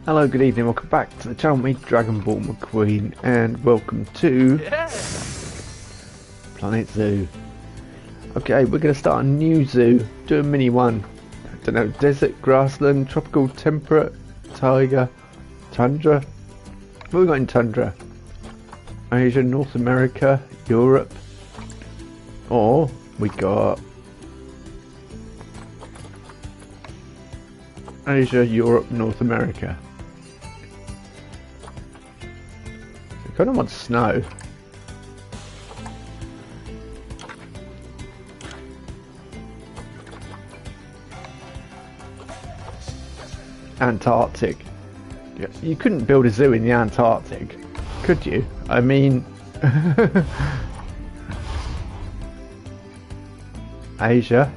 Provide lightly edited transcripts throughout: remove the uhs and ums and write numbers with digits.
Hello, good evening, welcome back to the channel, me Dragonborn McQueen, and welcome to Planet Zoo. Okay, we're going to start a new zoo, do a mini one. I don't know, desert, grassland, tropical, temperate, tiger, tundra. What have we got in tundra? Asia, North America, Europe, or we got Asia, Europe, North America. I kind of want snow. Antarctic. You couldn't build a zoo in the Antarctic, could you? I mean, Asia,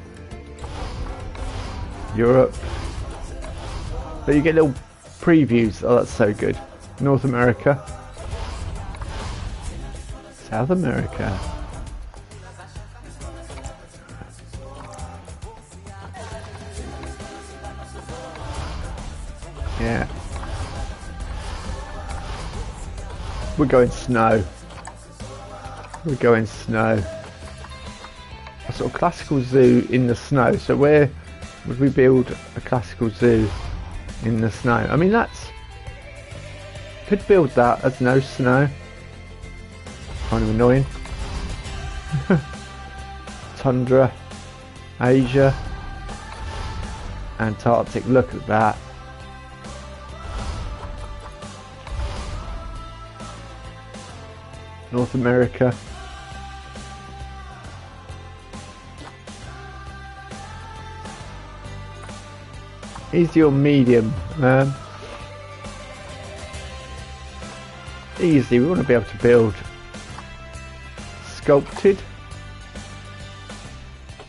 Europe. But you get little previews. Oh, that's so good. North America, South America. Yeah. We're going snow. We're going snow. A sort of classical zoo in the snow. So where would we build a classical zoo in the snow? I mean, that's... Could build that as no snow. Kind of annoying. Tundra. Asia. Antarctic. Look at that. North America. Easy or medium? Easy. We want to be able to build sculpted.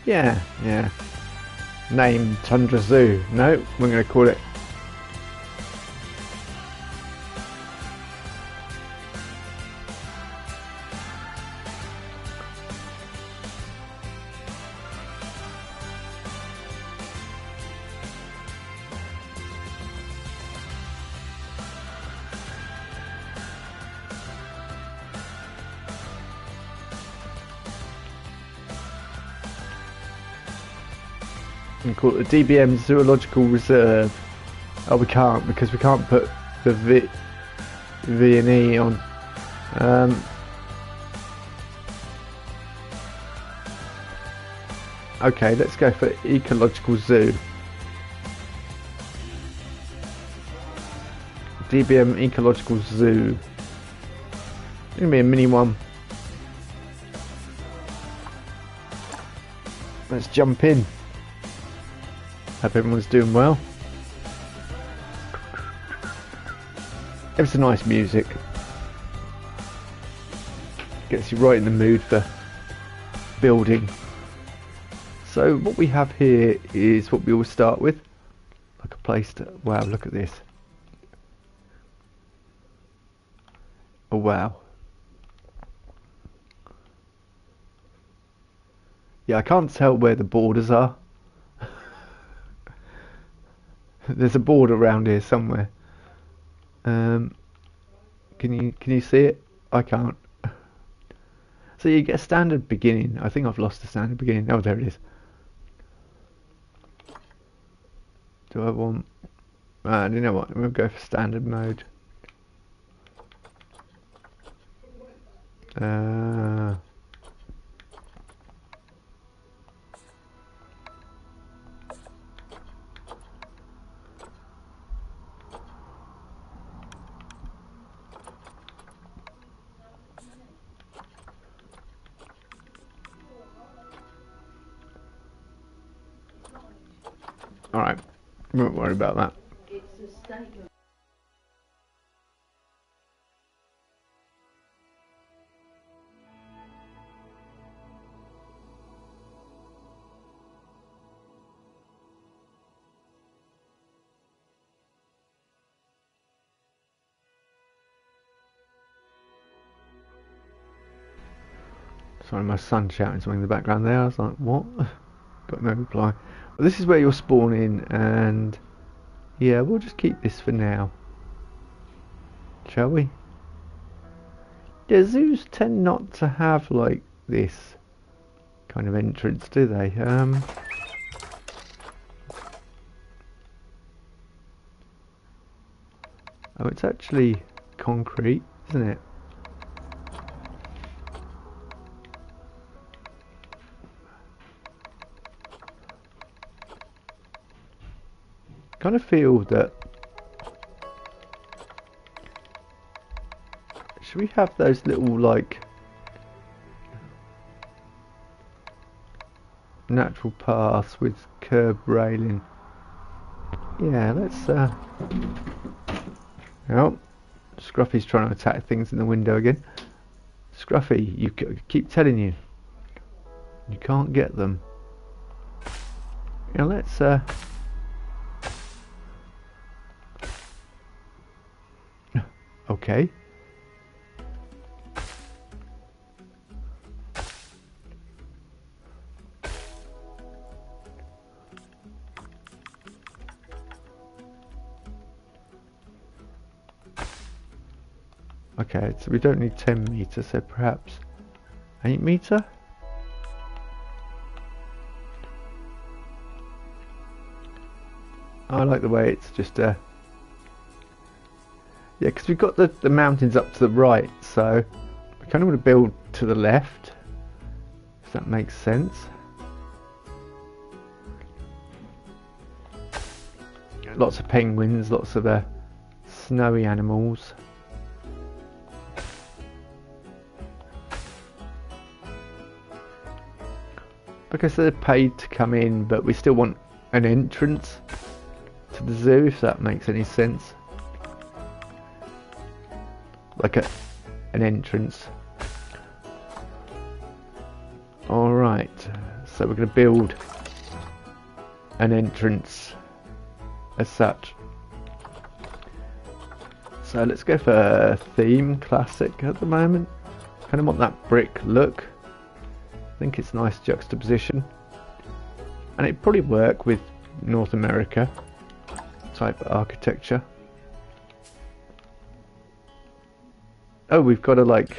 Yeah. Name Tundra Zoo. No, we're going to call it the DBM Zoological Reserve. Oh, we can't because we can't put the V and E on. Okay, let's go for Ecological Zoo. DBM Ecological Zoo. It's gonna be a mini one. Let's jump in. Hope everyone's doing well. It's a nice music. Gets you right in the mood for building. So what we have here is what we always start with. Like a place to... Wow, look at this. Oh wow. Yeah, I can't tell where the borders are. There's a border around here somewhere. Can you see it? I can't. So you get a standard beginning. I think I've lost the standard beginning. Oh, there it is. Do I want... you know what? We'll go for standard mode. Alright, we won't worry about that. Sorry, my son shouting something in the background there. I was like, what? Got no reply. Well, this is where you'll spawn in, and yeah, we'll just keep this for now. shall we? Yeah, zoos tend not to have like this kind of entrance, do they? Oh, it's actually concrete, isn't it? Kind of feel that. Should we have those little like natural paths with curb railing? Yeah, let's. Oh, Scruffy's trying to attack things in the window again. Scruffy, you keep telling you can't get them. Now let's. Okay. Okay, so we don't need 10 meters, so perhaps 8 meter? I like the way it's just yeah, because we've got the mountains up to the right, so we kind of want to build to the left, if that makes sense. Lots of penguins, lots of snowy animals. Because they're paid to come in, but we still want an entrance to the zoo, if that makes any sense. Like an entrance. Alright, so we're going to build an entrance as such. So let's go for theme classic at the moment. Kind of want that brick look. I think it's nice juxtaposition, and it'd probably work with North America type architecture. Oh, we've got a like,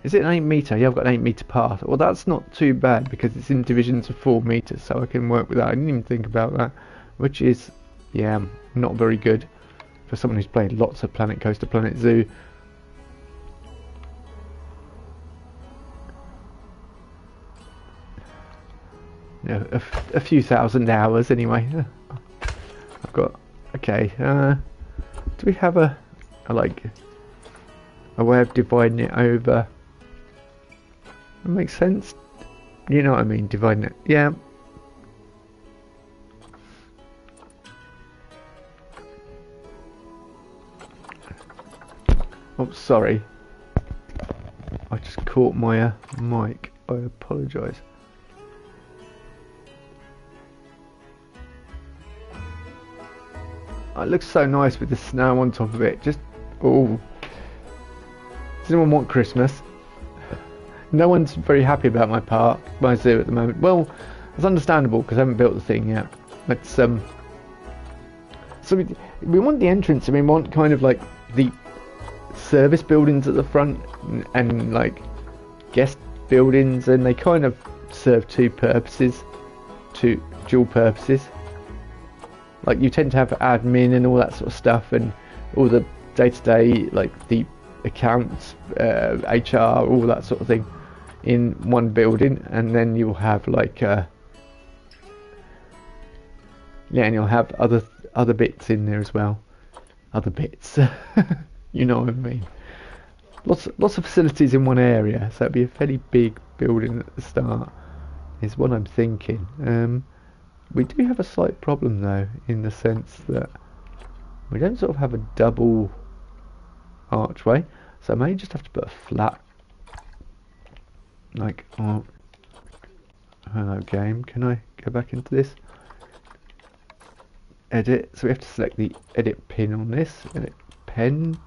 is it an 8 meter? Yeah, I've got an 8 meter path. Well, that's not too bad because it's in divisions of 4 meters, so I can work with that. I didn't even think about that, which is, yeah, not very good for someone who's played lots of Planet Coaster, Planet Zoo. You know, a few thousand hours anyway. I've got, okay, do we have a like a way of dividing it over? That makes sense, you know what I mean, dividing it, yeah. Oh, sorry, I just caught my mic, I apologise. It looks so nice with the snow on top of it. Just, oh. Does anyone want Christmas? No one's very happy about my zoo at the moment. Well, it's understandable because I haven't built the thing yet. But so we want the entrance, and we want kind of like the service buildings at the front and like guest buildings, and they kind of serve two dual purposes. Like you tend to have admin and all that sort of stuff, and all the day-to-day, like the accounts, HR, all that sort of thing in one building, and then you'll have like yeah, and you'll have other bits in there as well. Other bits, you know what I mean. Lots of facilities in one area, so it'd be a fairly big building at the start, is what I'm thinking. We do have a slight problem though, in the sense that we don't sort of have a double archway, so I may just have to put a flat, like, oh, hello game, can I go back into this? Edit, so we have to select the edit pin on this, edit pin.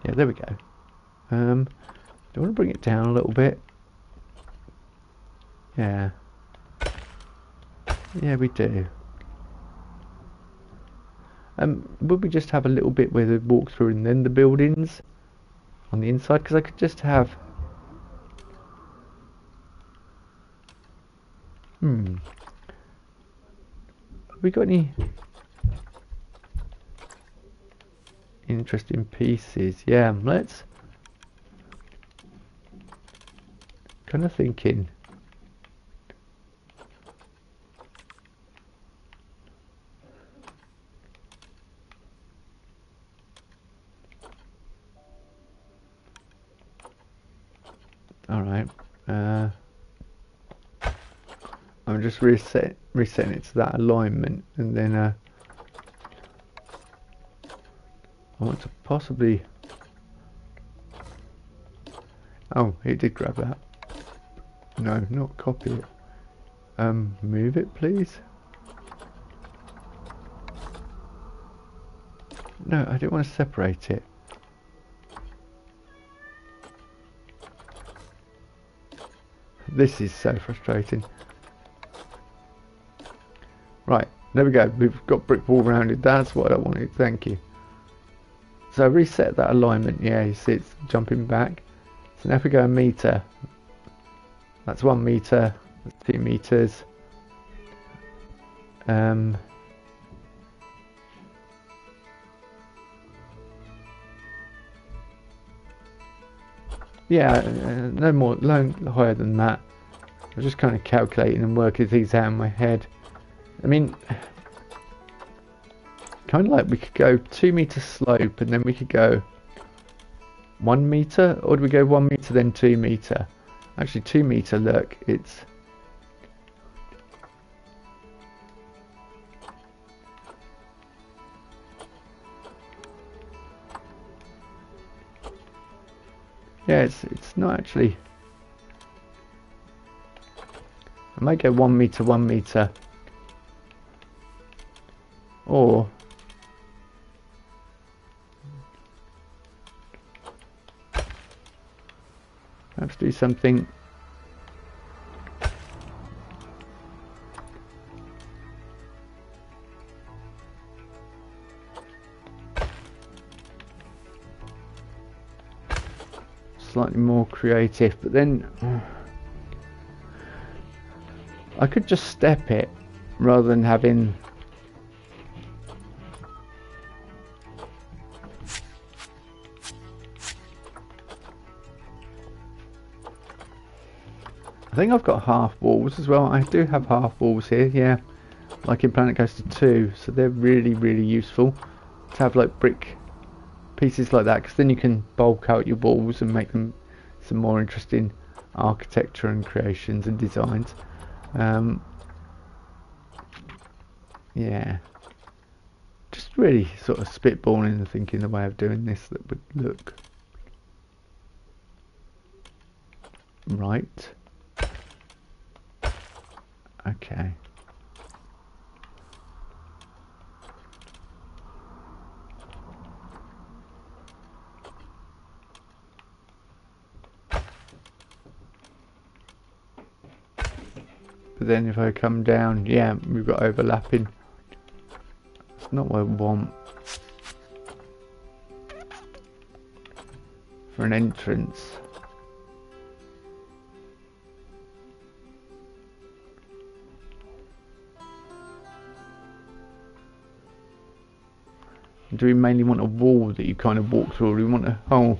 Yeah, there we go. Do I want to bring it down a little bit? Yeah. Yeah, we do. Would we just have a little bit where they walk through and then the buildings on the inside? Because I could just have... Have we got any interesting pieces? Yeah, let's... Kind of thinking... Alright, I'm just resetting it to that alignment, and then I want to possibly... Oh, it did grab that. No, not copy it. Move it, please. No, I didn't want to separate it. This is so frustrating. Right, there we go. We've got brick wall rounded. That's what I wanted. Thank you. So reset that alignment. Yeah, you see it's jumping back. So now if we go a meter, that's 1 meter. That's 2 meters. Yeah, no more, no higher than that. I'm just kind of calculating and working things out in my head. I mean, kind of like we could go 2 meter slope and then we could go 1 meter, or do we go 1 meter then 2 meter? Actually 2 meter, look, it's... Yeah, it's not actually... I might go 1 meter, 1 meter. Or... perhaps do something... slightly more creative, but then I could just step it rather than having I think I've got half walls as well. I do have half walls here, yeah, like in Planet Coaster 2, so they're really useful to have, like brick pieces like that, because then you can bulk out your walls and make them some more interesting architecture and creations and designs. Yeah, just really sort of spitballing and thinking the way of doing this that would look right. Okay. But then if I come down, yeah, we've got overlapping. It's not what I want for an entrance. Do we mainly want a wall that you kind of walk through, or do we want a hole?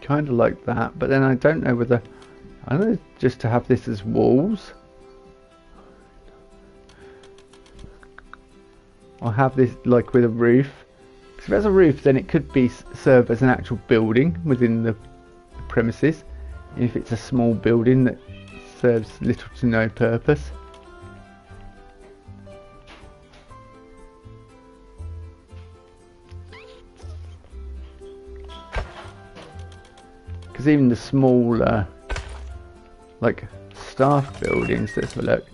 Kind of like that, but then I don't know whether I don't know, just to have this as walls, or have this like with a roof. Because if it has a roof, then it could be serve as an actual building within the premises. And if it's a small building that serves little to no purpose. Because even the small like staff buildings, let's have a look.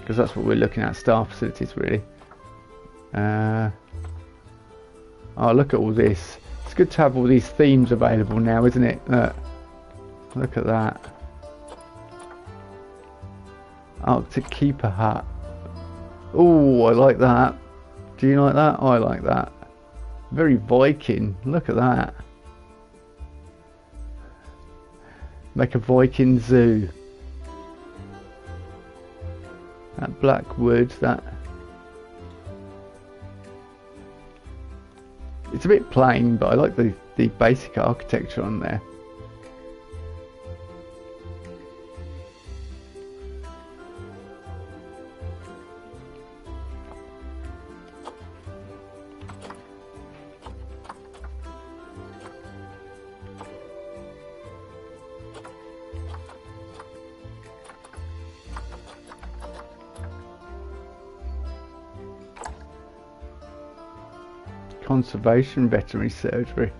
because that's what we're looking at, staff facilities really. Oh, look at all this. It's good to have all these themes available now, isn't it? Look at that. Arctic Keeper Hut. Oh, I like that. Do you like that? I like that. Very Viking. Look at that. Make a Viking zoo. That black wood, that... It's a bit plain, but I like the basic architecture on there. Conservation veterinary surgery.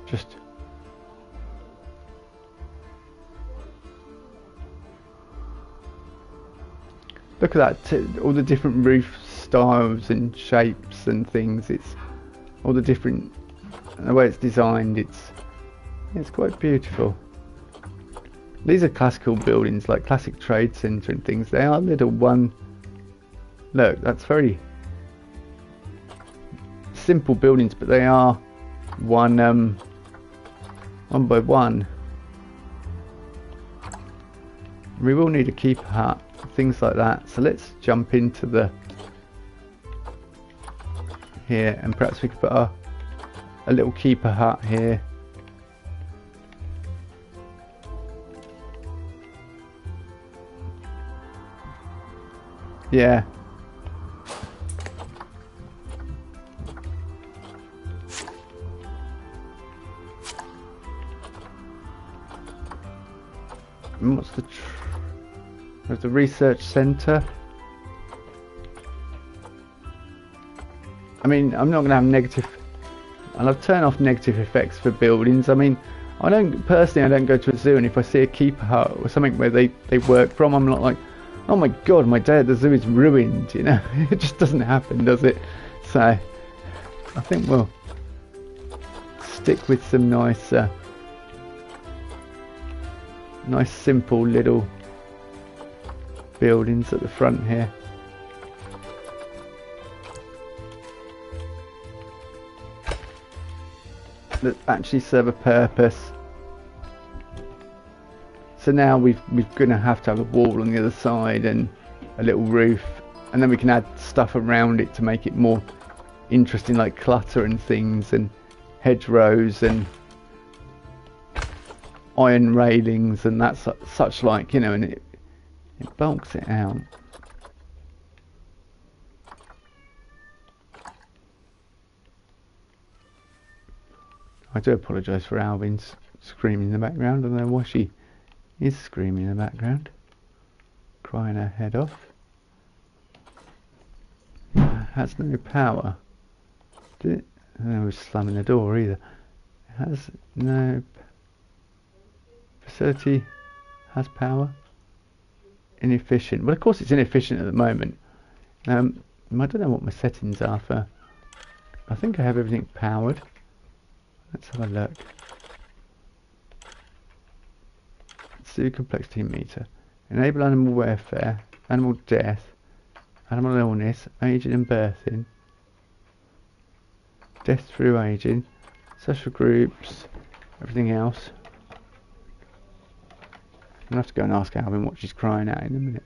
Just look at that, all the different roof styles and shapes and things. It's all the different, the way it's designed. It's quite beautiful. These are classical buildings, like classic trade centre and things. They are little one. Look, that's very simple buildings, but they are one by one. We will need a keeper hut, things like that. So let's jump into the here, and perhaps we could put a little keeper hut here. Yeah. And what's there's the research centre. I mean, I'm not going to have negative, and I've turned off negative effects for buildings. I mean, I don't go to a zoo, and if I see a keeper hut or something where they work from, I'm not like, oh my god, my day at the zoo is ruined, you know. It just doesn't happen, does it? So I think we'll stick with some nice simple little buildings at the front here. That actually serve a purpose. So now we're going to have a wall on the other side and a little roof, and then we can add stuff around it to make it more interesting, like clutter and things, and hedgerows and iron railings and that such like, you know, and it bulks it out. I do apologise for Alvin's screaming in the background. I don't know why she is screaming in the background, crying her head off. Has no power. Did it? I don't know who's slamming the door either. It has no facility. Has power. Inefficient. Well, of course it's inefficient at the moment. I don't know what my settings are for. I think I have everything powered. Let's have a look. Let's do complexity meter. Enable animal welfare, animal death, animal illness, aging and birthing, death through aging, social groups, everything else. I'll have to go and ask Alvin what she's crying at in a minute.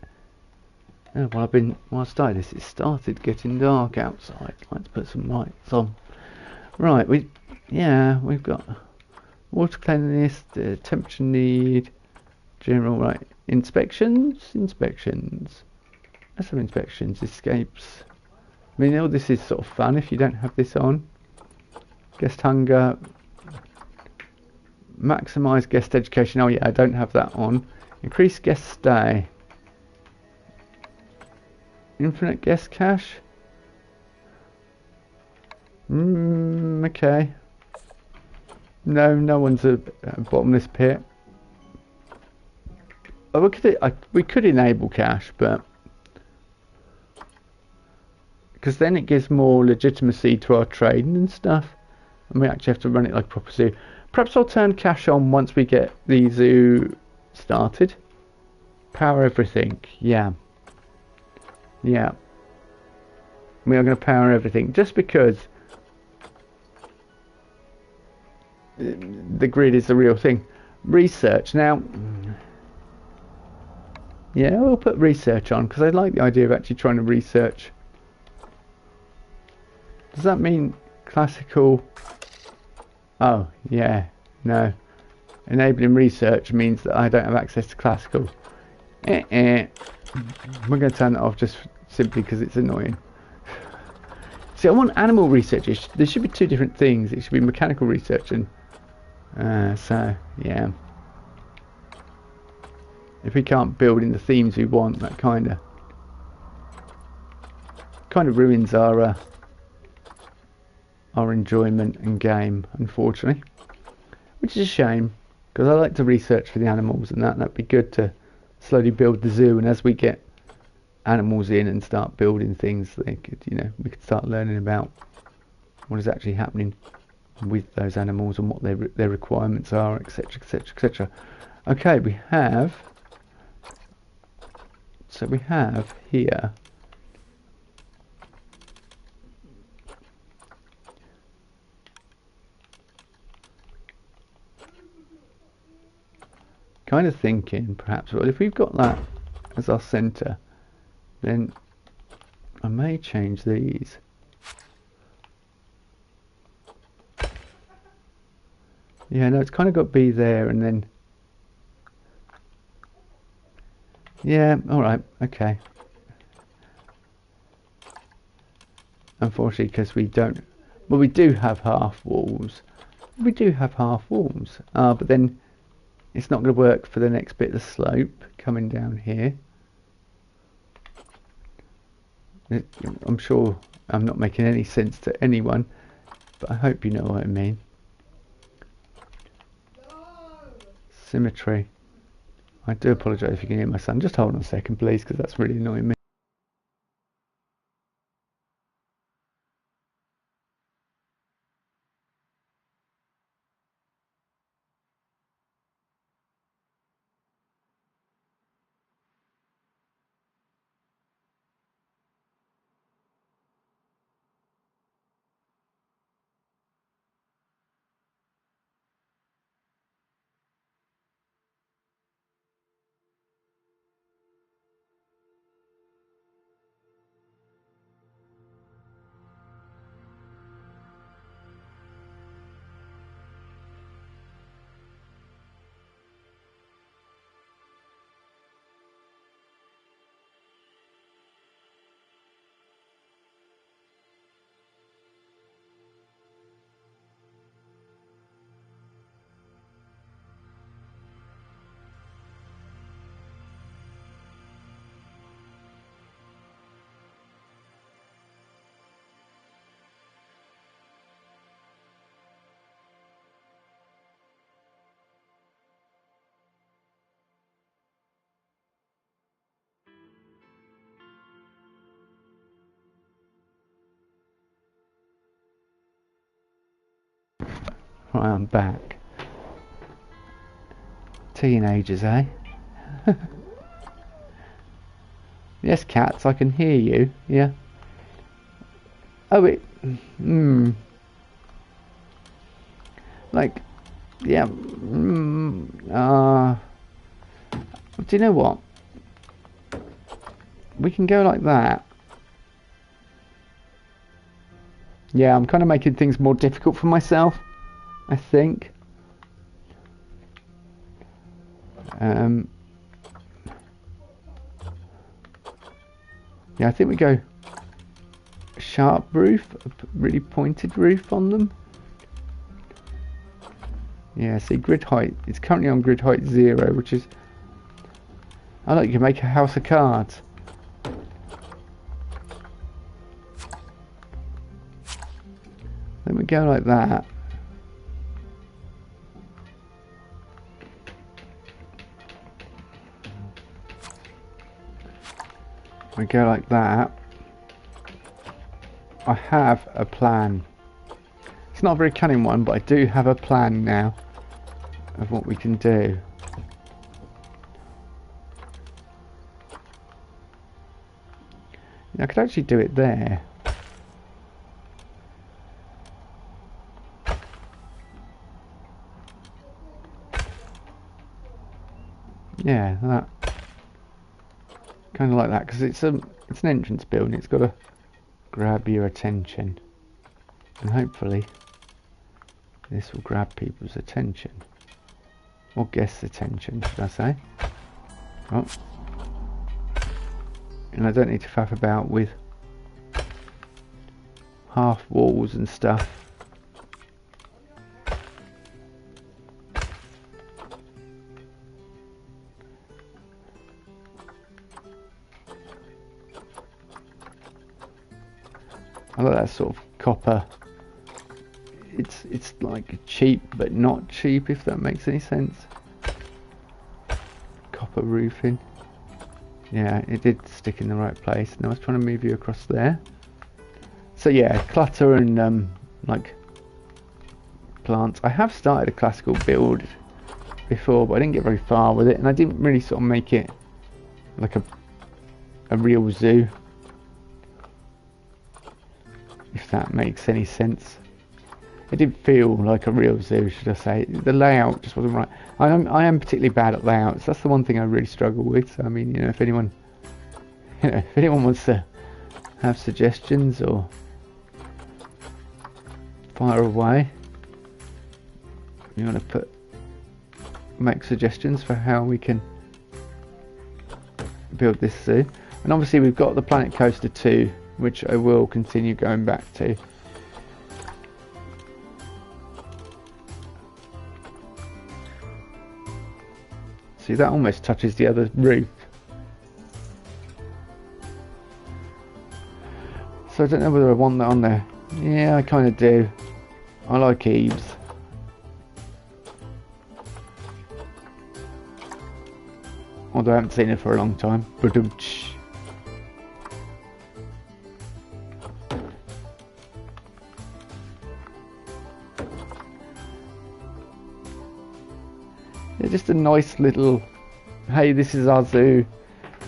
Oh, while I started this, it started getting dark outside. Let's put some lights on. Right, we've got water cleanliness, temperature need, general, right, inspections. Let's have inspections, escapes. I mean, all this is sort of fun if you don't have this on. Guest hunger, maximise guest education. Oh yeah, I don't have that on. Increase guest stay. Infinite guest cache. Okay. No one's a bottomless pit. we could enable cash, but because then it gives more legitimacy to our trading and stuff, and we actually have to run it like a proper zoo. Perhaps I'll turn cash on once we get the zoo started. Power everything. Yeah. Yeah. We are going to power everything just because the grid is the real thing. Research now. Yeah, we'll put research on because I like the idea of actually trying to research. Does that mean classical? Oh, yeah, no. Enabling research means that I don't have access to classical. We're going to turn that off just simply because it's annoying. See, I want animal research. There should be two different things. It should be mechanical research and so, yeah. If we can't build in the themes we want, that kind of ruins our enjoyment and game, unfortunately. Which is a shame, because I like to research for the animals and that'd be good to slowly build the zoo, and as we get animals in and start building things, they could, we could start learning about what is actually happening with those animals and what their requirements are, etc, etc, etc. Okay, we have here kind of thinking perhaps, well, if we've got that as our center, then I may change these. Yeah, no, it's kind of got to be there, and then yeah, all right, okay. Unfortunately, because we don't, well, we do have half walls. We do have half walls, but then it's not going to work for the next bit of the slope coming down here. I'm sure I'm not making any sense to anyone, but I hope you know what I mean. Symmetry. I do apologise if you can hear my son. Just hold on a second, please, because that's really annoying me. Right, I'm back. Teenagers, eh? Yes, cats, I can hear you. Yeah. Oh, like, yeah. Do you know what? We can go like that. Yeah, I'm kind of making things more difficult for myself, I think. Yeah, I think we go sharp roof, a really pointed roof on them. Yeah, see, grid height, it's currently on grid height 0, which is, I like, you can make a house of cards. Then we go like that. we go like that. I have a plan. It's not a very cunning one, but I do have a plan now of what we can do. I could actually do it there. Yeah, that kind of like that, because it's an entrance building. It's got to grab your attention, and hopefully this will grab people's attention, or guests' attention, should I say? Oh. And I don't need to faff about with half walls and stuff. I like that sort of copper. It's like cheap but not cheap, if that makes any sense. Copper roofing. Yeah, it did stick in the right place. And I was trying to move you across there. So yeah, clutter and like plants. I have started a classical build before, but I didn't get very far with it, and I didn't really sort of make it like a real zoo, if that makes any sense. It did feel like a real zoo, should I say. The layout just wasn't right. I am particularly bad at layouts. That's the one thing I really struggle with. So, I mean, you know, if anyone wants to have suggestions or fire away, you want to make suggestions for how we can build this zoo. And obviously we've got the Planet Coaster 2, which I will continue going back to. See, that almost touches the other roof. So I don't know whether I want that on there. Yeah, I kind of do. I like eaves. Although I haven't seen it for a long time. Yeah, just a nice little, hey, this is our zoo.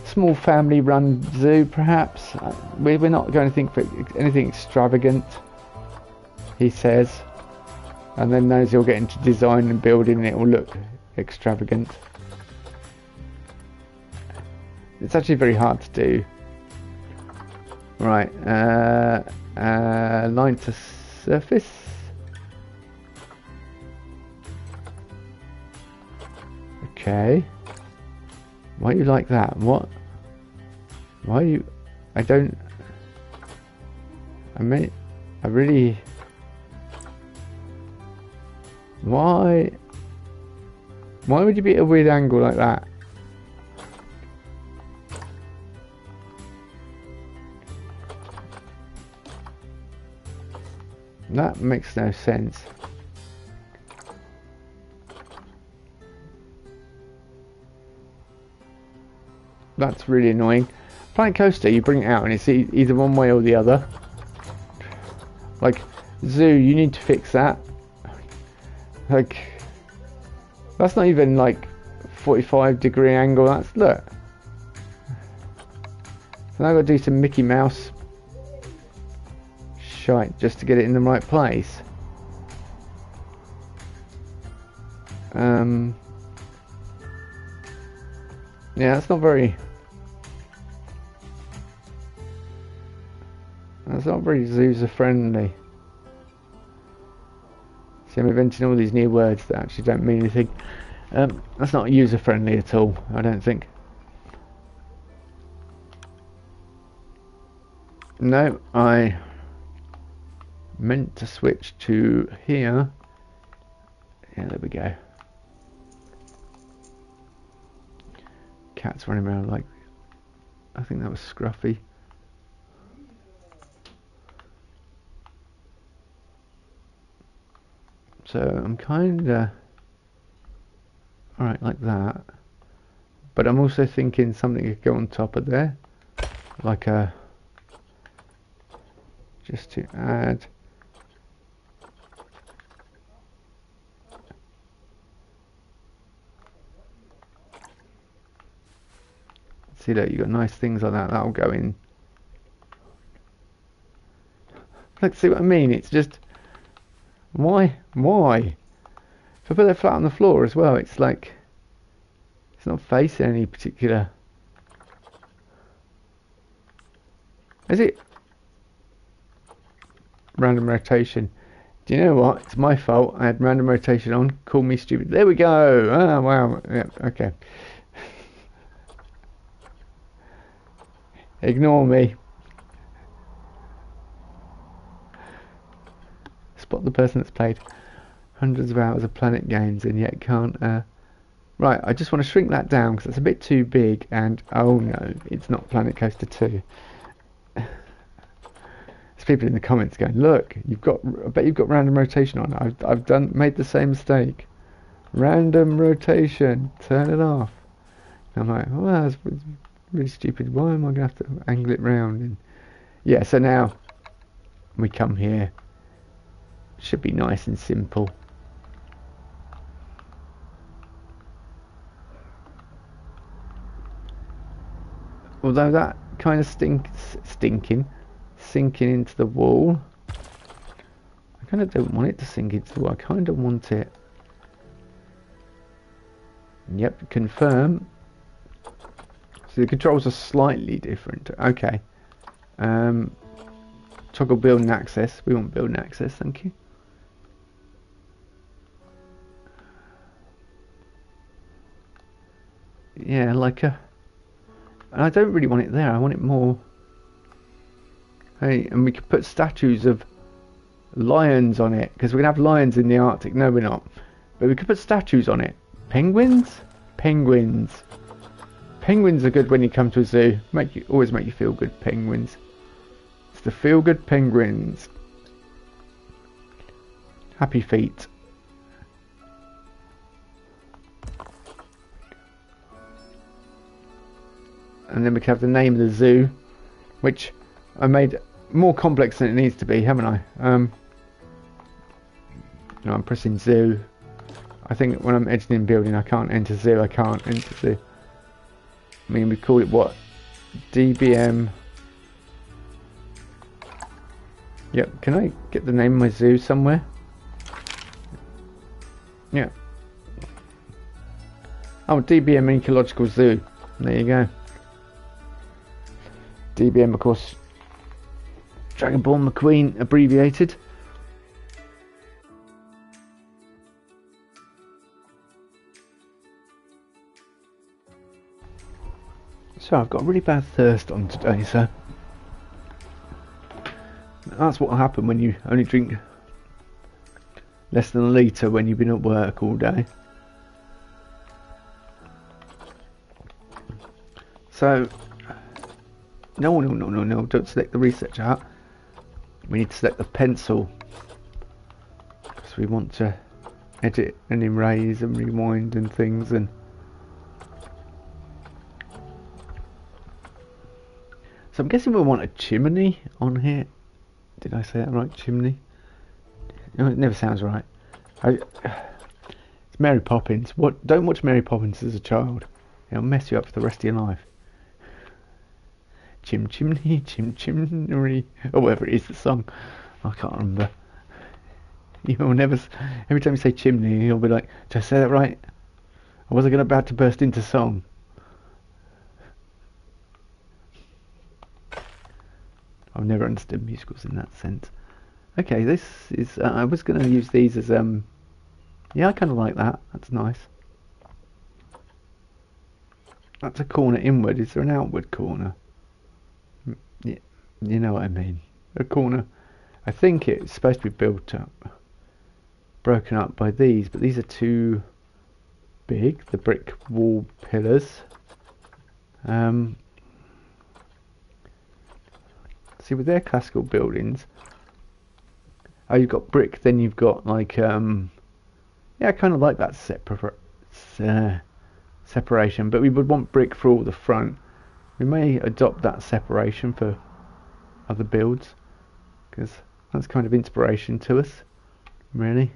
Small family run zoo, perhaps. We're not going to think for anything extravagant, he says. And then as he'll get into design and building, it will look extravagant. It's actually very hard to do. Right, line to surface. Okay. Why you like that? What? Why you? I don't. I mean, I really. Why? Why would you be at a weird angle like that? That makes no sense. That's really annoying. Planet Coaster, you bring it out and it's either one way or the other. Like, zoo, you need to fix that. Like, that's not even like 45-degree angle. That's, look. So now I've got to do some Mickey Mouse shite just to get it in the right place. Yeah, that's not very. That's not very user friendly. See, I'm inventing all these new words that actually don't mean anything. That's not user friendly at all, I don't think. No, I meant to switch to here. Yeah, there we go. Cat's running around like, I think that was Scruffy. So I'm kinda alright like that, but I'm also thinking something could go on top of there, like a, just to add. See that you got nice things like that. That'll go in. Look, see what I mean? It's just why? If I put it flat on the floor as well, it's like it's not facing any particular. Is it? Random rotation. Do you know what? It's my fault. I had random rotation on. Call me stupid. There we go. Oh wow. Yeah. Okay. Ignore me. Spot the person that's played hundreds of hours of Planet games and yet can't. Right, I just want to shrink that down because it's a bit too big. And oh no, it's not Planet Coaster 2. There's people in the comments going, "Look, you've got. I bet you've got random rotation on. I've made the same mistake. Random rotation. Turn it off." And I'm like, "Well, that's really stupid. Why am I going to have to angle it round?" And yeah, so now we come here. Should be nice and simple. Although that kind of sinking into the wall. I kind of don't want it to sink into the wall. I kind of want it. Yep, confirm. So the controls are slightly different. Okay. Toggle build and access. We want build and access, thank you. Yeah, like a. I don't really want it there. I want it more. Hey, and we could put statues of lions on it because we're gonna have lions in the Arctic. No, we're not. But we could put statues on it. Penguins? Penguins. Penguins are good when you come to a zoo. Always make you feel good. Penguins. It's the feel good penguins. Happy feet. And then we can have the name of the zoo, which I made more complex than it needs to be, haven't I? No, I'm pressing zoo. I think when I'm editing building, I can't enter zoo. I can't enter zoo. I mean, we call it what? DBM. Yep. Can I get the name of my zoo somewhere? Yeah. Oh, DBM Ecological Zoo. There you go. DBM, of course, Dragonborn McQueen abbreviated. So I've got a really bad thirst on today, so that's what will happen when you only drink less than a litre when you've been at work all day. So no, don't select the research art. We need to select the pencil because we want to edit and erase and rewind and things. And so I'm guessing we want a chimney on here. Did I say that right? Chimney? No, it never sounds right. It's Mary Poppins. Don't watch Mary Poppins as a child. It'll mess you up for the rest of your life. Chimney, chimney, or whatever it is, the song. I can't remember. You'll never. Every time you say chimney, you'll be like, "Did I say that right? Or was I about to burst into song?" I've never understood musicals in that sense. Okay, this is. I was going to use these as yeah, I kind of like that. That's nice. That's a corner inward. Is there an outward corner? Yeah, you know what I mean. A corner. I think it's supposed to be built up, broken up by these, but these are too big. The brick wall pillars. See, with their classical buildings, oh, you've got brick, then you've got like yeah, I kind of like that separation, but we would want brick for all the front. We may adopt that separation for other builds, because that's kind of inspiration to us, really.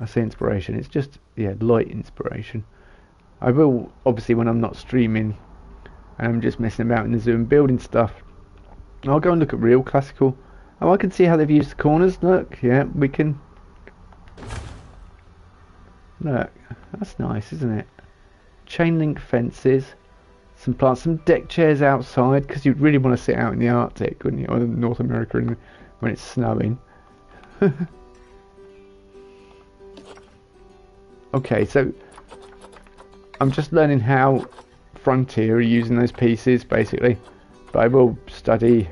I say inspiration, it's just, yeah, light inspiration. I will, obviously, when I'm not streaming and I'm just messing about in the zoo and building stuff, I'll go and look at real classical. Oh, I can see how they've used the corners. Look, yeah, we can. Look, that's nice, isn't it? Chain link fences, some plants, some deck chairs outside, because you'd really want to sit out in the Arctic, wouldn't you, or North America when it's snowing. Okay, so I'm just learning how Frontier are using those pieces, basically, but I will study.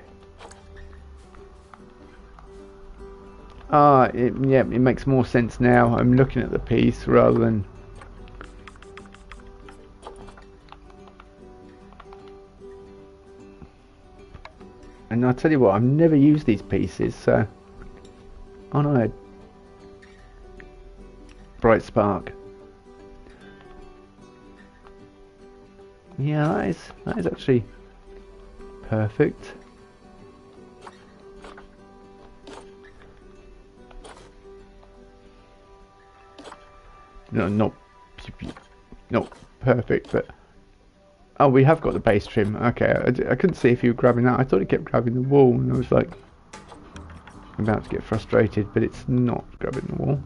Yeah, it makes more sense now. I'm looking at the piece rather than... And I'll tell you what, I've never used these pieces, so... Oh no. Bright spark. Yeah, that is actually perfect. No, not perfect, but oh, we have got the base trim. Okay, I couldn't see if you were grabbing that. I thought it kept grabbing the wall, and I was like, I'm about to get frustrated, but it's not grabbing the wall.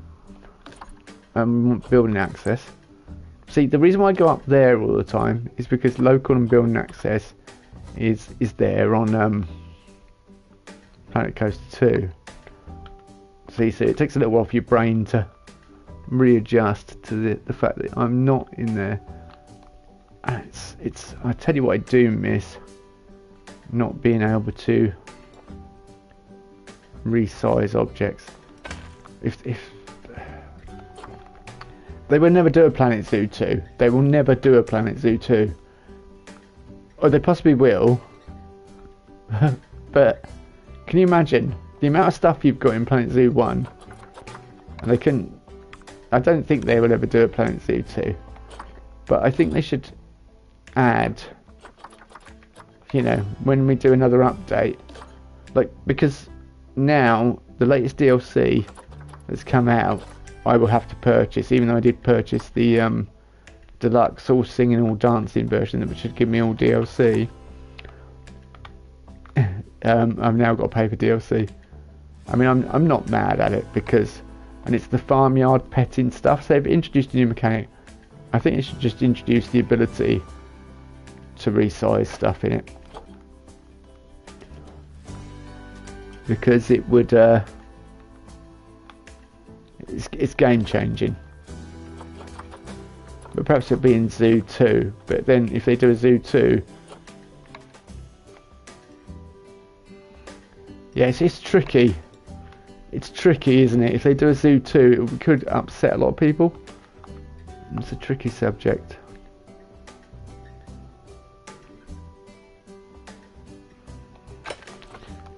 Building access. See, the reason why I go up there all the time is because local and building access is there on Planet Coaster 2. See, so it takes a little while for your brain to readjust to the fact that I'm not in there. And it's I tell you what, I do miss not being able to resize objects. If they will never do a Planet Zoo 2. They will never do a Planet Zoo 2. Or they possibly will. But can you imagine the amount of stuff you've got in Planet Zoo 1? And they can... I don't think they will ever do a Planet Zoo 2. But I think they should add, you know, when we do another update. Like, because now, the latest DLC that's come out, I will have to purchase, even though I did purchase the deluxe all singing all dancing version which should give me all DLC. I've now got to pay for DLC. I mean, I'm not mad at it, because, and it's the farmyard petting stuff, so they've introduced a new mechanic. I think it should just introduce the ability to resize stuff in it, because it would it's game changing. But perhaps it'll be in Zoo 2. But then if they do a Zoo 2, yes, it's tricky. It's tricky, isn't it? If they do a Zoo 2, it could upset a lot of people. It's a tricky subject.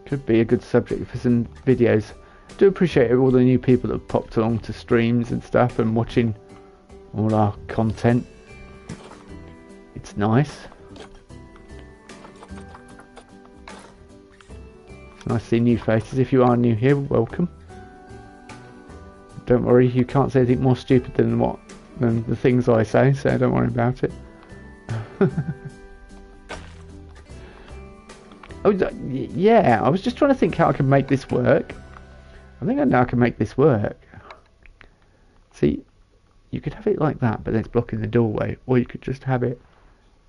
Could be a good subject for some videos. Do appreciate all the new people that have popped along to streams and stuff and watching all our content. It's nice. It's nice to see new faces. If you are new here, welcome. Don't worry, you can't say anything more stupid than the things I say, so don't worry about it. Oh yeah, I was just trying to think how I can make this work. I think I know I can make this work. See, you could have it like that, but then it's blocking the doorway, or you could just have it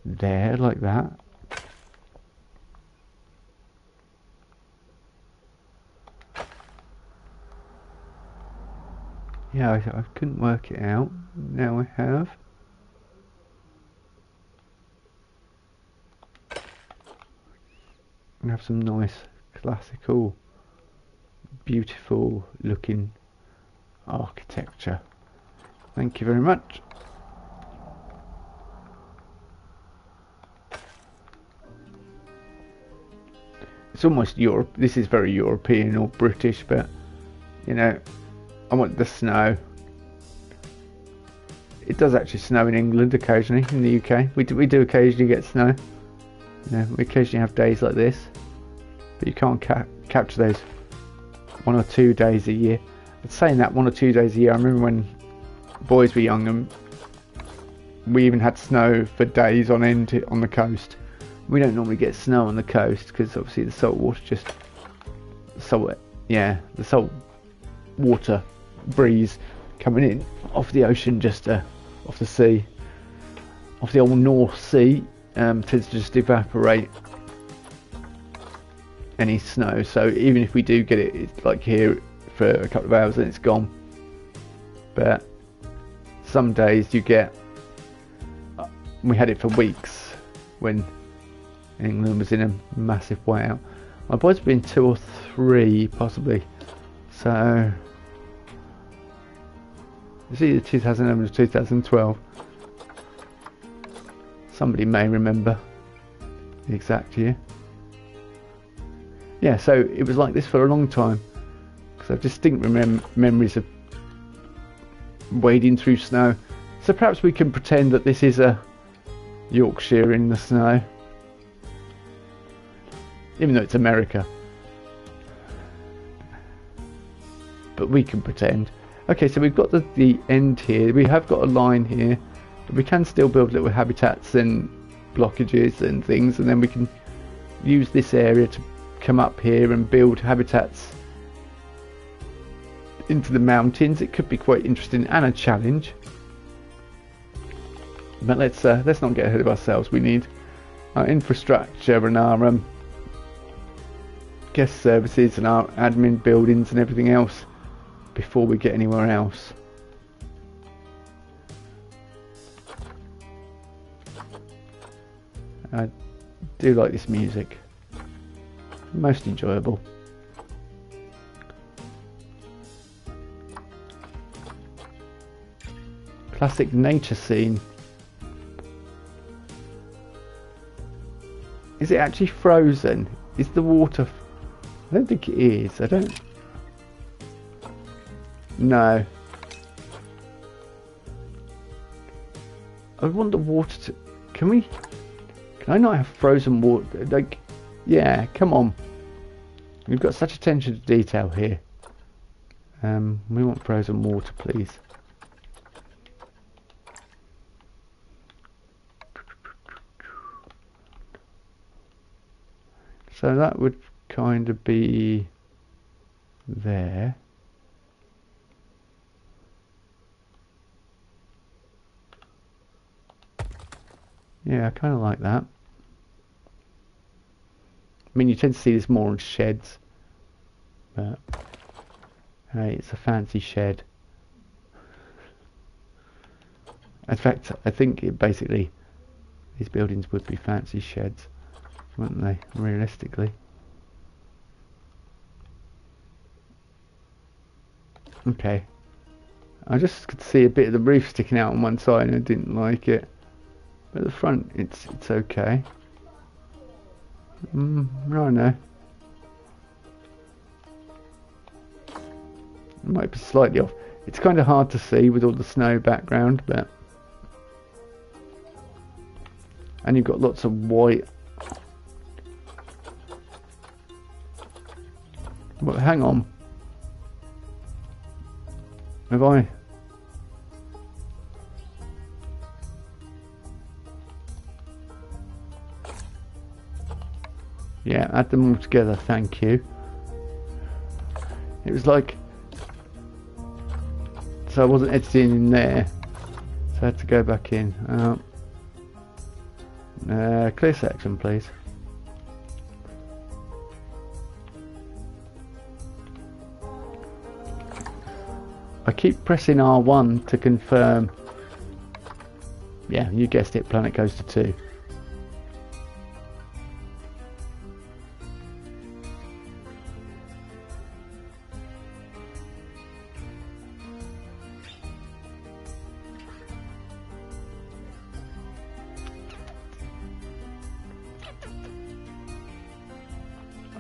there like that. Yeah, I couldn't work it out. Now I have. And have some nice classical, beautiful looking architecture. Thank you very much. It's almost Europe. This is very European or British, but you know, I want the snow. It does actually snow in England occasionally. In the UK, we do occasionally get snow. You know, we occasionally have days like this, but you can't capture those 1 or 2 days a year. But saying that, 1 or 2 days a year, I remember when boys were young and we even had snow for days on end on the coast. We don't normally get snow on the coast because obviously the salt water just the salt water breeze coming in off the ocean, just off the sea, off the old North Sea, tends to just evaporate any snow. So even if we do get it, it's like here for a couple of hours and it's gone. But some days you get, we had it for weeks when England was in a massive whiteout. My boys have been 2 or 3 possibly. So it's either 2011 or 2012. Somebody may remember the exact year. Yeah, so it was like this for a long time. Because I have distinct memories of wading through snow. So perhaps we can pretend that this is a Yorkshire in the snow. Even though it's America. But we can pretend. Okay, so we've got the end here. We have got a line here. But we can still build little habitats and blockages and things. And then we can use this area to come up here and build habitats into the mountains. It could be quite interesting and a challenge. But let's not get ahead of ourselves. We need our infrastructure and our guest services and our admin buildings and everything else before we get anywhere else. I do like this music. Most enjoyable. Classic nature scene. Is it actually frozen? Is the water... I don't think it is. I don't... No. I want the water to... Can we... Can I not have frozen water? Like... Yeah, come on. We've got such attention to detail here. We want frozen water, please. So that would kind of be there. Yeah, I kind of like that. I mean, you tend to see this more on sheds, but hey, it's a fancy shed. In fact, I think it basically, these buildings would be fancy sheds, wouldn't they, realistically? Okay. I just could see a bit of the roof sticking out on one side and I didn't like it. But at the front, it's okay. I know. It might be slightly off. It's kind of hard to see with all the snow background, but... And you've got lots of white. Well, hang on. Have I... Yeah, add them all together, thank you. It was like... So I wasn't editing in there. So I had to go back in. Clear section, please. I keep pressing R1 to confirm. Yeah, you guessed it, planet goes to 2.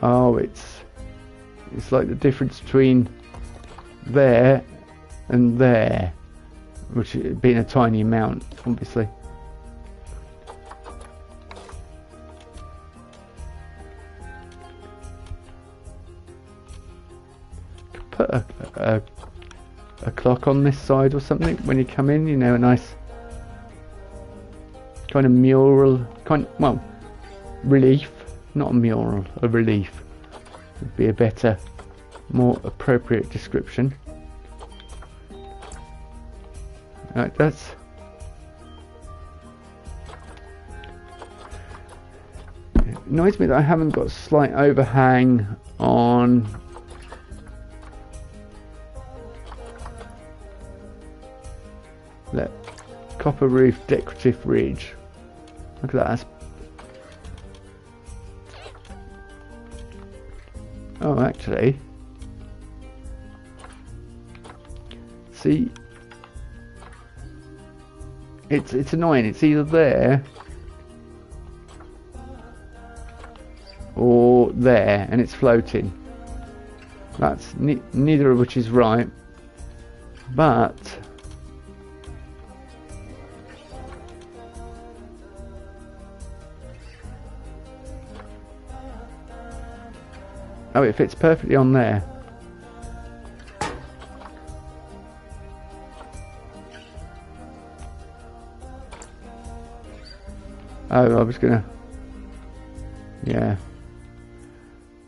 Oh, it's like the difference between there and there, which being a tiny amount, obviously. put a clock on this side or something when you come in, you know, a nice kind of mural, well, relief, not a mural, a relief would be a better, more appropriate description. Right, that's it annoys me that I haven't got slight overhang on copper roof decorative ridge. Look at that. Oh, actually, see, it's annoying. It's either there or there, and it's floating. That's neither of which is right, but oh, it fits perfectly on there. Oh, I was gonna... yeah.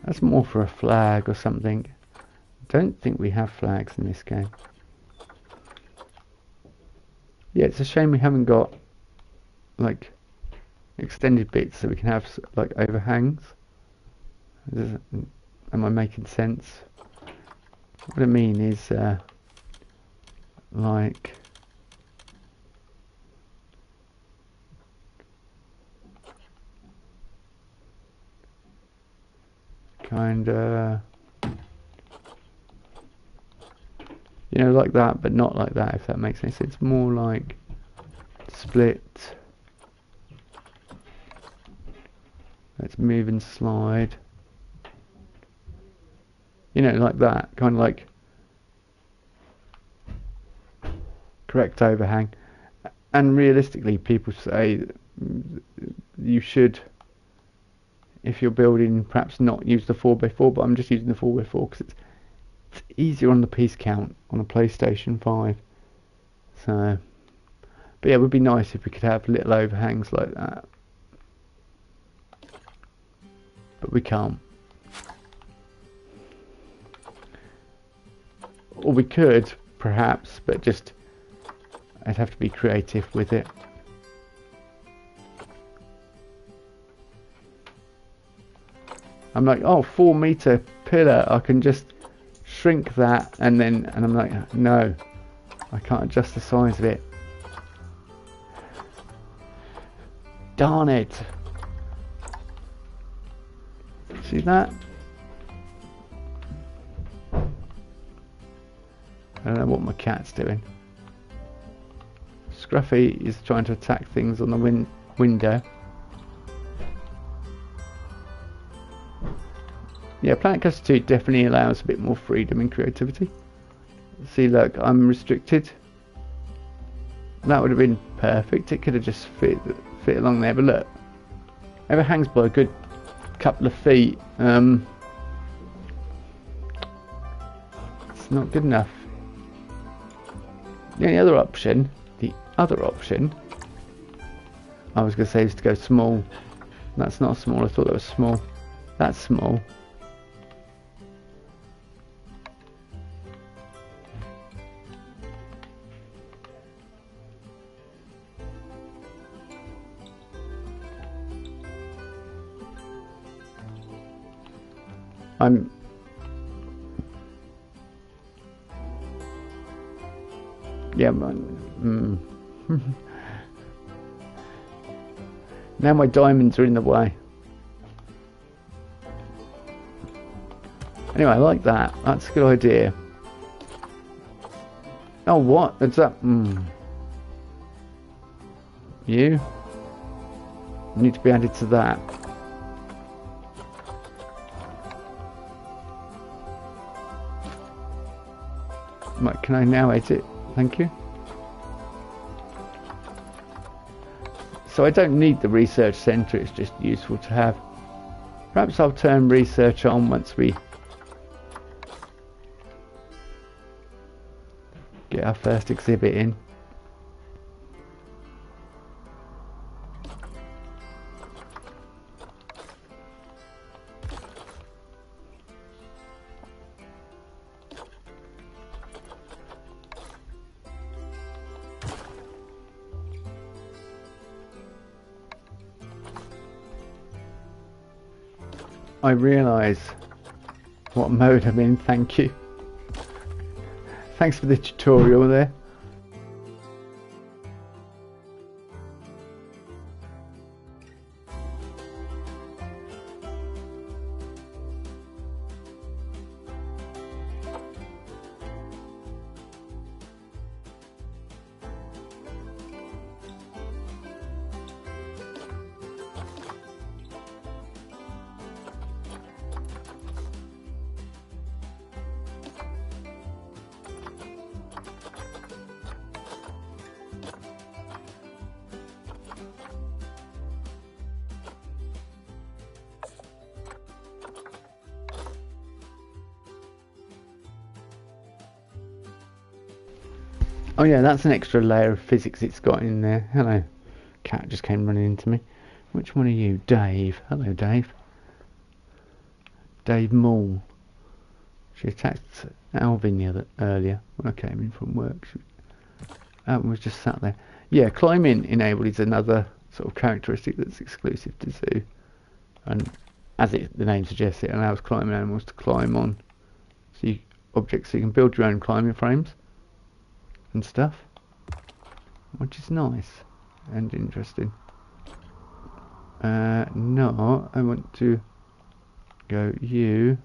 That's more for a flag or something. Don't think we have flags in this game. Yeah, it's a shame we haven't got, like, extended bits so we can have, like, overhangs. Am I making sense? What I mean is, like, kinda, you know, like that, but not like that, if that makes any sense. More like split. Let's move and slide. You know, like that, kind of like correct overhang. And realistically, people say you should, if you're building, perhaps not use the 4x4, but I'm just using the 4x4 because it's easier on the piece count on a PlayStation 5. So, but yeah, it would be nice if we could have little overhangs like that. But we can't. Or we could, perhaps, but just I'd have to be creative with it. I'm like, oh, 4-meter pillar, I can just shrink that, and I'm like, no, I can't adjust the size of it. Darn it. See that? I don't know what my cat's doing. Scruffy is trying to attack things on the window. Yeah, Planet Coaster 2 definitely allows a bit more freedom and creativity. See, look, I'm restricted. That would have been perfect. It could have just fit along there, but look, overhangs by a good couple of feet. It's not good enough. The other option, I was going to say, is to go small. That's not small. I thought that was small. That's small. Yeah, man. Now my diamonds are in the way. Anyway, I like that. That's a good idea. Oh, what? Is that? You need to be added to that. Right, can I now edit? Thank you. So I don't need the research centre, it's just useful to have. Perhaps I'll turn research on once we get our first exhibit in. I realise what mode I'm in, thank you. Thanks for the tutorial there. Oh yeah, that's an extra layer of physics it's got in there. Hello. Cat just came running into me. Which one are you? Dave. Hello, Dave. Dave Moore. She attacked Alvin earlier when I came in from work. Alvin was just sat there. Yeah, climbing enabled is another sort of characteristic that's exclusive to Zoo. And as the name suggests, it allows climbing animals to climb on objects, so you can build your own climbing frames and stuff, which is nice and interesting. No, I want to go you.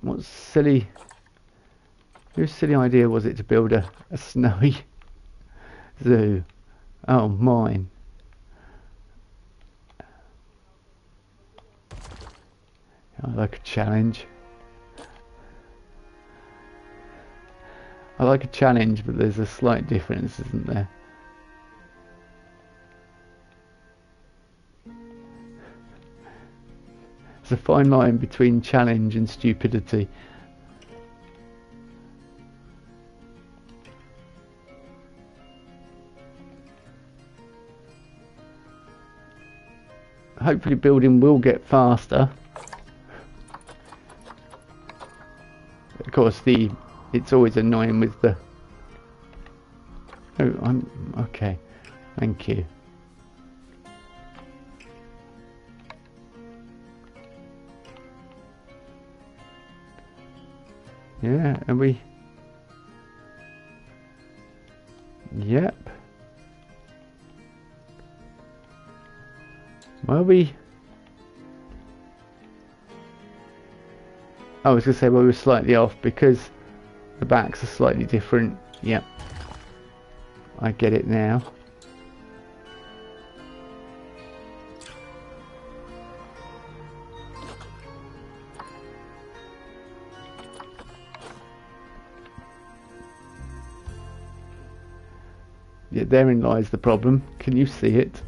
What silly, whose silly idea was it to build a snowy zoo? Oh, mine. I like a challenge. I like a challenge, but there's a slight difference, isn't there? There's a fine line between challenge and stupidity. Hopefully building will get faster. Of course, it's always annoying with the... Oh, I'm... okay. Thank you. Yeah, are we... Yep. Well, I was going to say, well, we were slightly off because the backs are slightly different. Yep. I get it now. Yeah, therein lies the problem. Can you see it?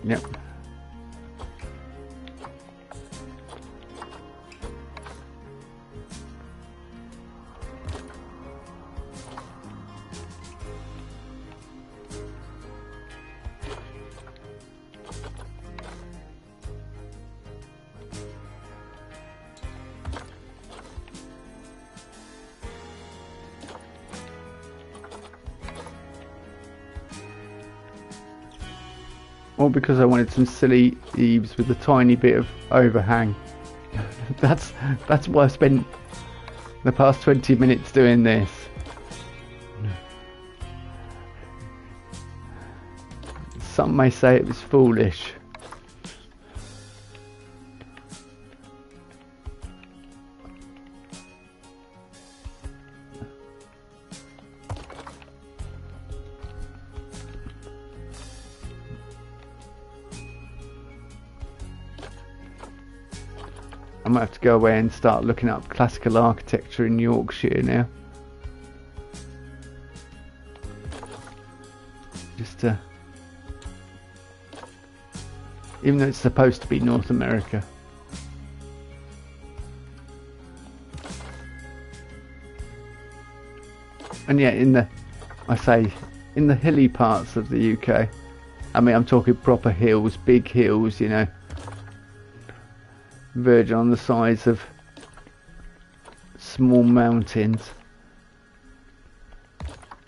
Yep. Or because I wanted some silly eaves with a tiny bit of overhang. That's why I spent the past 20 minutes doing this. Some may say it was foolish. might have to go away and start looking up classical architecture in Yorkshire now. Just to, even though it's supposed to be North America. And yeah, in the hilly parts of the UK, I mean, I'm talking proper hills, big hills, you know, verging on the sides of small mountains.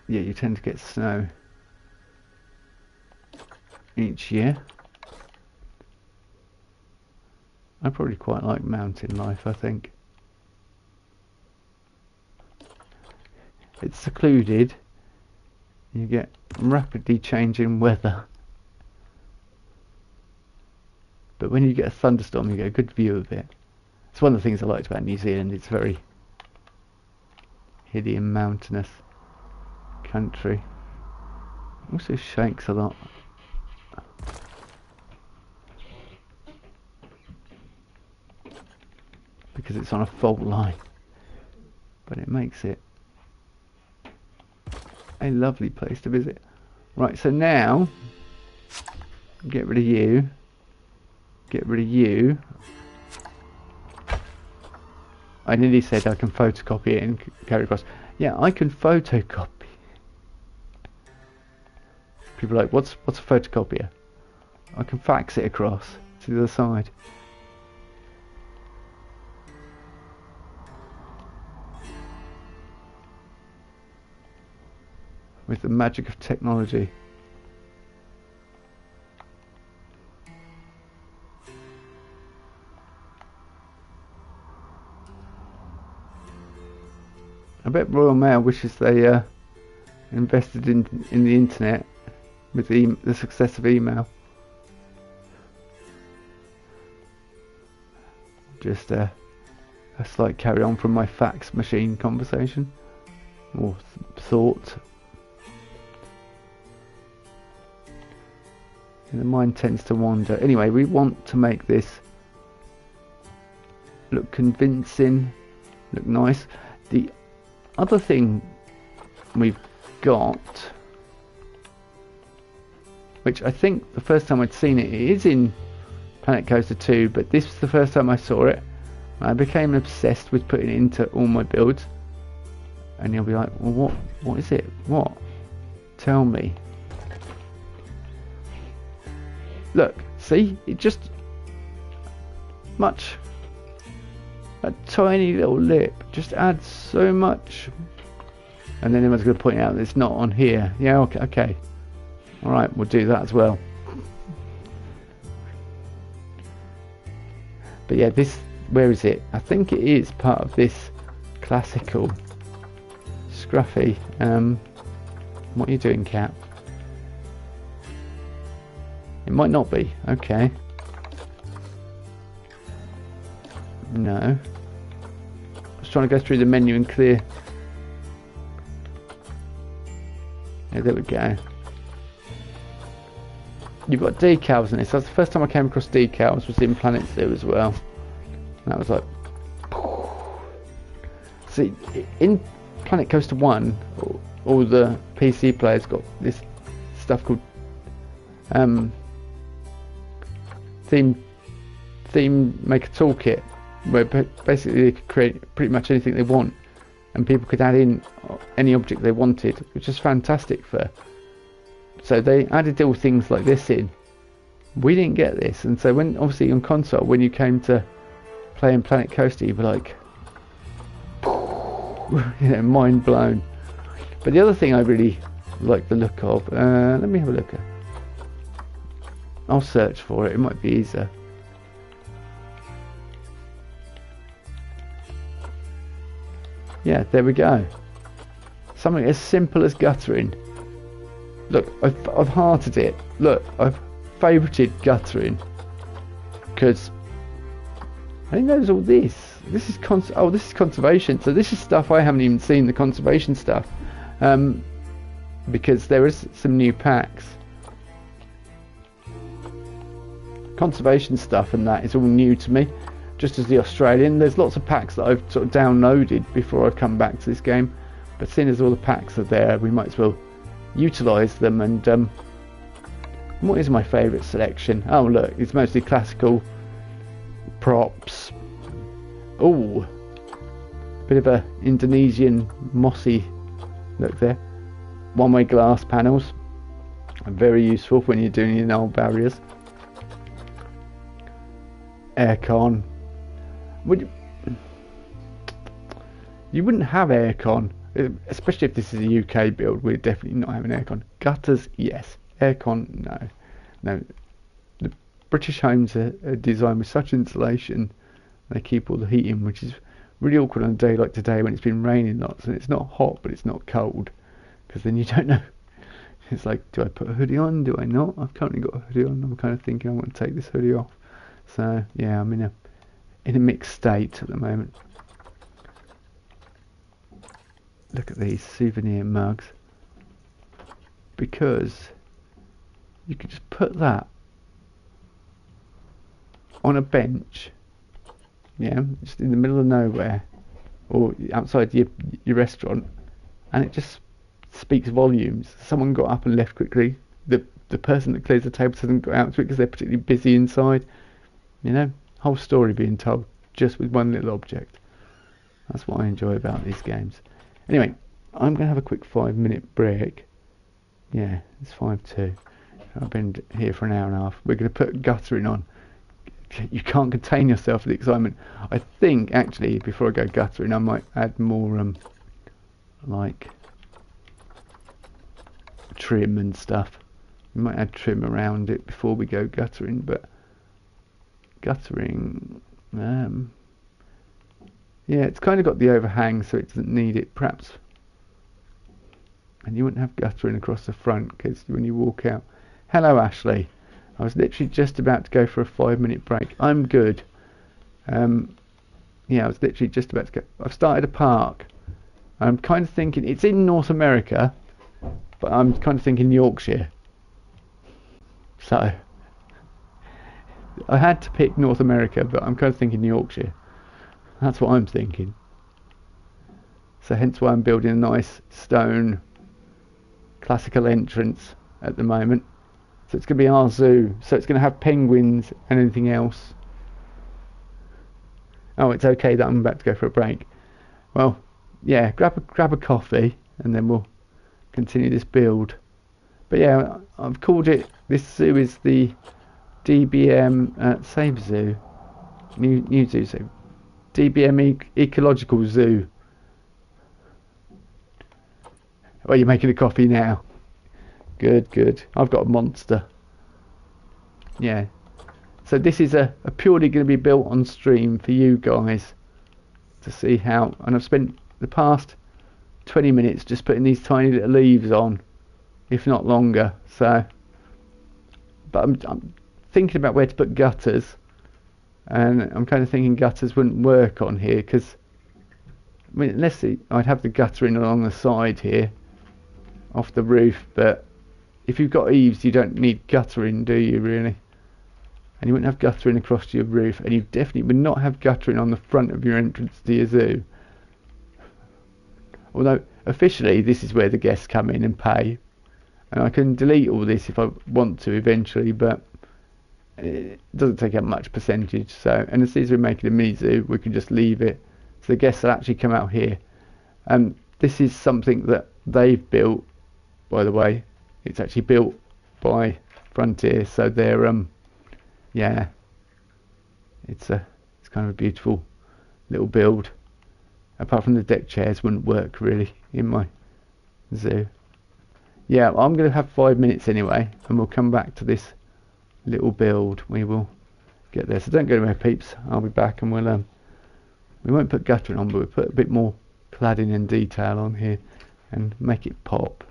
Yeah, you tend to get snow each year. I probably quite like mountain life, I think. It's secluded. You get rapidly changing weather. But when you get a thunderstorm, you get a good view of it. It's one of the things I liked about New Zealand. It's very hilly and mountainous country. Also shakes a lot. Because it's on a fault line. But it makes it a lovely place to visit. Right, so now get rid of you. Get rid of you. I nearly said I can photocopy it and carry across. Yeah, I can photocopy. People are like, what's a photocopier? I can fax it across to the other side. With the magic of technology. I bet Royal Mail wishes they invested in the internet with the success of email. Just a slight carry on from my fax machine conversation or thought. The mind tends to wander. Anyway, we want to make this look convincing, look nice. The other thing we've got, which I think the first time I'd seen it, it is in Planet Coaster 2, but this was the first time I saw it. I became obsessed with putting it into all my builds. And you'll be like, well, what is it? What? Tell me. Look, see, it just a tiny little lip just adds so much. And then everyone's going to point out that it's not on here. Yeah, okay. All right, we'll do that as well. But yeah, this, where is it? I think it is part of this classical Scruffy. What are you doing, Cat? It might not be. Okay. No. I was trying to go through the menu and clear. Yeah, there we go. You've got decals in this. That's the first time I came across decals, was in Planet Zoo as well. And that was like... See, in Planet Coaster 1, all the PC players got this stuff called... theme maker toolkit, where basically they could create pretty much anything they want, and people could add in any object they wanted, which is fantastic for. So they added all things like this in. We didn't get this, and so when obviously on console, when you came to play in Planet Coaster, you were like, you know, mind blown. But the other thing I really like the look of, let me have a look. I'll search for it, it might be easier. Yeah, there we go. Something as simple as guttering. Look, I've hearted it. Look, I've favourited guttering. Because I didn't know there's all this. This is this is conservation. So this is stuff I haven't even seen, the conservation stuff. Because there is some new packs. Conservation stuff and that is all new to me. just as the Australian. There's lots of packs that I've sort of downloaded before I've come back to this game, but seeing as all the packs are there, we might as well utilise them. And what is my favourite selection? Oh look, it's mostly classical props. Oh, bit of a Indonesian mossy look there. One-way glass panels, very useful when you're doing your null barriers. Aircon. You wouldn't have aircon, especially if this is a UK build. We're definitely not having aircon. Gutters, yes. Aircon, no. No. The British homes are designed with such insulation. They keep all the heat in, which is really awkward on a day like today when it's been raining lots and it's not hot but it's not cold, because then you don't know. It's like, do I put a hoodie on? Do I not? I've currently got a hoodie on. I'm kind of thinking I want to take this hoodie off. So yeah, I'm in a mixed state at the moment. Look at these souvenir mugs, because you could just put that on a bench, yeah, just in the middle of nowhere, or outside your restaurant, and it just speaks volumes. Someone got up and left quickly. The person that clears the table hasn't got out to it because they're particularly busy inside. You know, whole story being told just with one little object. That's what I enjoy about these games. Anyway, I'm going to have a quick 5-minute break. Yeah, it's 5:02. I've been here for an hour and a half. We're going to put guttering on. You can't contain yourself with the excitement. I think, actually, before I go guttering, I might add more, like, trim and stuff. We might add trim around it before we go guttering, but guttering, yeah, it's kind of got the overhang, so it doesn't need it, perhaps. And you wouldn't have guttering across the front, because when you walk out... Hello, Ashley. I was literally just about to go for a 5-minute break. I'm good. Yeah, I was literally just about to go. I've started a park. I'm kind of thinking... It's in North America, but I'm kind of thinking Yorkshire. So... I had to pick North America, but I'm kind of thinking Yorkshire. That's what I'm thinking. So hence why I'm building a nice stone classical entrance at the moment. So it's going to be our zoo. So it's going to have penguins and anything else. Oh, it's okay that I'm about to go for a break. Well, yeah, grab a coffee and then we'll continue this build. But yeah, I've called it, this zoo is the DBM same zoo, new zoo, so DBM Ecological Zoo. Well, you're making a coffee now. Good, good. I've got a monster. Yeah. So this is a purely going to be built on stream for you guys to see how. And I've spent the past 20 minutes just putting these tiny little leaves on, if not longer. So, but I'm thinking about where to put gutters, and I'm kind of thinking gutters wouldn't work on here because, I mean, unless I'd have the guttering along the side here, off the roof. But if you've got eaves, you don't need guttering, do you really? And you wouldn't have guttering across your roof, and you definitely would not have guttering on the front of your entrance to your zoo. Although officially this is where the guests come in and pay, and I can delete all this if I want to eventually, but it doesn't take up much percentage. So, and as soon as we're making a mini zoo, we can just leave it, so the guests will actually come out here. This is something that they've built, by the way. It's actually built by Frontier, so they're yeah, it's kind of a beautiful little build. Apart from the deck chairs wouldn't work really in my zoo. Yeah, I'm going to have 5 minutes anyway, and we'll come back to this little build. We will get there. So don't go anywhere, peeps. I'll be back, and we'll we won't put guttering on, but we'll put a bit more cladding and detail on here and make it pop.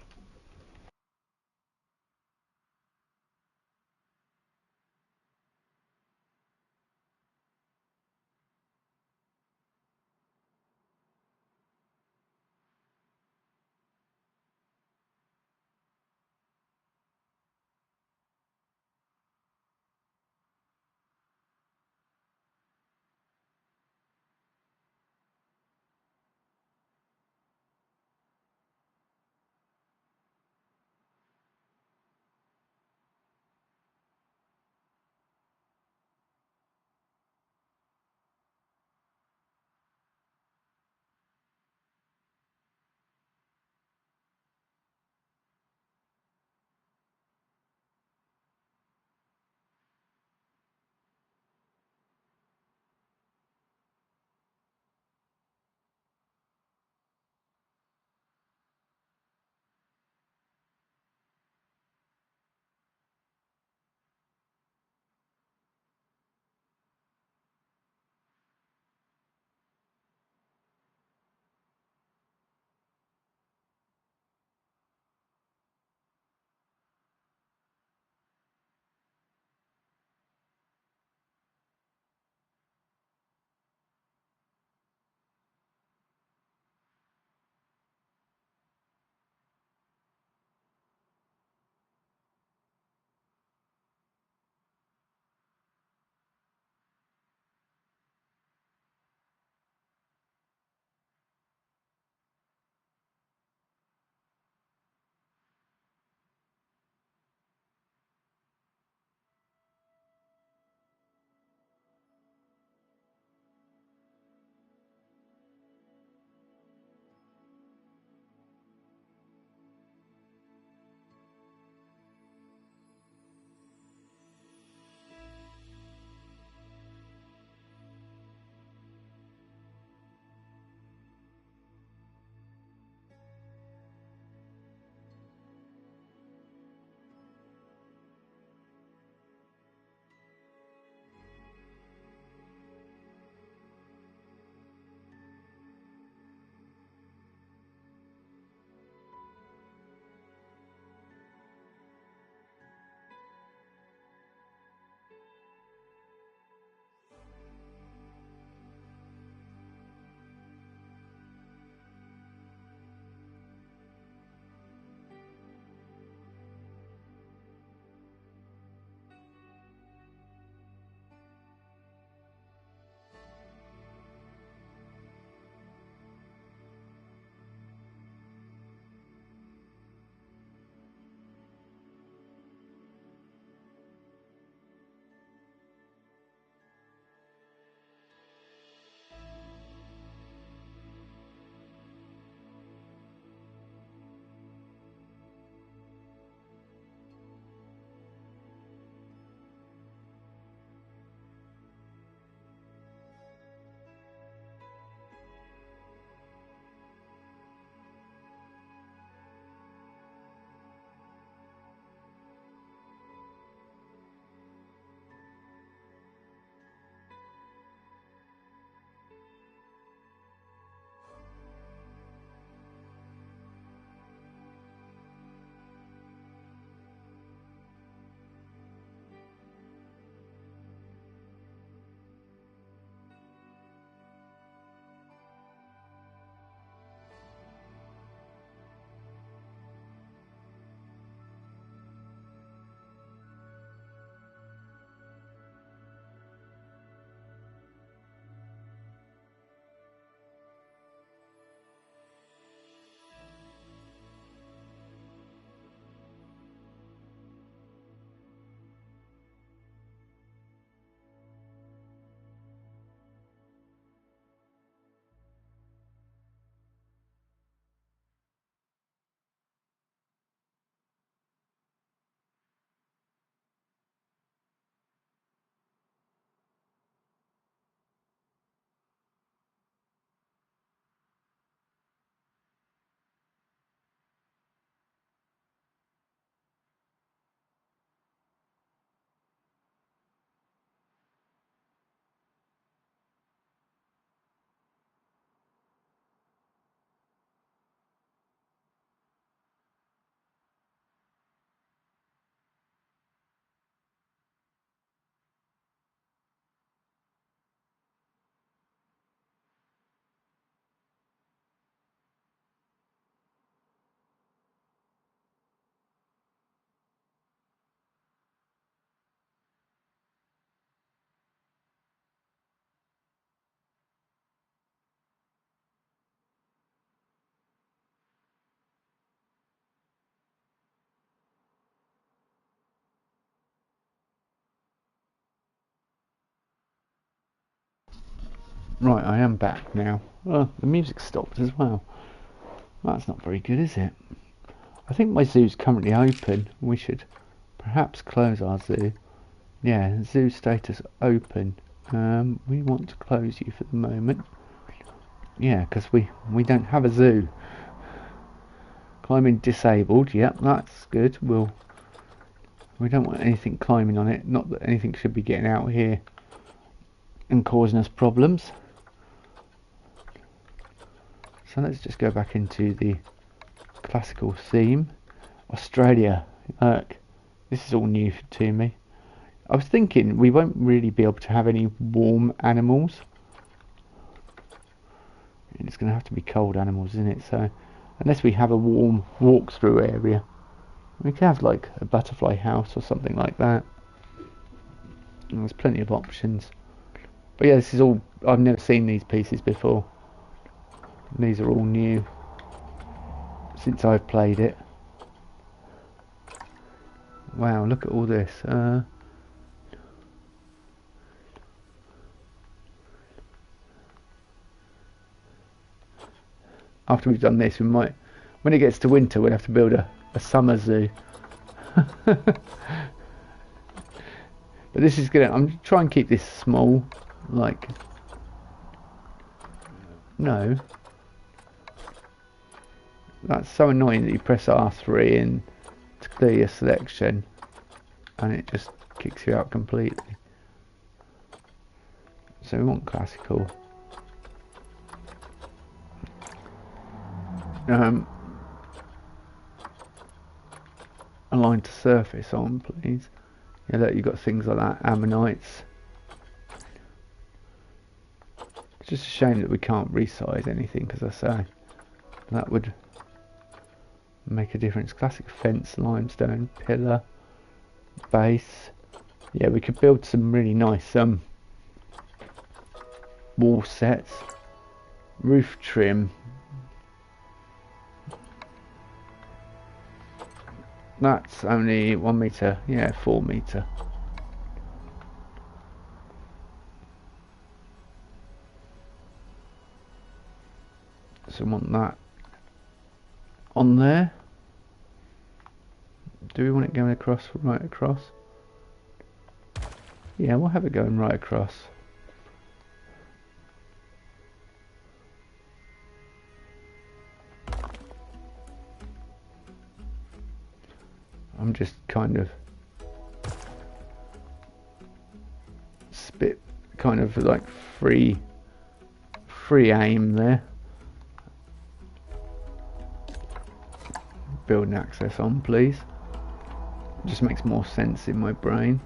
Right, I am back now. Oh, the music stopped as well. That's not very good, is it? I think my zoo's currently open. We should perhaps close our zoo. Yeah, zoo status open. We want to close you for the moment. Yeah, because we don't have a zoo. Climbing disabled. Yep, that's good. We don't want anything climbing on it. Not that anything should be getting out here and causing us problems. So let's just go back into the classical theme. Australia. Look, this is all new to me. I was thinking we won't really be able to have any warm animals. It's going to have to be cold animals, isn't it? So unless we have a warm walk-through area, we can have like a butterfly house or something like that. And there's plenty of options. But yeah, this is all, I've never seen these pieces before. These are all new since I've played it. Wow, look at all this. After we've done this, we might, when it gets to winter, we'll have to build a summer zoo. But this is gonna, I'm trying and keep this small, like, no. That's so annoying that you press R3 and to clear your selection and it just kicks you out completely. So we want classical. Align to surface on, please. Yeah, look, you've got things like that, ammonites. It's just a shame that we can't resize anything, because I say that would make a difference. Classic fence, limestone, pillar, base. Yeah, we could build some really nice wall sets. Roof trim. That's only 1 meter, yeah, 4 meter. So we want that on there. Do we want it going across, right across? Yeah, we'll have it going right across. I'm just kind of kind of like free aim there. Building access on, please. It just makes more sense in my brain.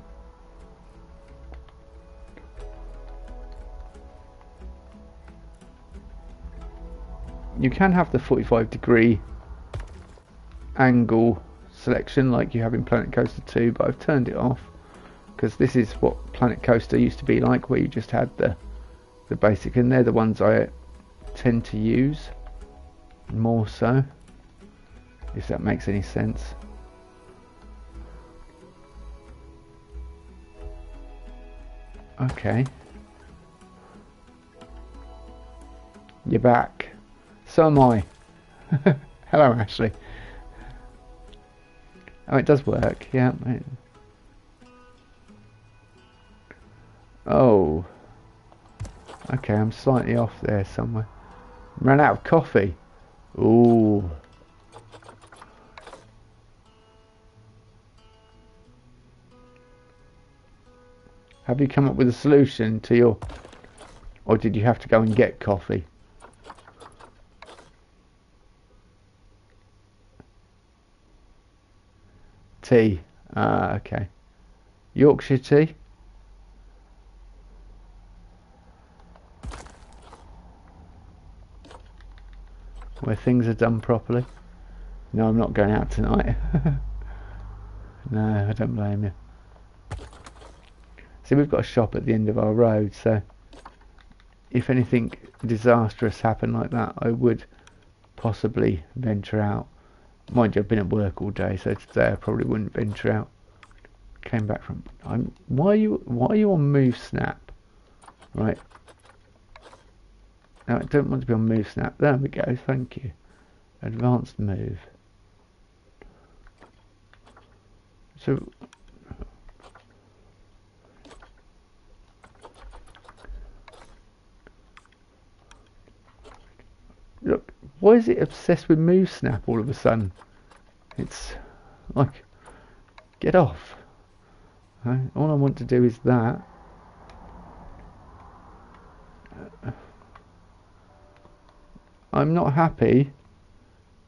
You can have the 45-degree angle selection like you have in Planet Coaster 2, but I've turned it off because this is what Planet Coaster used to be like, where you just had the basic, and they're the ones I tend to use more so, if that makes any sense. Okay, you're back. So am I. Hello, Ashley. Oh, it does work, yeah. Oh. Okay, I'm slightly off there somewhere. Ran out of coffee. Ooh. Have you come up with a solution to your... Or did you have to go and get coffee? Tea. Ah, okay. Yorkshire tea? Where things are done properly. No, I'm not going out tonight. No, I don't blame you. See, we've got a shop at the end of our road, so if anything disastrous happened like that, I would possibly venture out. Mind you, I've been at work all day, so today I probably wouldn't venture out. Came back from... why are you on move snap? Right. No, I don't want to be on move snap. There we go, thank you. Advanced move. So look, why is it obsessed with move snap all of a sudden? It's like, get off. Right? All I want to do is that. I'm not happy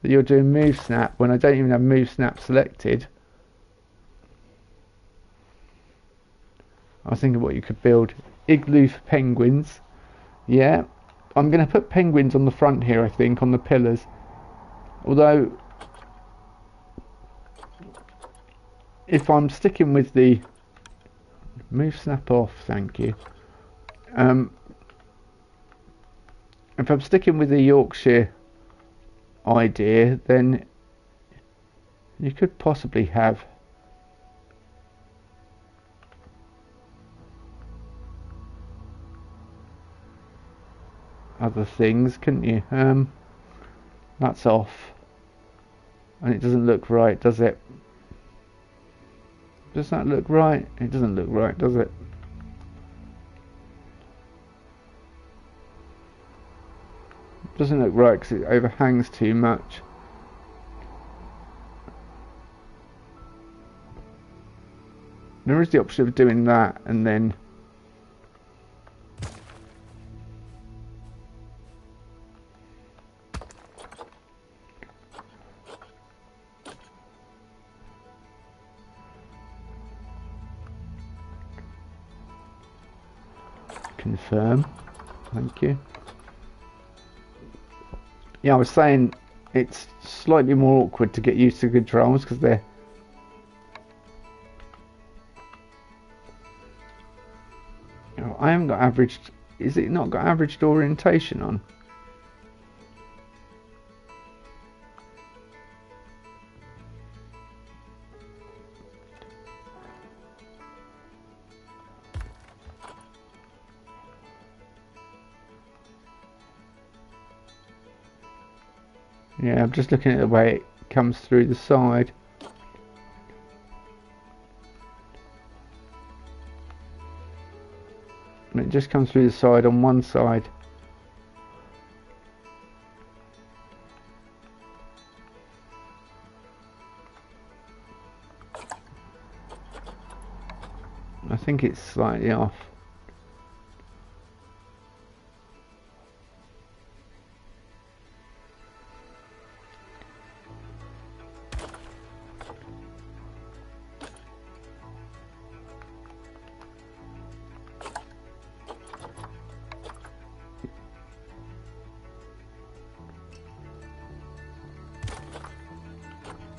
that you're doing move snap when I don't even have move snap selected. I was thinking what you could build. Igloo for penguins. Yeah, I'm going to put penguins on the front here, I think, on the pillars. Although, if I'm sticking with the move snap off, thank you. If I'm sticking with the Yorkshire idea, then you could possibly have other things, couldn't you? That's off, and it doesn't look right, does it? Does that look right? It doesn't look right, does it? Doesn't look right because it overhangs too much. There is the option of doing that and then confirm. Thank you. Yeah, I was saying it's slightly more awkward to get used to controls because they're I haven't got averaged. Is it not got averaged orientation on? Yeah, I'm just looking at the way it comes through the side. And it just comes through the side on one side. I think it's slightly off.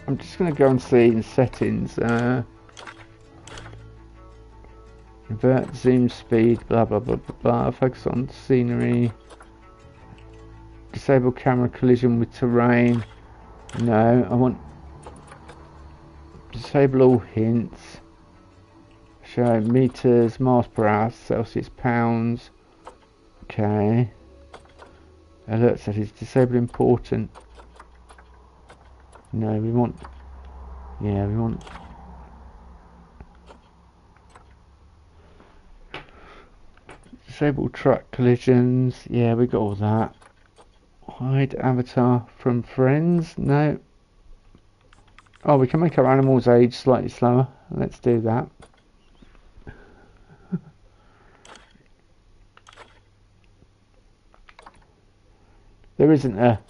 I'm just going to go and see in settings, invert zoom speed, blah blah blah blah blah, focus on scenery, disable camera collision with terrain. No, I want disable all hints, show meters, miles per hour, Celsius, pounds. Okay, alert settings, disable important. No, we want, yeah, we want disable truck collisions. Yeah, we got all that. Hide avatar from friends. No. Oh, we can make our animals age slightly slower. Let's do that. There isn't a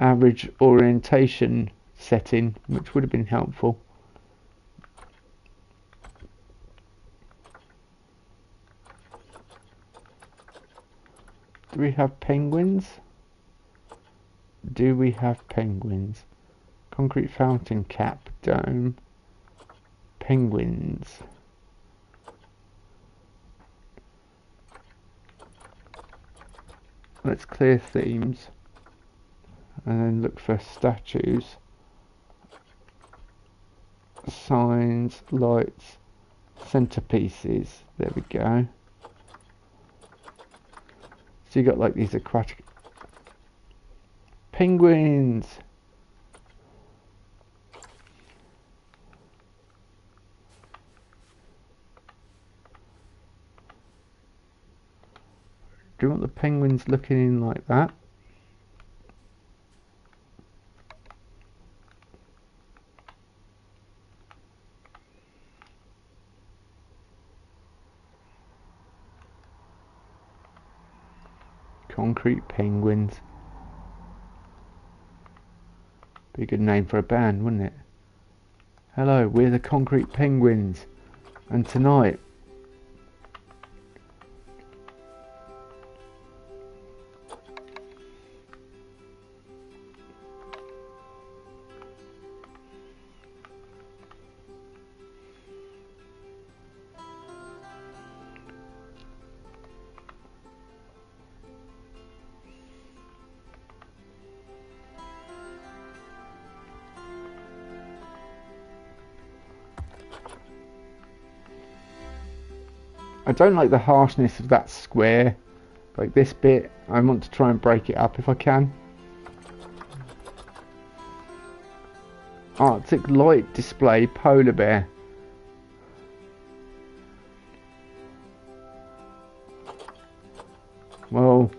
average orientation setting, which would have been helpful. Do we have penguins? Do we have penguins? Concrete fountain cap, dome, penguins. Let's clear themes and then look for statues, signs, lights, centerpieces. There we go. So you got like these aquatic penguins. Do you want the penguins looking in like that? Concrete penguins. Be a good name for a band, wouldn't it? Hello, we're the Concrete Penguins, and tonight I don't like the harshness of that square. Like this bit, I want to try and break it up if I can. Arctic light display polar bear. Well,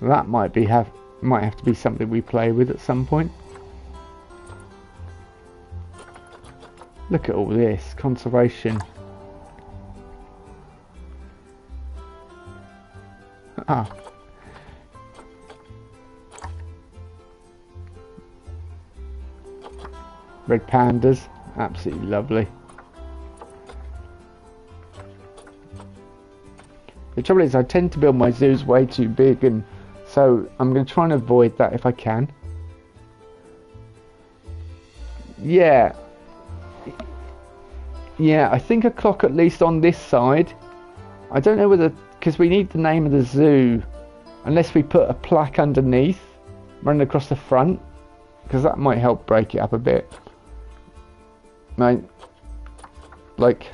that might have to be something we play with at some point. Look at all this conservation. Ah. Red pandas, absolutely lovely. The trouble is I tend to build my zoos way too big, and so I'm going to try and avoid that if I can. Yeah, I think a clock at least on this side. I don't know whether, because we need the name of the zoo, unless we put a plaque underneath running across the front, because that might help break it up a bit. Like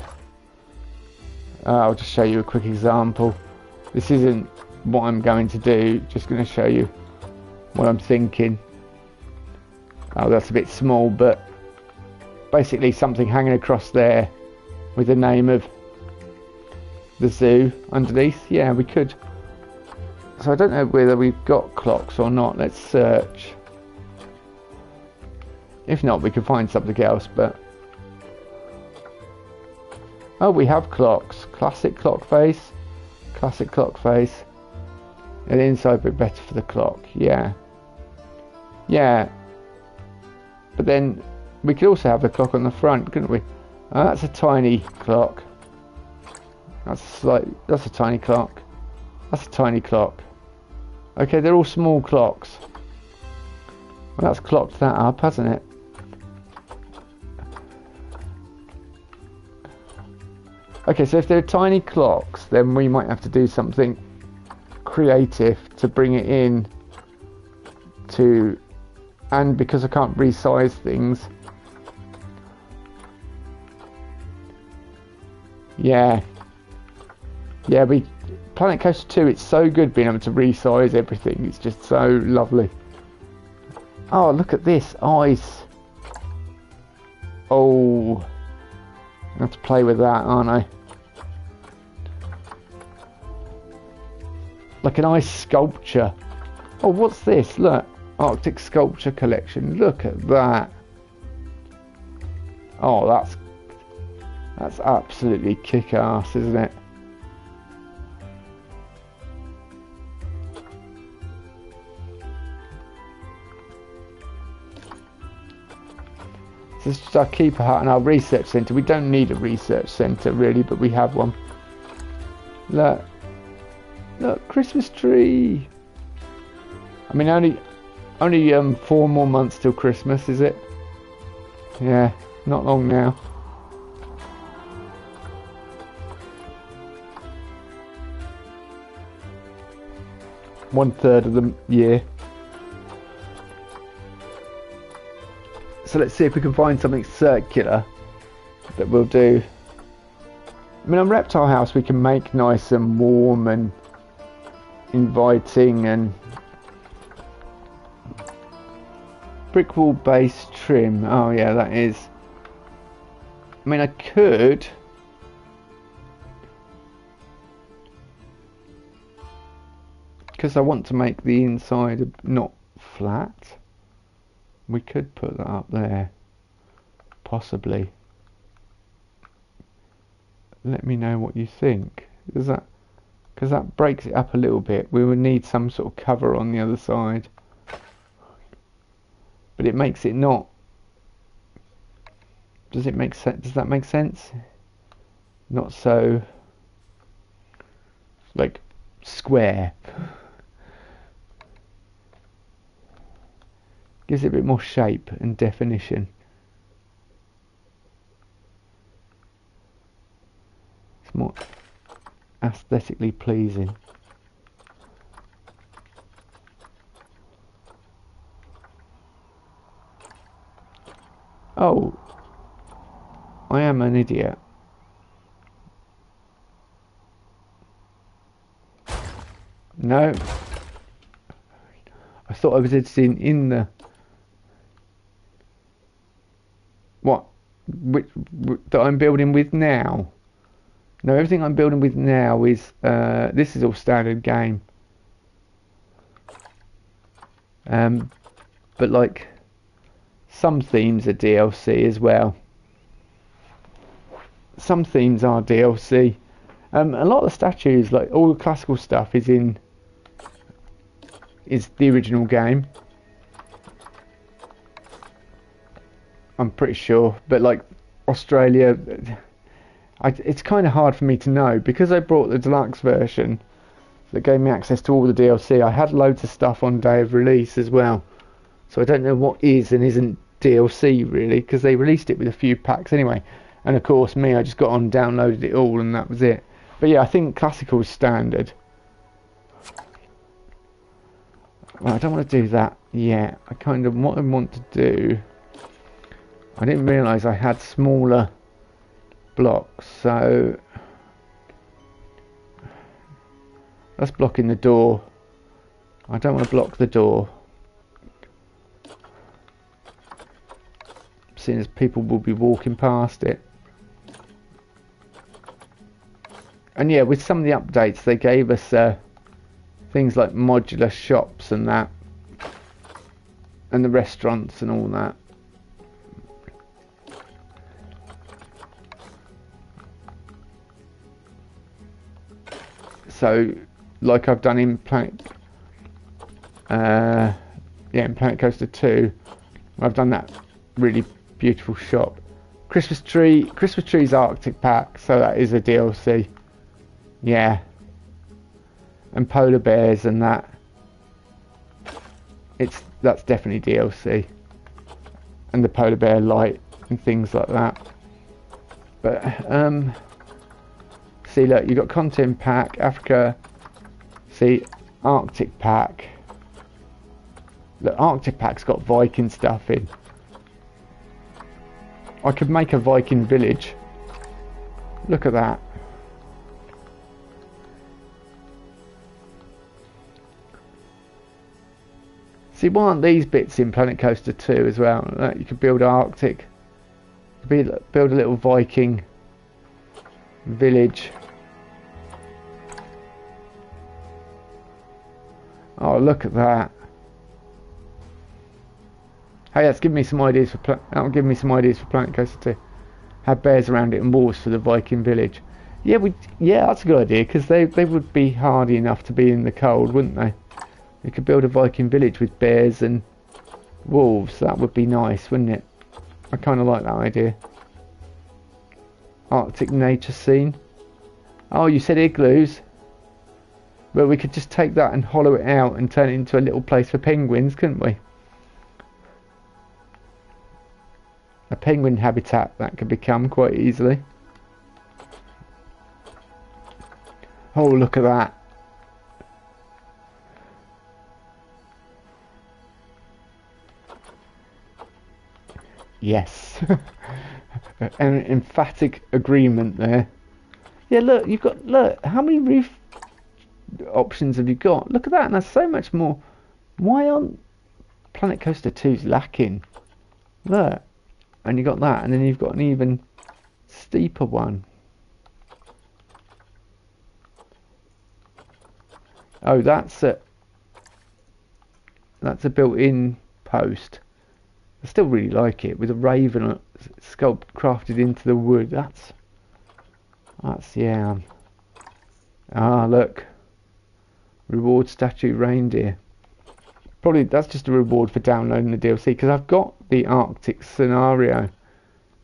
I'll just show you a quick example. This isn't what I'm going to do, just going to show you what I'm thinking. Oh, that's a bit small, but basically something hanging across there with the name of the zoo underneath. Yeah, we could. So I don't know whether we've got clocks or not. Let's search. If not, we can find something else, but oh, we have clocks. Classic clock face. Classic clock face. And the inside would be better for the clock. Yeah. But then we could also have the clock on the front, couldn't we? Oh, that's a tiny clock. That's a tiny clock. That's a tiny clock. Okay, they're all small clocks. Well, that's clocked that up, hasn't it? Okay, so if they're tiny clocks, then we might have to do something creative to bring it in to, and because I can't resize things. Yeah, Planet Coaster 2, it's so good being able to resize everything. It's just so lovely. Oh, look at this ice. Oh, I have to play with that, aren't I? Like an ice sculpture. Oh, what's this? Look, Arctic sculpture collection. Look at that. Oh, that's absolutely kick-ass, isn't it? This is just our keeper hut and our research centre. We don't need a research centre really, but we have one. Look, Christmas tree. I mean, only 4 more months till Christmas, is it? Yeah, not long now. One-third of the year. So let's see if we can find something circular that we'll do. I mean, a reptile house we can make nice and warm and inviting and brick wall base trim. Oh yeah, that is. I mean, I could. Because I want to make the inside not flat. We could put that up there. Possibly. Let me know what you think. Is that, because that breaks it up a little bit. We would need some sort of cover on the other side. But it makes it not. Does it make sense? Does that make sense? Not so like square. Gives it a bit more shape and definition. It's more aesthetically pleasing. Oh, I am an idiot. No. I thought I was editing in the... What? That I'm building with now? No, everything I'm building with now is... this is all standard game. But like... Some themes are DLC as well. Some themes are DLC. A lot of the statues, like all the classical stuff, is the original game. I'm pretty sure, but like Australia, it's kind of hard for me to know because I brought the deluxe version that gave me access to all the DLC. I had loads of stuff on day of release as well, so I don't know what is and isn't DLC really, because they released it with a few packs anyway. And of course me, I just got on, downloaded it all, and that was it. But yeah, I think classical is standard. Well, I don't want to do that yet. I kind of, what I want to do, I didn't realise I had smaller blocks, so that's blocking the door. I don't want to block the door, seeing as people will be walking past it. And yeah, with some of the updates they gave us things like modular shops and that, and the restaurants and all that. So like I've done in Planet in Planet Coaster 2, I've done that really beautiful shop. Christmas tree's Arctic pack, so that is a DLC. Yeah. And polar bears and that. That's definitely DLC. And the polar bear light and things like that. But see, look, you've got content pack, Africa. See, Arctic pack. The Arctic pack's got Viking stuff in. I could make a Viking village. Look at that. See, why aren't these bits in Planet Coaster 2 as well? You could build Arctic. Build a little Viking village. Oh, look at that. Hey, that's giving me some ideas for Planet Coaster 2. Have bears around it and walls for the Viking village. Yeah, that's a good idea, because they would be hardy enough to be in the cold, wouldn't they? We could build a Viking village with bears and wolves. That would be nice, wouldn't it? I kind of like that idea. Arctic nature scene. Oh, you said igloos. Well, we could just take that and hollow it out and turn it into a little place for penguins, couldn't we? A penguin habitat that could become quite easily. Oh, look at that. Yes. An emphatic agreement there. Yeah, look, look, how many roof... options have you got? Look at that, and that's so much more. Why aren't Planet Coaster 2's lacking? Look, and you got that, and then you've got an even steeper one. Oh, that's a built-in post. I still really like it with a raven sculpt crafted into the wood. That's yeah. Ah, look, reward statue reindeer. Probably that's just a reward for downloading the DLC, because I've got the Arctic scenario.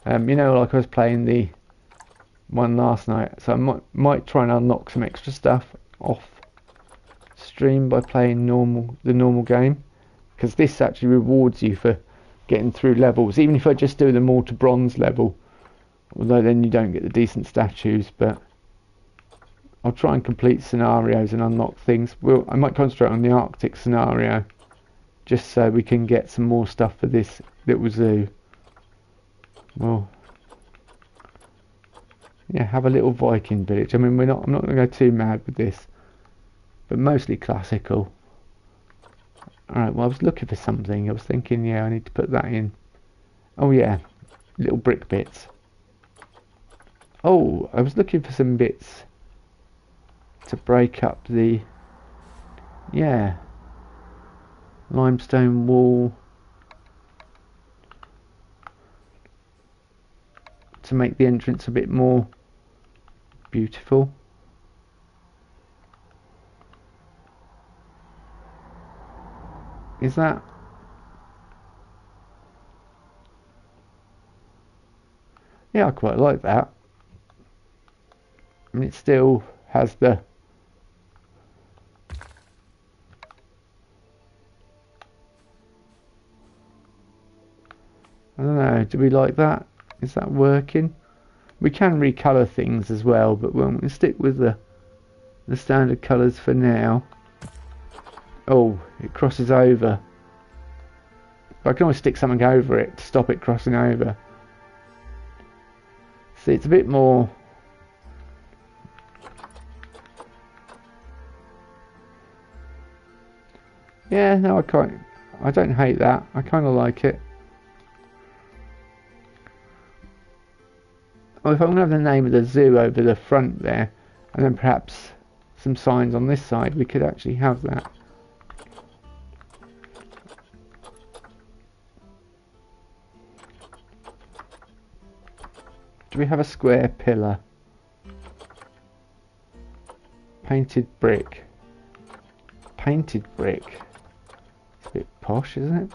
You know, like I was playing the one last night, so I might try and unlock some extra stuff off stream by playing the normal game, because this actually rewards you for getting through levels, even if I just do them all to bronze level, although then you don't get the decent statues. But I'll try and complete scenarios and unlock things. I might concentrate on the Arctic scenario just so we can get some more stuff for this little zoo. Well, yeah, have a little Viking village. I mean, I'm not going to go too mad with this, but mostly classical. Alright, well, I was looking for something. I was thinking, yeah, I need to put that in. Oh yeah, little brick bits. Oh, I was looking for some bits to break up the, yeah, limestone wall to make the entrance a bit more beautiful. Is that? Yeah, I quite like that. I mean, it still has the I don't know, do we like that? Is that working? We can recolour things as well, but we'll stick with the standard colours for now. Oh, it crosses over. But I can always stick something over it to stop it crossing over. See, it's a bit more... Yeah, no, I don't hate that. I kind of like it. Oh, if I'm going to have the name of the zoo over the front there, and then perhaps some signs on this side, we could actually have that. Do we have a square pillar? Painted brick. Painted brick. It's a bit posh, isn't it?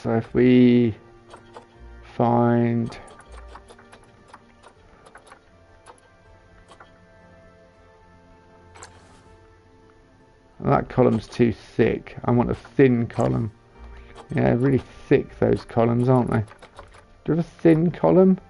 So if we find that column's too thick, I want a thin column. Yeah, really thick those columns, aren't they? Do you have a thin column?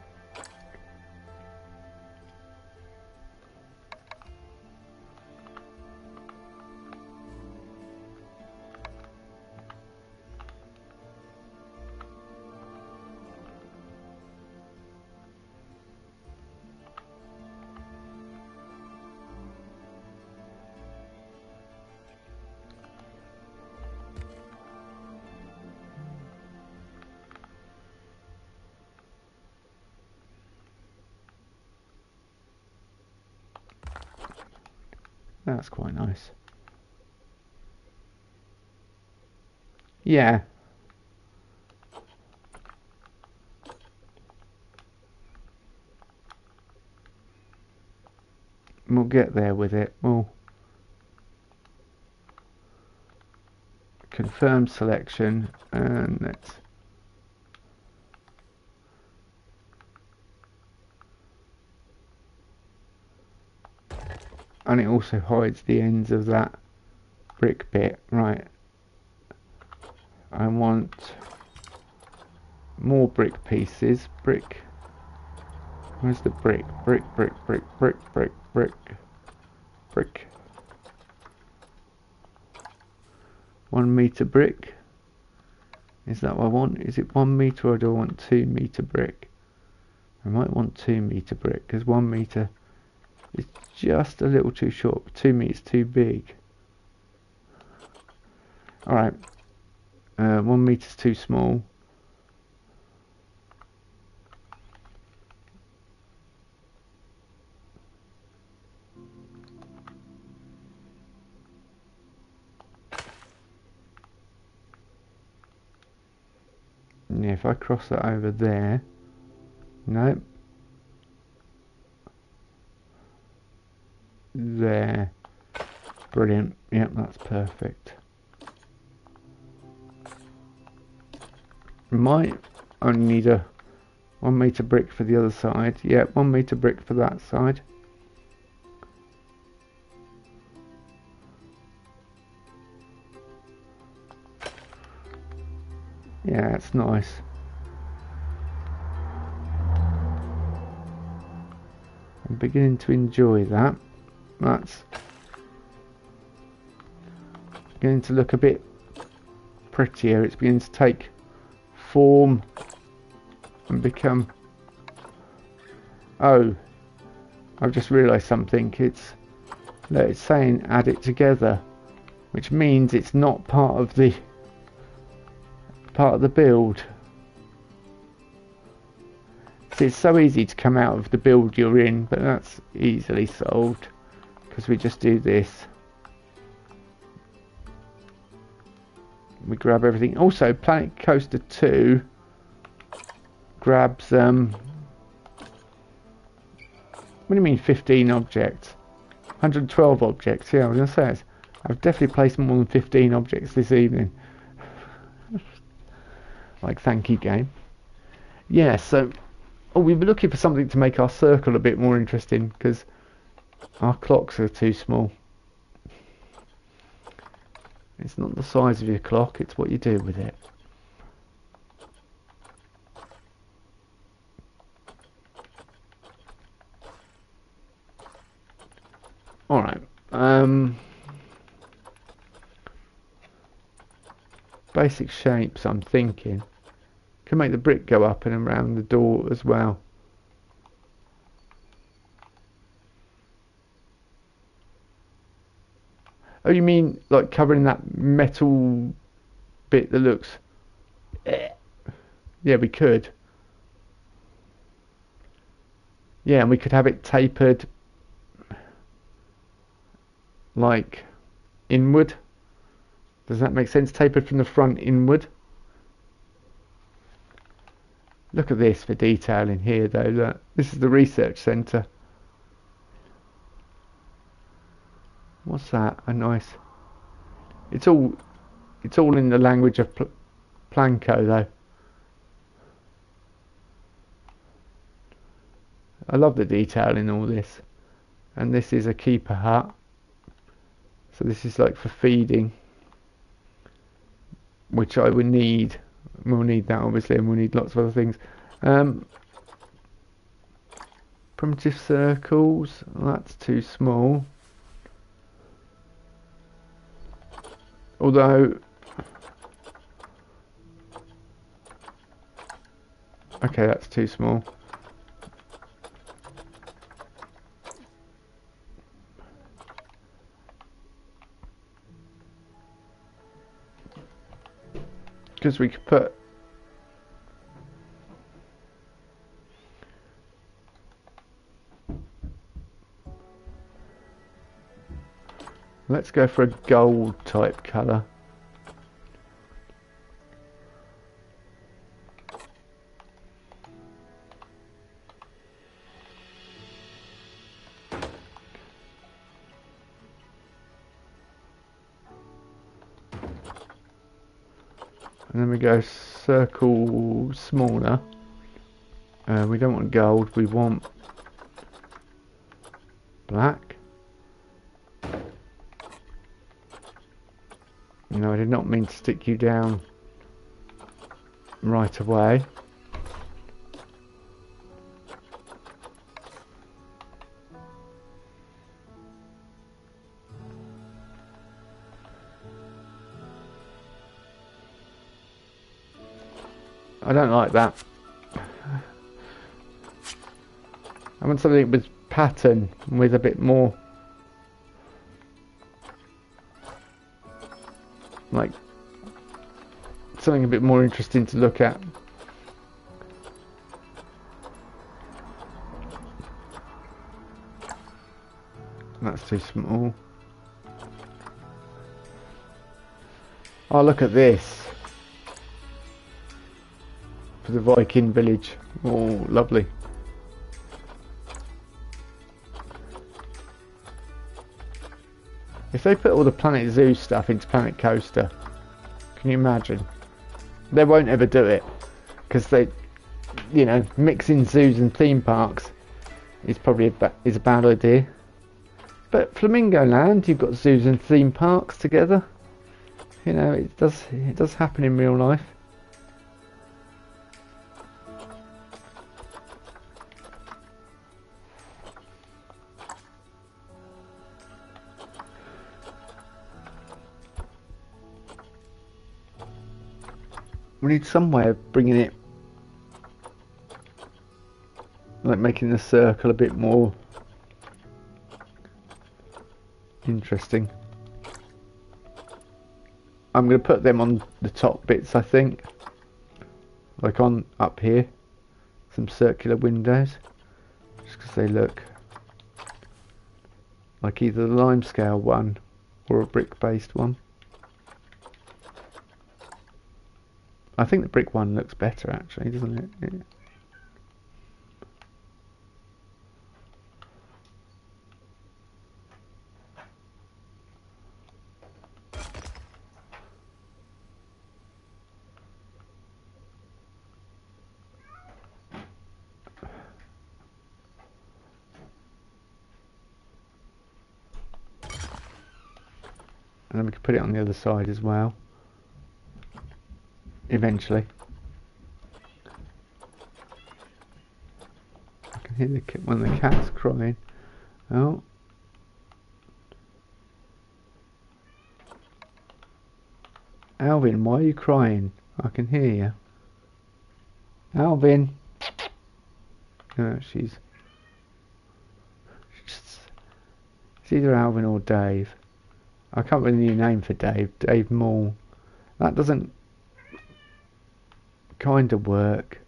That's quite nice. Yeah. We'll get there with it. We'll confirm selection and let's and it also hides the ends of that brick bit. Right, I want more brick pieces. Brick, where's the brick? Brick, brick, brick, brick, brick, brick, brick. 1 meter brick. Is that what I want? Is it 1 meter or do I want 2 meter brick? I might want 2 metre brick because 1 metre is just a little too short, but 2 metres too big. Alright, 1 metre's too small. Yeah, if I cross that over there, no, there, brilliant. Yep, that's perfect. Might only need a 1 metre brick for the other side. Yep, 1 metre brick for that side. Yeah, that's nice. I'm beginning to enjoy that. That's beginning to look a bit prettier. It's beginning to take form and become... Oh, I've just realised something. It's saying add it together, which means it's not part of the build. See, it's so easy to come out of the build you're in, but that's easily solved because we just do this. We grab everything. Also, Planet Coaster 2 grabs what do you mean 15 objects? 112 objects. Yeah, I was going to say it. I've definitely placed more than 15 objects this evening. Like, thank you, game. Yeah, so we were looking for something to make our circle a bit more interesting because our clocks are too small. It's not the size of your clock, it's what you do with it. Alright, basic shapes I'm thinking. Can make the brick go up and around the door as well. Oh, you mean like covering that metal bit that looks... Yeah, we could. Yeah, and we could have it tapered like inward. Does that make sense? Tapered from the front inward. Look at this for detailing here though. Look, this is the research centre. What's that? A nice... It's all in the language of Planko though. I love the detail in all this. And this is a keeper hut. So this is like for feeding, which I would need. We'll need that obviously, and we'll need lots of other things. Primitive circles, well, that's too small. Although, okay, that's too small. Because we could put... Let's go for a gold type colour. And then we go circle smaller. We don't want gold, we want black. No, I did not mean to stick you down right away. I don't like that. I want something with pattern, with a bit more, like, something a bit more interesting to look at. That's too small. Oh, look at this. For the Viking village. Oh, lovely. If they put all the Planet Zoo stuff into Planet Coaster, can you imagine? They won't ever do it. Because they, you know, mixing zoos and theme parks is probably a bad idea. But Flamingo Land, you've got zoos and theme parks together. You know, it does happen in real life. We need some way of bringing it, like making the circle a bit more interesting. I'm going to put them on the top bits, I think, like on up here, some circular windows, just because they look like either the limescale one or a brick based one. I think the brick one looks better actually, doesn't it? Yeah. And then we can put it on the other side as well. Eventually. I can hear one of the cats crying. Oh. Alvin, why are you crying? I can hear you. Alvin. No, it's either Alvin or Dave. I can't remember the new name for Dave. Dave Moore. That doesn't kind of work.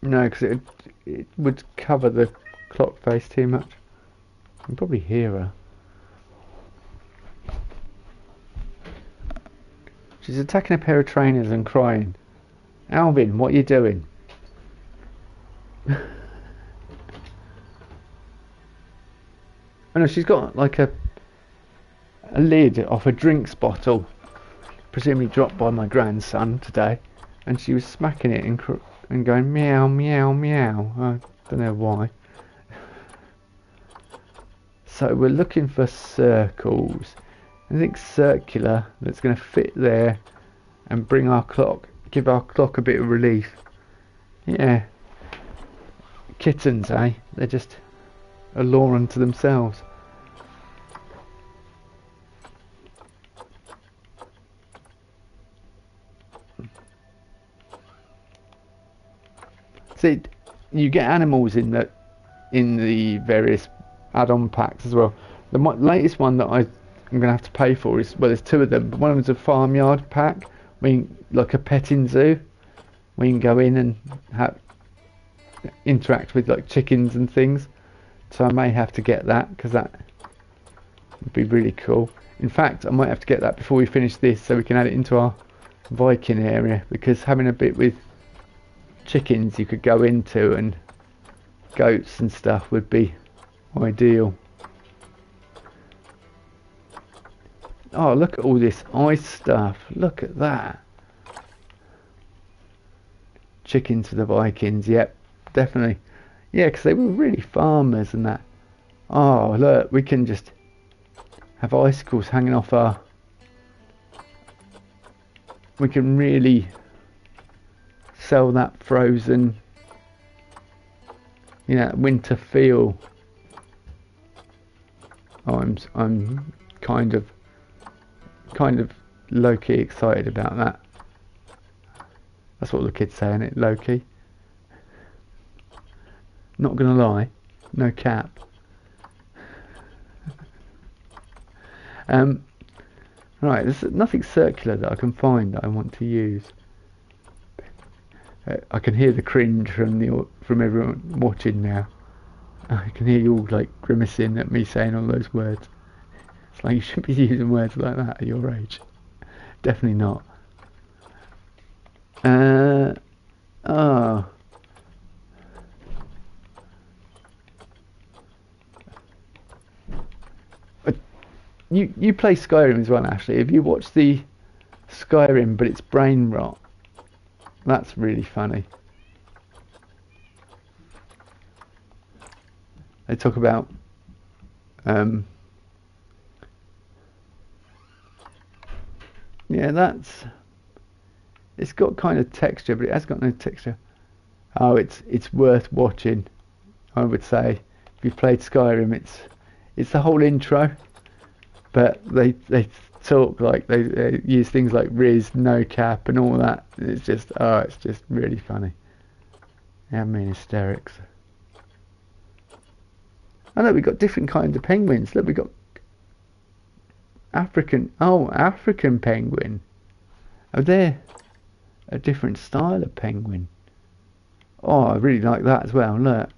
No, because it would cover the clock face too much. You can probably hear her. She's attacking a pair of trainers and crying. Alvin, what are you doing? I know she's got like a lid off a drinks bottle, presumably dropped by my grandson today, and she was smacking it and going meow meow meow. I don't know why. So we're looking for circles. I think circular that's going to fit there and bring our clock, give our clock a bit of relief. Yeah. Kittens, eh? They're just a law unto themselves. See, you get animals in the various add-on packs as well. The latest one that I'm going to have to pay for is, well, there's two of them, but one of them's a farmyard pack, like a petting zoo, where you can go in and interact with like chickens and things. So I may have to get that, because that would be really cool. In fact, I might have to get that before we finish this, so we can add it into our Viking area, because having a bit with chickens you could go into and goats and stuff would be ideal. Oh, look at all this ice stuff. Look at that. Chickens for the Vikings. Yep, definitely. Yeah, because they were really farmers and that. Oh, look, we can just have icicles hanging off our... We can really sell that frozen, you know, winter feel. Oh, I'm kind of low-key excited about that. That's what the kids say, isn't it, Loki? Not gonna lie, no cap. Right, there's nothing circular that I can find that I want to use. I can hear the cringe from everyone watching now. I can hear you all like grimacing at me saying all those words. It's like you shouldn't be using words like that at your age. Definitely not. Oh. You play Skyrim as well, Ashley. Have you watched the Skyrim, but it's brain rot? That's really funny. They talk about yeah, it's got kind of texture, but it has got no texture. Oh, it's worth watching, I would say. If you've played Skyrim, it's the whole intro, but they talk like they use things like Riz, no cap, and all that. It's just really funny. Yeah, I mean hysterics. I know we've got different kinds of penguins. Look, we've got African penguin. Oh, they're a different style of penguin. Oh, I really like that as well. Look.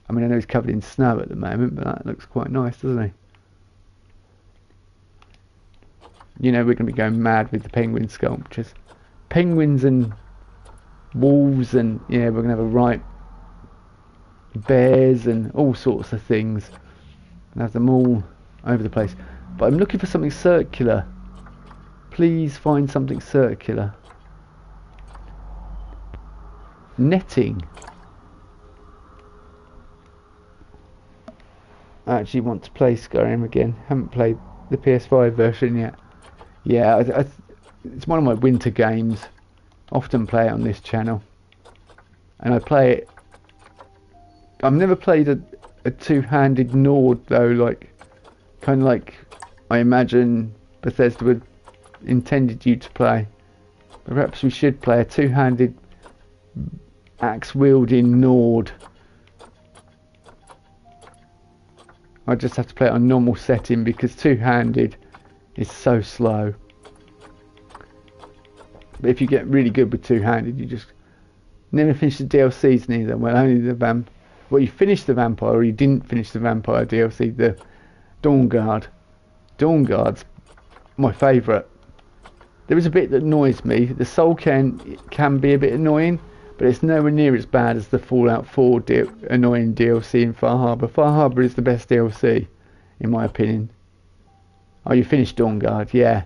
I mean, I know he's covered in snow at the moment, but that looks quite nice, doesn't he? You know, we're going to be going mad with the penguin sculptures. Penguins and wolves, and yeah, we're going to have a right bears and all sorts of things, and have them all over the place. But I'm looking for something circular. Please find something circular. Netting. I actually want to play Skyrim again. Haven't played the PS5 version yet. Yeah, it's one of my winter games. Often play it on this channel, and I play it. I've never played a two-handed Nord though, like kind of like I imagine Bethesda would intended you to play. Perhaps we should play a two-handed axe-wielding Nord. I just have to play it on normal setting because two-handed is so slow. But if you get really good with two-handed, you just never finish the DLCs neither. Well, only the well, you finished the vampire, or you didn't finish the vampire DLC, the Dawnguard. Dawnguard's my favourite. There is a bit that annoys me. The Soul can be a bit annoying, but it's nowhere near as bad as the Fallout 4 annoying DLC in Far Harbor. Far Harbor is the best DLC, in my opinion. Oh, you finished Dawnguard, yeah.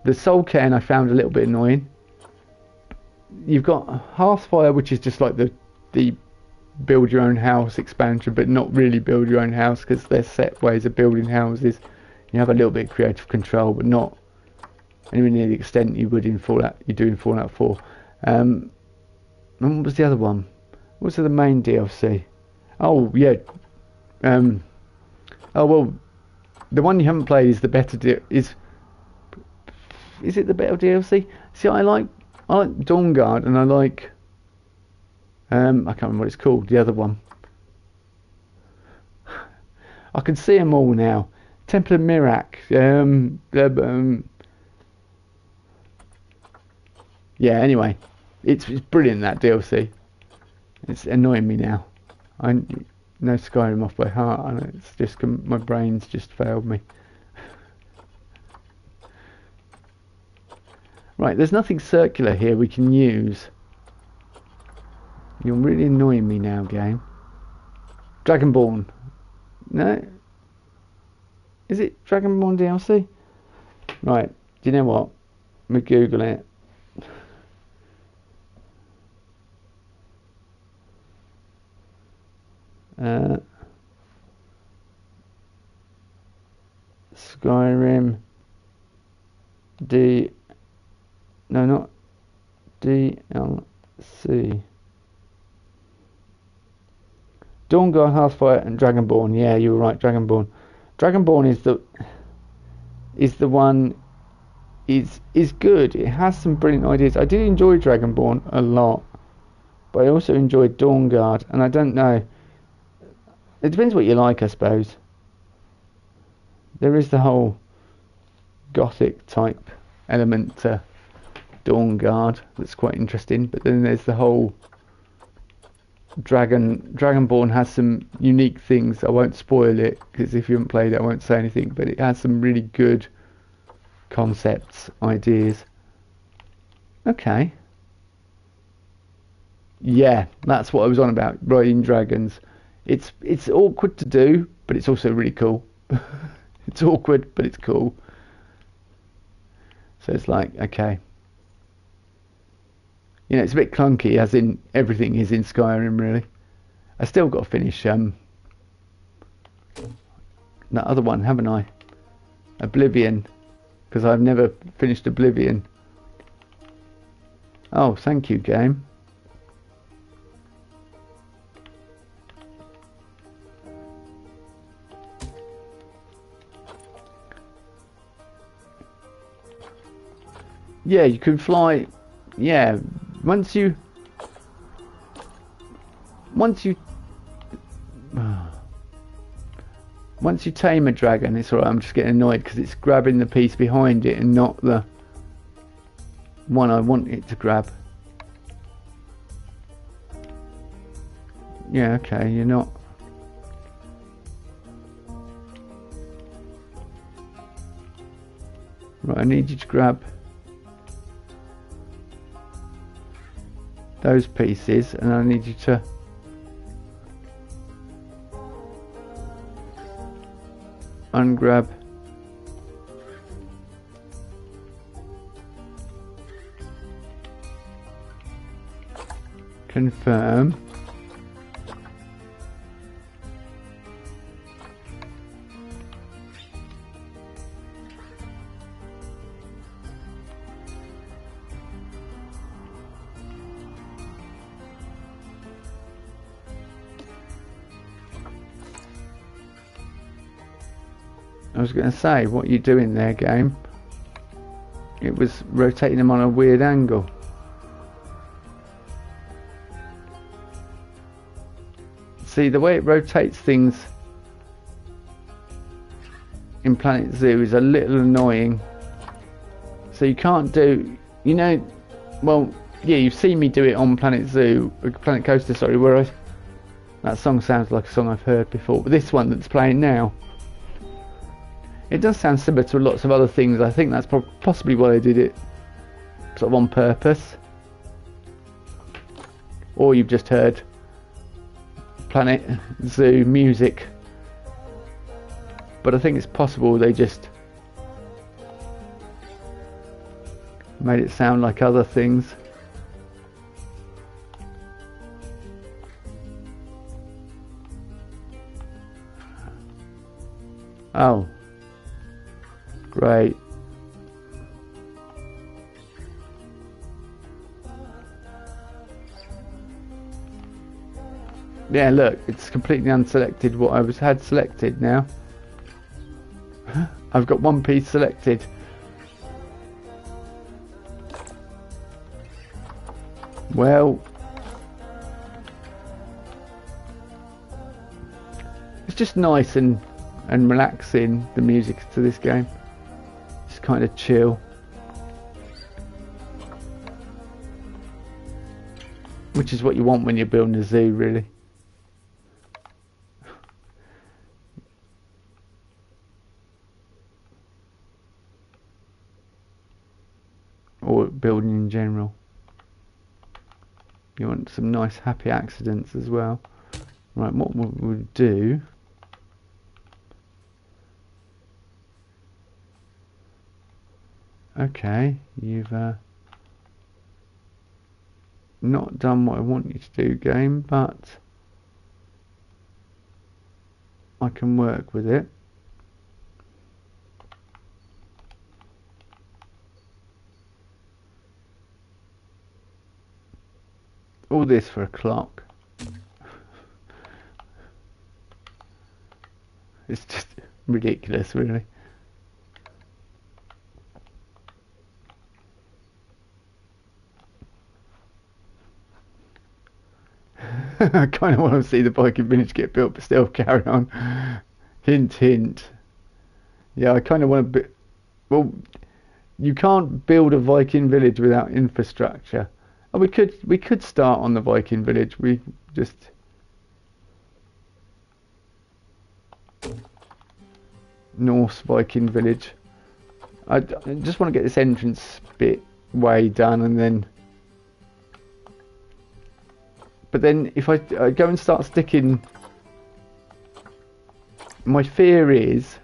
The Soul Cairn I found a little bit annoying. You've got Hearthfire, which is just like the build your own house expansion, but not really build your own house because they're set ways of building houses. You have a little bit of creative control, but not anywhere near the extent you would in Fallout. You do in Fallout 4. And what was the other one? What was the main DLC? Oh yeah. Oh well, the one you haven't played is the better is it the better DLC? See, I like Dawnguard, and I like I can't remember what it's called. The other one. I can see them all now. Temple of Mirac. Yeah. Anyway, it's brilliant, that DLC. It's annoying me now. I know Skyrim off by heart, and it's just my brain's just failed me. Right, there's nothing circular here we can use. You're really annoying me now, game. Dragonborn. No? Is it Dragonborn DLC? Right, do you know what? Let me Google it. Skyrim no, not DLC. Dawnguard, Hearthfire, and Dragonborn. Yeah, you were right, Dragonborn. Dragonborn is the one is good. It has some brilliant ideas. I did enjoy Dragonborn a lot, but I also enjoyed Dawnguard, and I don't know. It depends what you like, I suppose. There is the whole gothic type element to Dawnguard that's quite interesting, but then there's the whole Dragonborn has some unique things. I won't spoil it because if you haven't played it, I won't say anything. But it has some really good concepts, ideas. Okay. Yeah, that's what I was on about. Riding dragons. It's awkward to do, but it's also really cool. It's awkward, but it's cool. So it's like, okay. You know, it's a bit clunky, as in everything is in Skyrim, really. I still got to finish that other one, haven't I? Oblivion, because I've never finished Oblivion. Oh, thank you, game. Yeah, you can fly. Yeah, once you once you tame a dragon, it's alright. I'm just getting annoyed because it's grabbing the piece behind it and not the one I want it to grab. Yeah, okay, you're not. Right, I need you to grab those pieces, and I need you to ungrab confirm. I was going to say, what you doing there, game? It was rotating them on a weird angle. See, the way it rotates things in Planet Zoo is a little annoying. So you can't do, you know, well, yeah, you've seen me do it on Planet Zoo, Planet Coaster, sorry, where that song sounds like a song I've heard before, but this one that's playing now, it does sound similar to lots of other things. I think that's possibly why I did it sort of on purpose. Or you've just heard Planet Zoo music. But I think it's possible they just made it sound like other things. Oh. Great. Yeah, look, it's completely unselected what I had selected now. I've got one piece selected. Well, it's just nice and relaxing, the music to this game. Just kind of chill. Which is what you want when you're building a zoo, really. Or building in general. You want some nice happy accidents as well. Right, what we'll do... Okay, you've not done what I want you to do, game, but I can work with it. All this for a clock. It's just ridiculous, really. I kind of want to see the Viking village get built, but still carry on. Hint, hint. Yeah, I kind of want to. Well, you can't build a Viking village without infrastructure. And we could start on the Viking village. We just Norse Viking village. I just want to get this entrance bit way done, and then. But then if I go and start sticking, my fear is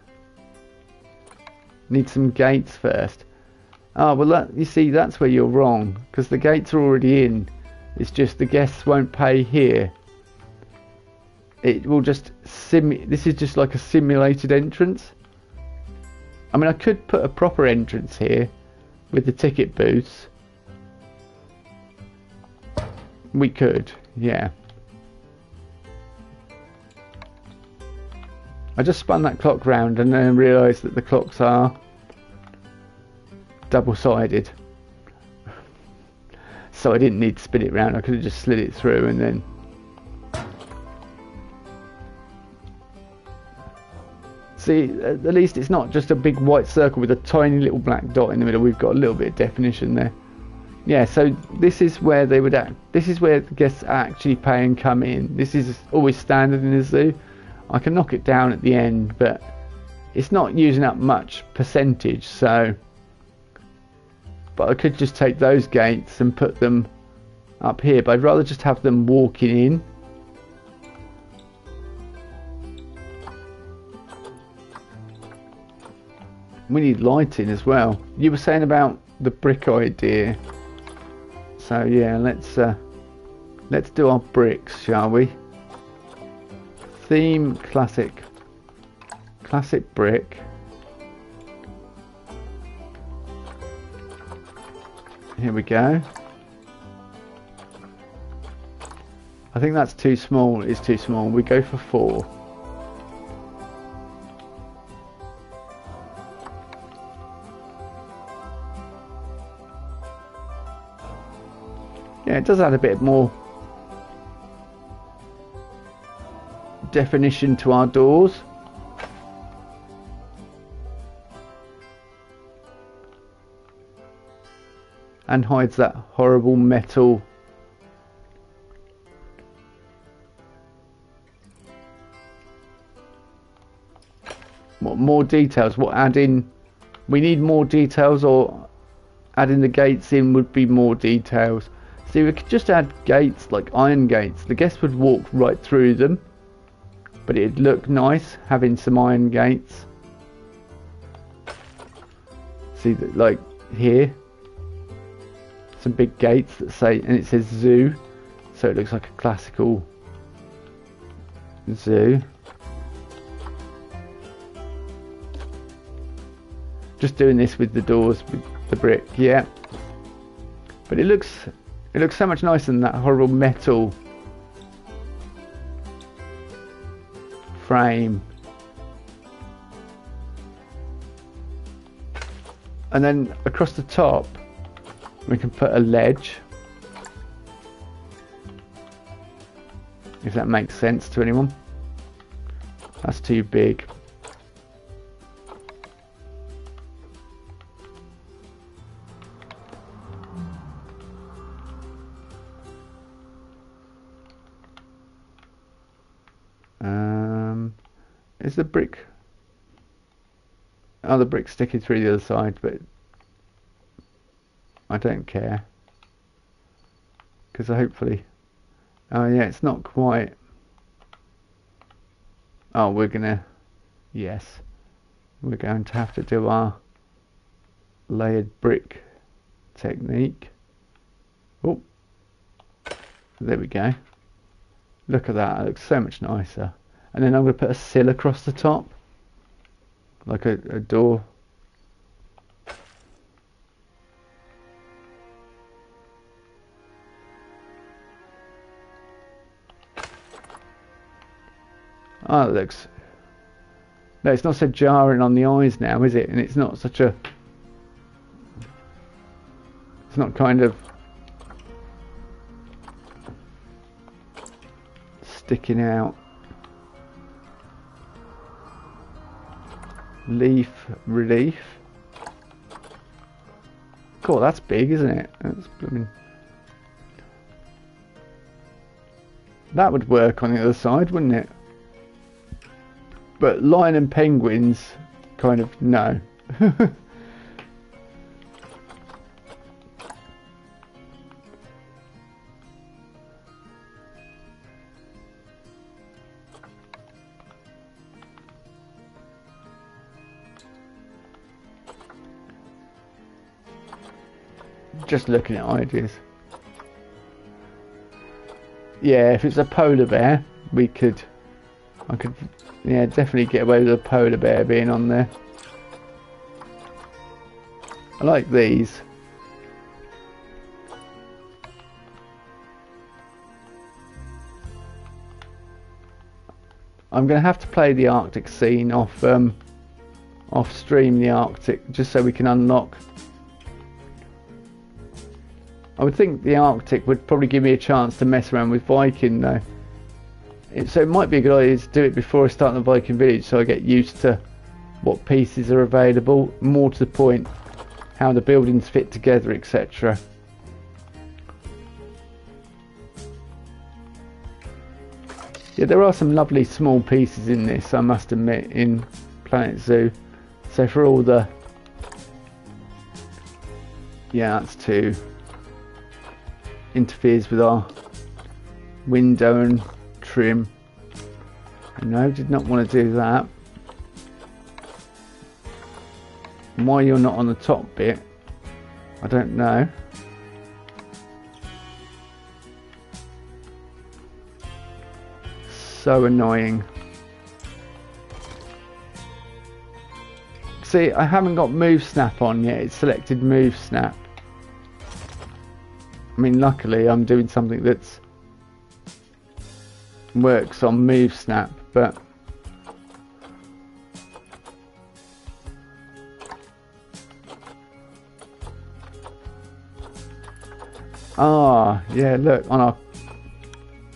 need some gates first. Ah, well, you see, that's where you're wrong, because the gates are already in. It's just the guests won't pay here. It will just this is just like a simulated entrance. I mean, I could put a proper entrance here with the ticket booths. We could, yeah. I just spun that clock round and then realised that the clocks are double-sided. So I didn't need to spin it round, I could have just slid it through and then... See, at least it's not just a big white circle with a tiny little black dot in the middle. We've got a little bit of definition there. Yeah, so this is where they would this is where the guests actually pay and come in. This is always standard in a zoo. I can knock it down at the end, but it's not using up much percentage, so... But I could just take those gates and put them up here, but I'd rather just have them walking in. We need lighting as well. You were saying about the brick idea. So yeah, let's do our bricks, shall we? Theme classic brick. Here we go. I think that's too small. It's too small. We go for 4. Yeah, it does add a bit more definition to our doors. And hides that horrible metal. What more details? What adding? We need more details, or adding the gates in would be more details. See, we could just add gates like iron gates. The guests would walk right through them, but it'd look nice having some iron gates. See that, like here, some big gates that say, and it says zoo, so it looks like a classical zoo. Just doing this with the doors with the brick, yeah. But it looks so much nicer than that horrible metal frame. And then across the top we can put a ledge, if that makes sense to anyone. That's too big. Is the brick... Oh, the brick's sticking through the other side, but I don't care, because hopefully... Oh yeah, it's not quite... Oh, we're gonna... Yes, we're going to have to do our layered brick technique. Oh, there we go. Look at that, it looks so much nicer. And then I'm going to put a sill across the top, like a door. Oh, it looks... No, it's not so jarring on the eyes now, is it? And it's not such a... It's not kind of... sticking out. Leaf relief. Cool, that's big, isn't it? That's blooming. That would work on the other side, wouldn't it? But lion and penguins, kind of, no. Just looking at ideas. Yeah, if it's a polar bear, I could, yeah, definitely get away with a polar bear being on there. I like these. I'm going to have to play the Arctic scene off stream, the Arctic, just so we can unlock. I would think the Arctic would probably give me a chance to mess around with Viking though. So it might be a good idea to do it before I start the Viking village, so I get used to what pieces are available, more to the point, how the buildings fit together, etc. Yeah, there are some lovely small pieces in this, I must admit, in Planet Zoo. So for all the... Yeah, that's two. Interferes with our window and trim. No, did not want to do that. Why you're not on the top bit, I don't know. So annoying. See, I haven't got move snap on yet. It's selected move snap. I mean, luckily I'm doing something that's works on move snap, but yeah, look, on our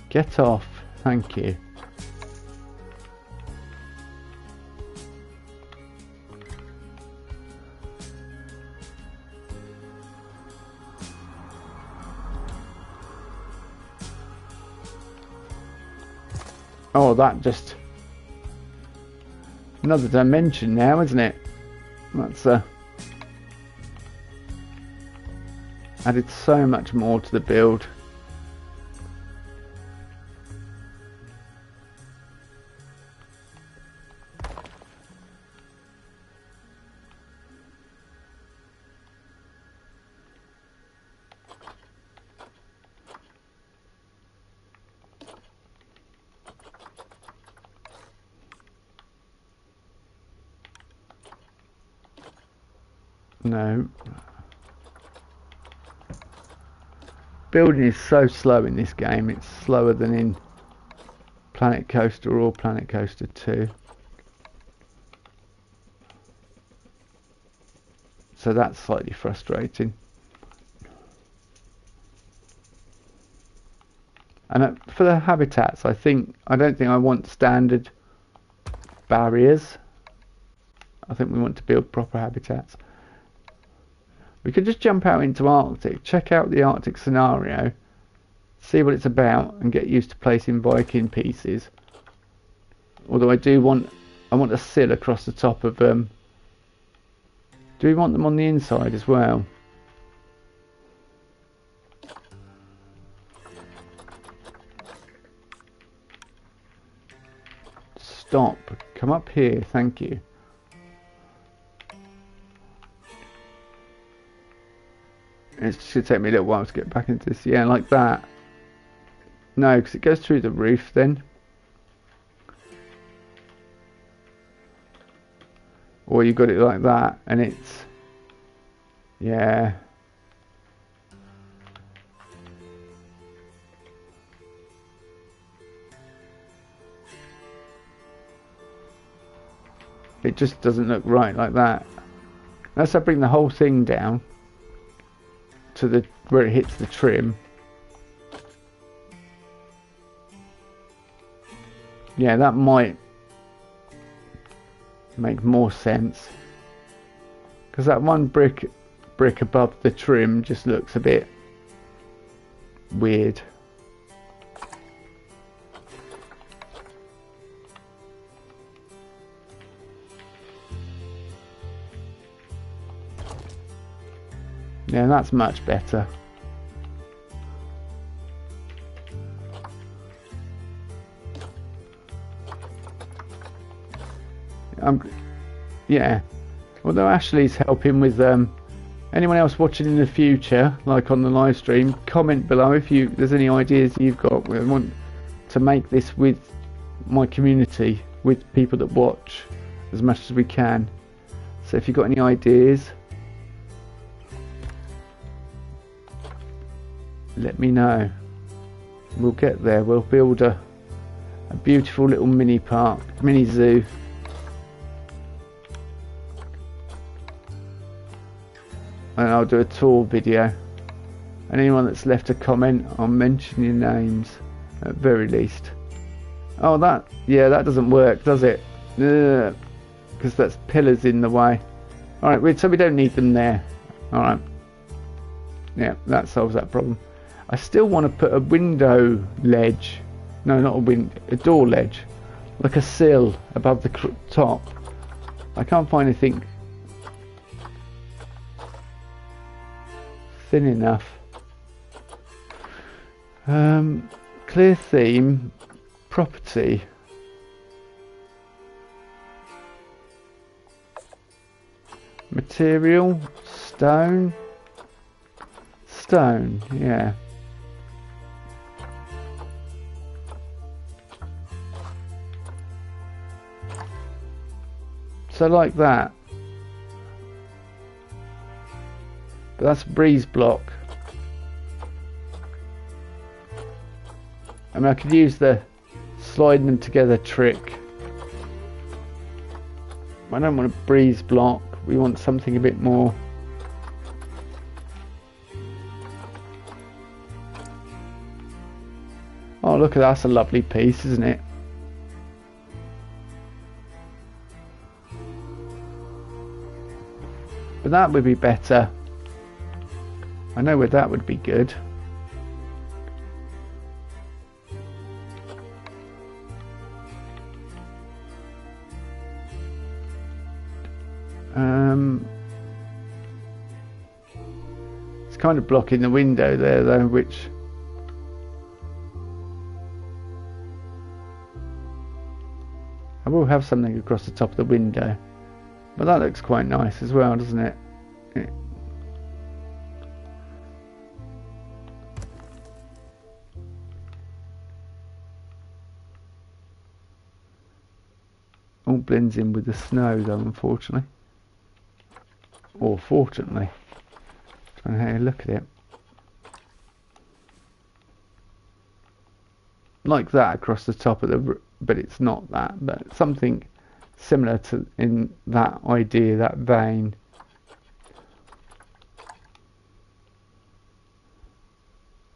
get off, thank you. Oh, that just another dimension now, isn't it? That's added so much more to the build. No. Building is so slow in this game. It's slower than in Planet Coaster or Planet Coaster 2. So that's slightly frustrating. And for the habitats, I don't think I want standard barriers. I think we want to build proper habitats. We could just jump out into Arctic, check out the Arctic scenario, see what it's about, and get used to placing Viking pieces. Although I want a sill across the top of them. Do we want them on the inside as well? Stop. Come up here, thank you. It's just going to take me a little while to get back into this. Yeah, like that. No, because it goes through the roof then. Or you got it like that and it's... Yeah. It just doesn't look right like that. Unless I bring the whole thing down to the where it hits the trim. Yeah, that might make more sense. Because that one brick above the trim just looks a bit weird. Yeah, that's much better. Yeah. Although Ashley's helping with anyone else watching in the future, like on the live stream, comment below if there's any ideas you've got. We want to make this with my community, with people that watch, as much as we can. So if you've got any ideas, let me know. We'll get there. We'll build a beautiful little mini park, mini zoo. And I'll do a tour video. And anyone that's left a comment, I'll mention your names at very least. Oh, that doesn't work, does it? Because that's pillars in the way. Alright, so we don't need them there. Alright. Yeah, that solves that problem. I still want to put a window ledge. No, not a door ledge. Like a sill above the top. I can't find anything thin enough. Clear theme, property. Material, stone, yeah. So like that. But that's breeze block. I mean, I could use the sliding them together trick. I don't want a breeze block. We want something a bit more. Oh, look at that. That's a lovely piece, isn't it? But that would be better. I know where that would be good. It's kind of blocking the window there though, which I will have something across the top of the window. But that looks quite nice as well, doesn't it? All blends in with the snow though, unfortunately. Or fortunately. Trying to have a look at it. Like that across the top of the... But it's not that. But something similar to in that idea, that vein.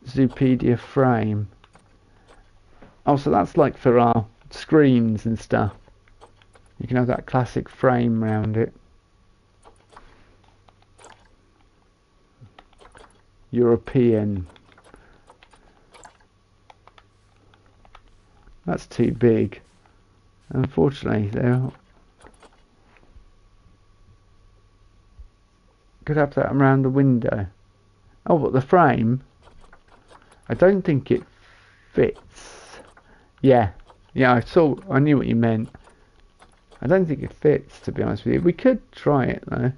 Zoopedia frame. Oh, so that's like for our screens and stuff. You can have that classic frame around it. European. That's too big. Unfortunately, though. Could have that around the window. Oh, but the frame. I don't think it fits. Yeah, I knew what you meant. I don't think it fits, to be honest with you. We could try it though.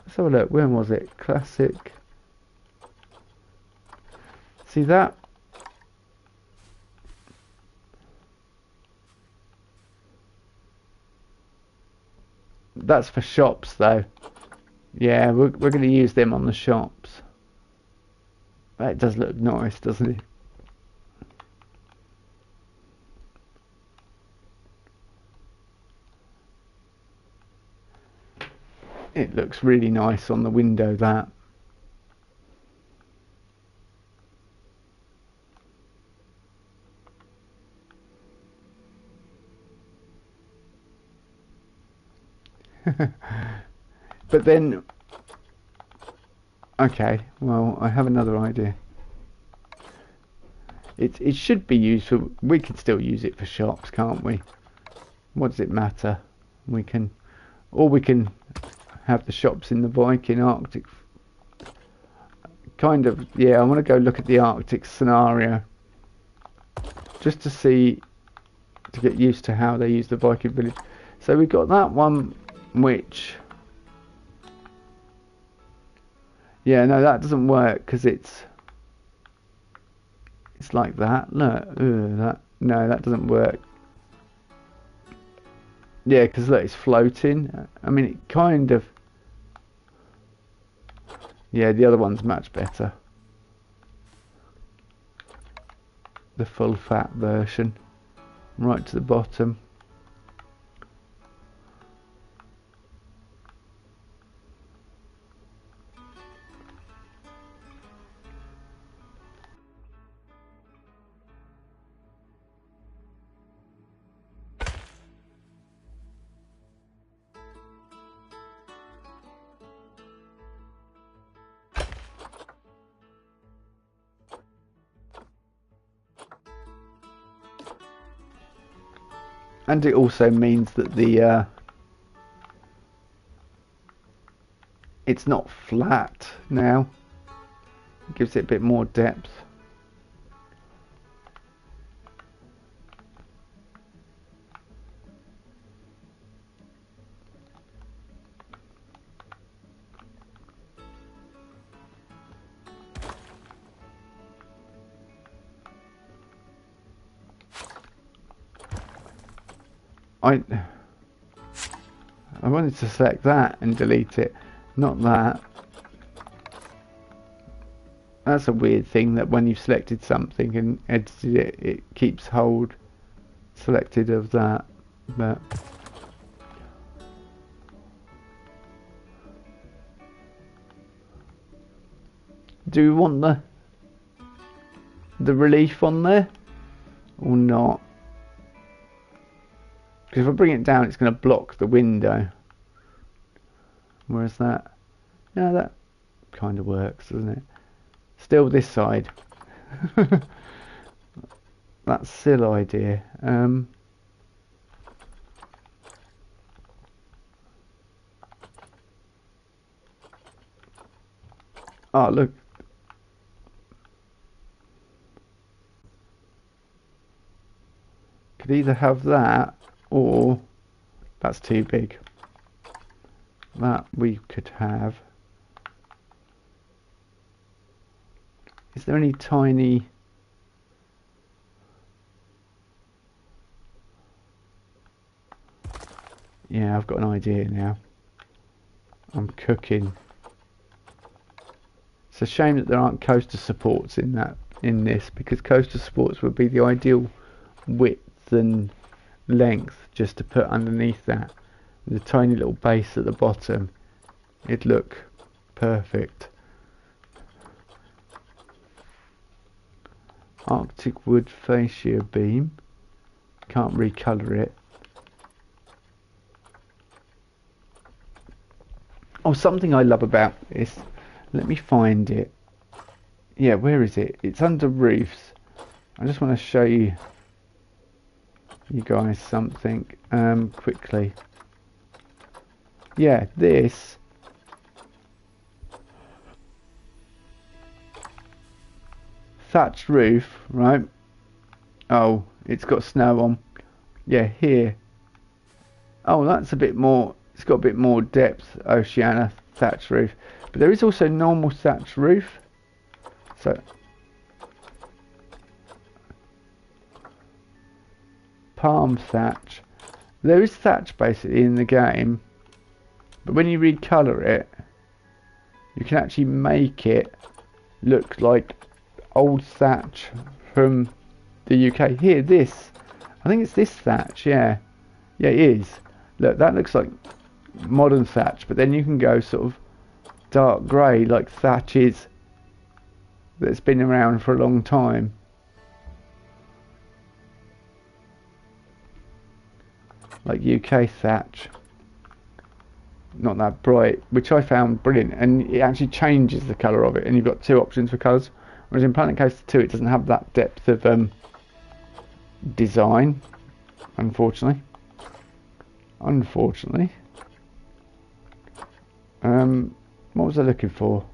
Let's have a look. When was it? Classic. See that? That's for shops though. Yeah, we're going to use them on the shops. That does look nice, doesn't it? It looks really nice on the window, that. But then, okay, well, I have another idea. It should be used for, we can still use it for shops, can't we? What does it matter? We can, or we can have the shops in the Viking Arctic. Kind of, yeah, I want to go look at the Arctic scenario. Just to see, to get used to how they use the Viking village. So we've got that one, which, yeah, no, that doesn't work because it's like that. Look, that, no, that doesn't work. Yeah, because look, it's floating. I mean, it kind of, yeah, the other one's much better. The full fat version, right to the bottom. And it also means that the it's not flat now. It gives it a bit more depth. I wanted to select that and delete it, not that. That's a weird thing, that when you've selected something and edited it, it keeps hold selected of that. But do we want the relief on there or not? Because if I bring it down, it's going to block the window. Whereas that, no, that kind of works, doesn't it? Still this side. That still idea. Oh, look. Could either have that, or that's too big. That we could have. Is there any tiny... Yeah, I've got an idea now. I'm cooking. It's a shame that there aren't coaster supports in this, because coaster supports would be the ideal width and length just to put underneath that. The tiny little base at the bottom, it'd look perfect. Arctic wood fascia beam. Can't recolour it. Oh, something I love about this. Let me find it. Yeah, where is it? It's under roofs. I just want to show you guys something quickly. Yeah, this. Thatched roof, right? Oh, it's got snow on. Yeah, here. Oh, that's a bit more. It's got a bit more depth. Oceania thatched roof, but there is also normal thatched roof. So palm thatch. There is thatch basically in the game, but when you recolour it, you can actually make it look like old thatch from the UK. Here, this. I think it's this thatch, yeah. Yeah, it is. Look, that looks like modern thatch, but then you can go sort of dark grey, like thatch is that's been around for a long time. Like UK thatch. not that bright, which I found brilliant, and it actually changes the colour of it, and you've got two options for colours, whereas in Planet Coaster 2 it doesn't have that depth of design, unfortunately. What was I looking for?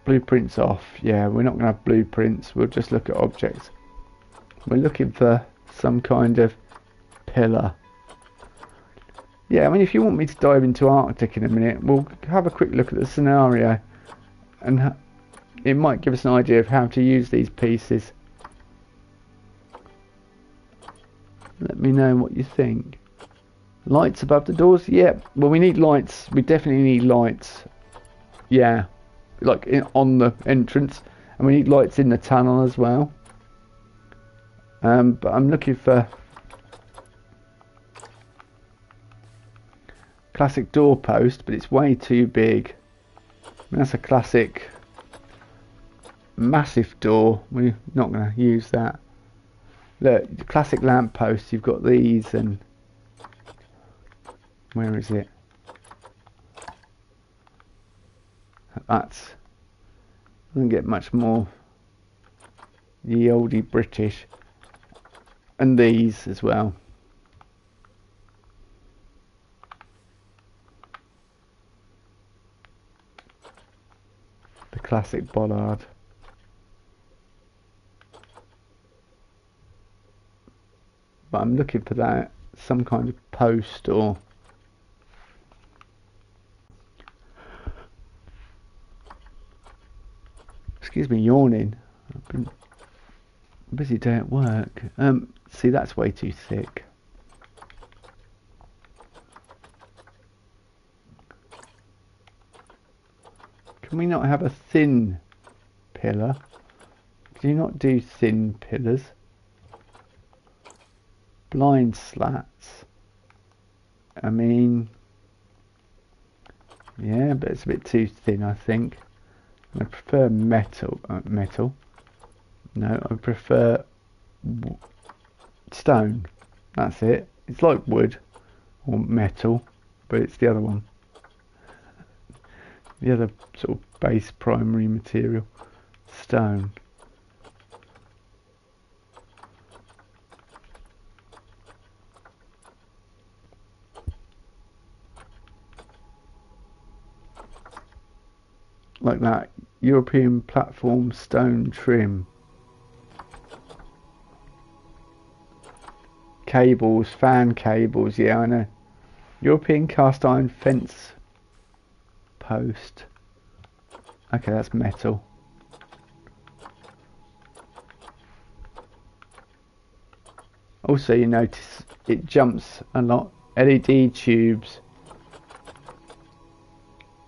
Blueprints off. Yeah, we're not going to have blueprints. We'll just look at objects. We're looking for some kind of pillar. Yeah, I mean, if you want me to dive into Arctic in a minute, we'll have a quick look at the scenario, and it might give us an idea of how to use these pieces. Let me know what you think. Lights above the doors? Yeah, well, we need lights. We definitely need lights. Yeah, like on the entrance, and we need lights in the tunnel as well. But I'm looking for classic doorpost, but it's way too big. I mean, that's a classic massive door. We're not going to use that. Look, the classic lamppost. You've got these, and where is it? That's doesn't get much more. The oldie British, and these as well. The classic bollard. But I'm looking for that, some kind of post or... Excuse me, yawning. I've been a busy day at work. See, that's way too thick. Can we not have a thin pillar? Do you not do thin pillars? Blind slats. I mean, yeah, but it's a bit too thin, I think. I prefer metal. No, I prefer stone. That's it. It's like wood or metal, but it's the other one. The other sort of base primary material. Stone. Like that. European platform stone trim. Cables, fan cables, yeah, I know. European cast iron fence post. Okay, that's metal. Also, you notice it jumps a lot. LED tubes.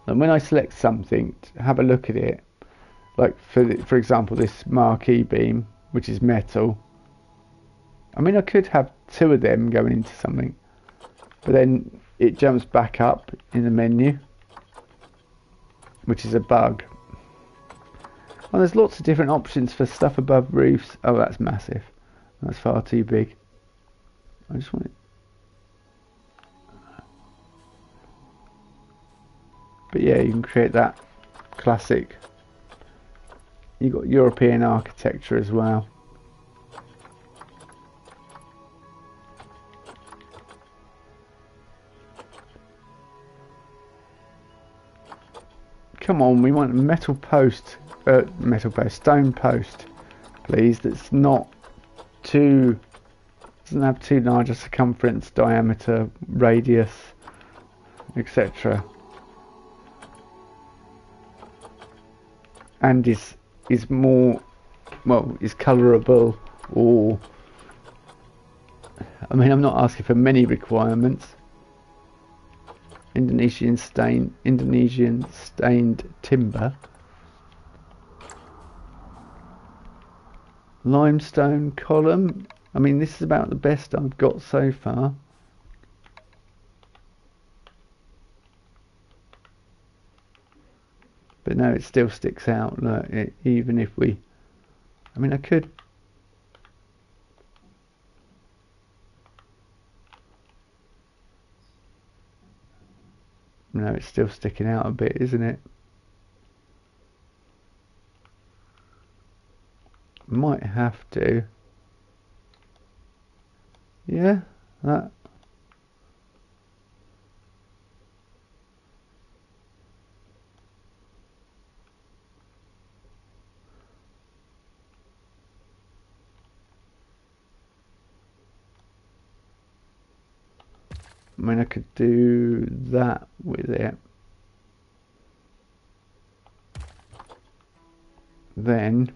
And when I select something, have a look at it. Like for example, this marquee beam, which is metal. I mean, I could have two of them going into something, but then it jumps back up in the menu, which is a bug. Well, there's lots of different options for stuff above roofs. Oh, that's massive. That's far too big. I just want it. But yeah, you can create that classic. You've got European architecture as well. Come on, we want a metal post, stone post, please. That's not too, doesn't have too large a circumference, diameter, radius, etc. And is more, well, is colourable, or, I mean, I'm not asking for many requirements. Indonesian stained timber. Limestone column. I mean, this is about the best I've got so far. But no, it still sticks out. Look, even if we... I mean, I could... No, it's still sticking out a bit, isn't it? Might have to. Yeah, that... I mean, I could do that with it. Then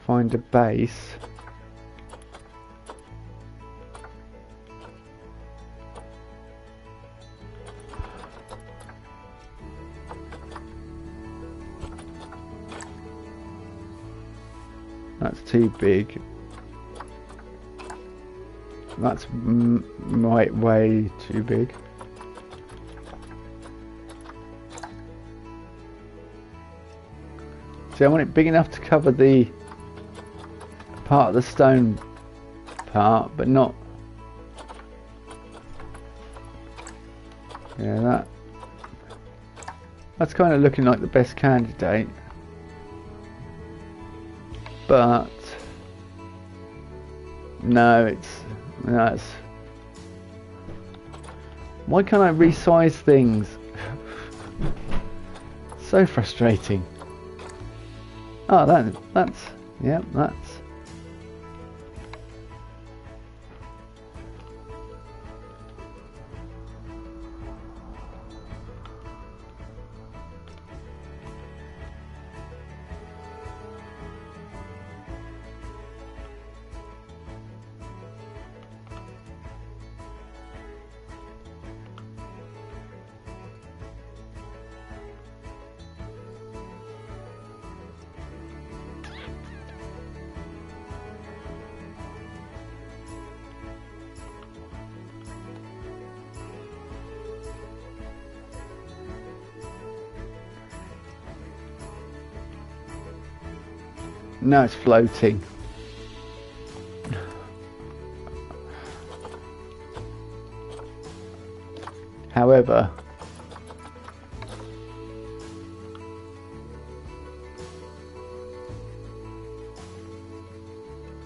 find a base. That's too big. That's way too big. See, I want it big enough to cover the part of the stone part, but not... Yeah, that's kind of looking like the best candidate. But no, that's... Why can't I resize things? So frustrating. Oh, that's yeah, that's... No, it's floating. However,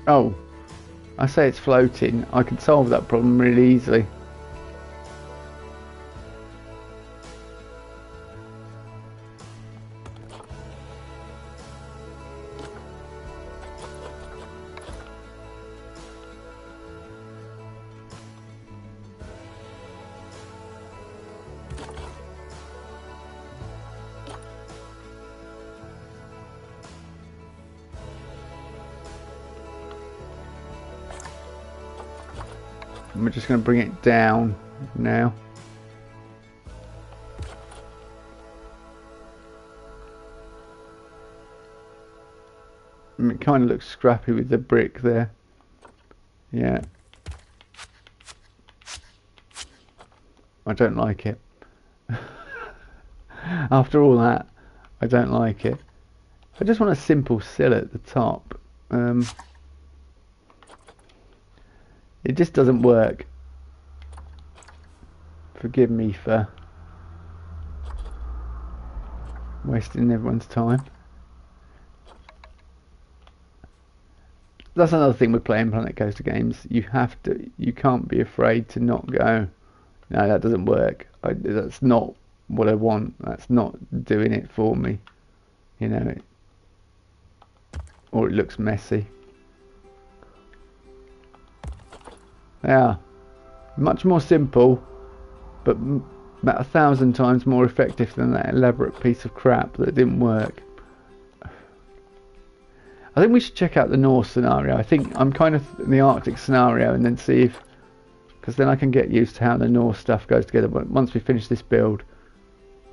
oh, I say it's floating. I can solve that problem really easily. We're just going to bring it down now. It kind of looks scrappy with the brick there. Yeah. I don't like it. After all that, I don't like it. I just want a simple sill at the top. It just doesn't work. Forgive me for wasting everyone's time. That's another thing with playing Planet Coaster games. You can't be afraid to not go, no, that doesn't work. That's not what I want. That's not doing it for me. You know, or it looks messy. Yeah, much more simple, but about 1,000 times more effective than that elaborate piece of crap that didn't work. I think we should check out the North scenario. I think I'm kind of in the Arctic scenario, and then see if, because then I can get used to how the North stuff goes together. But once we finish this build,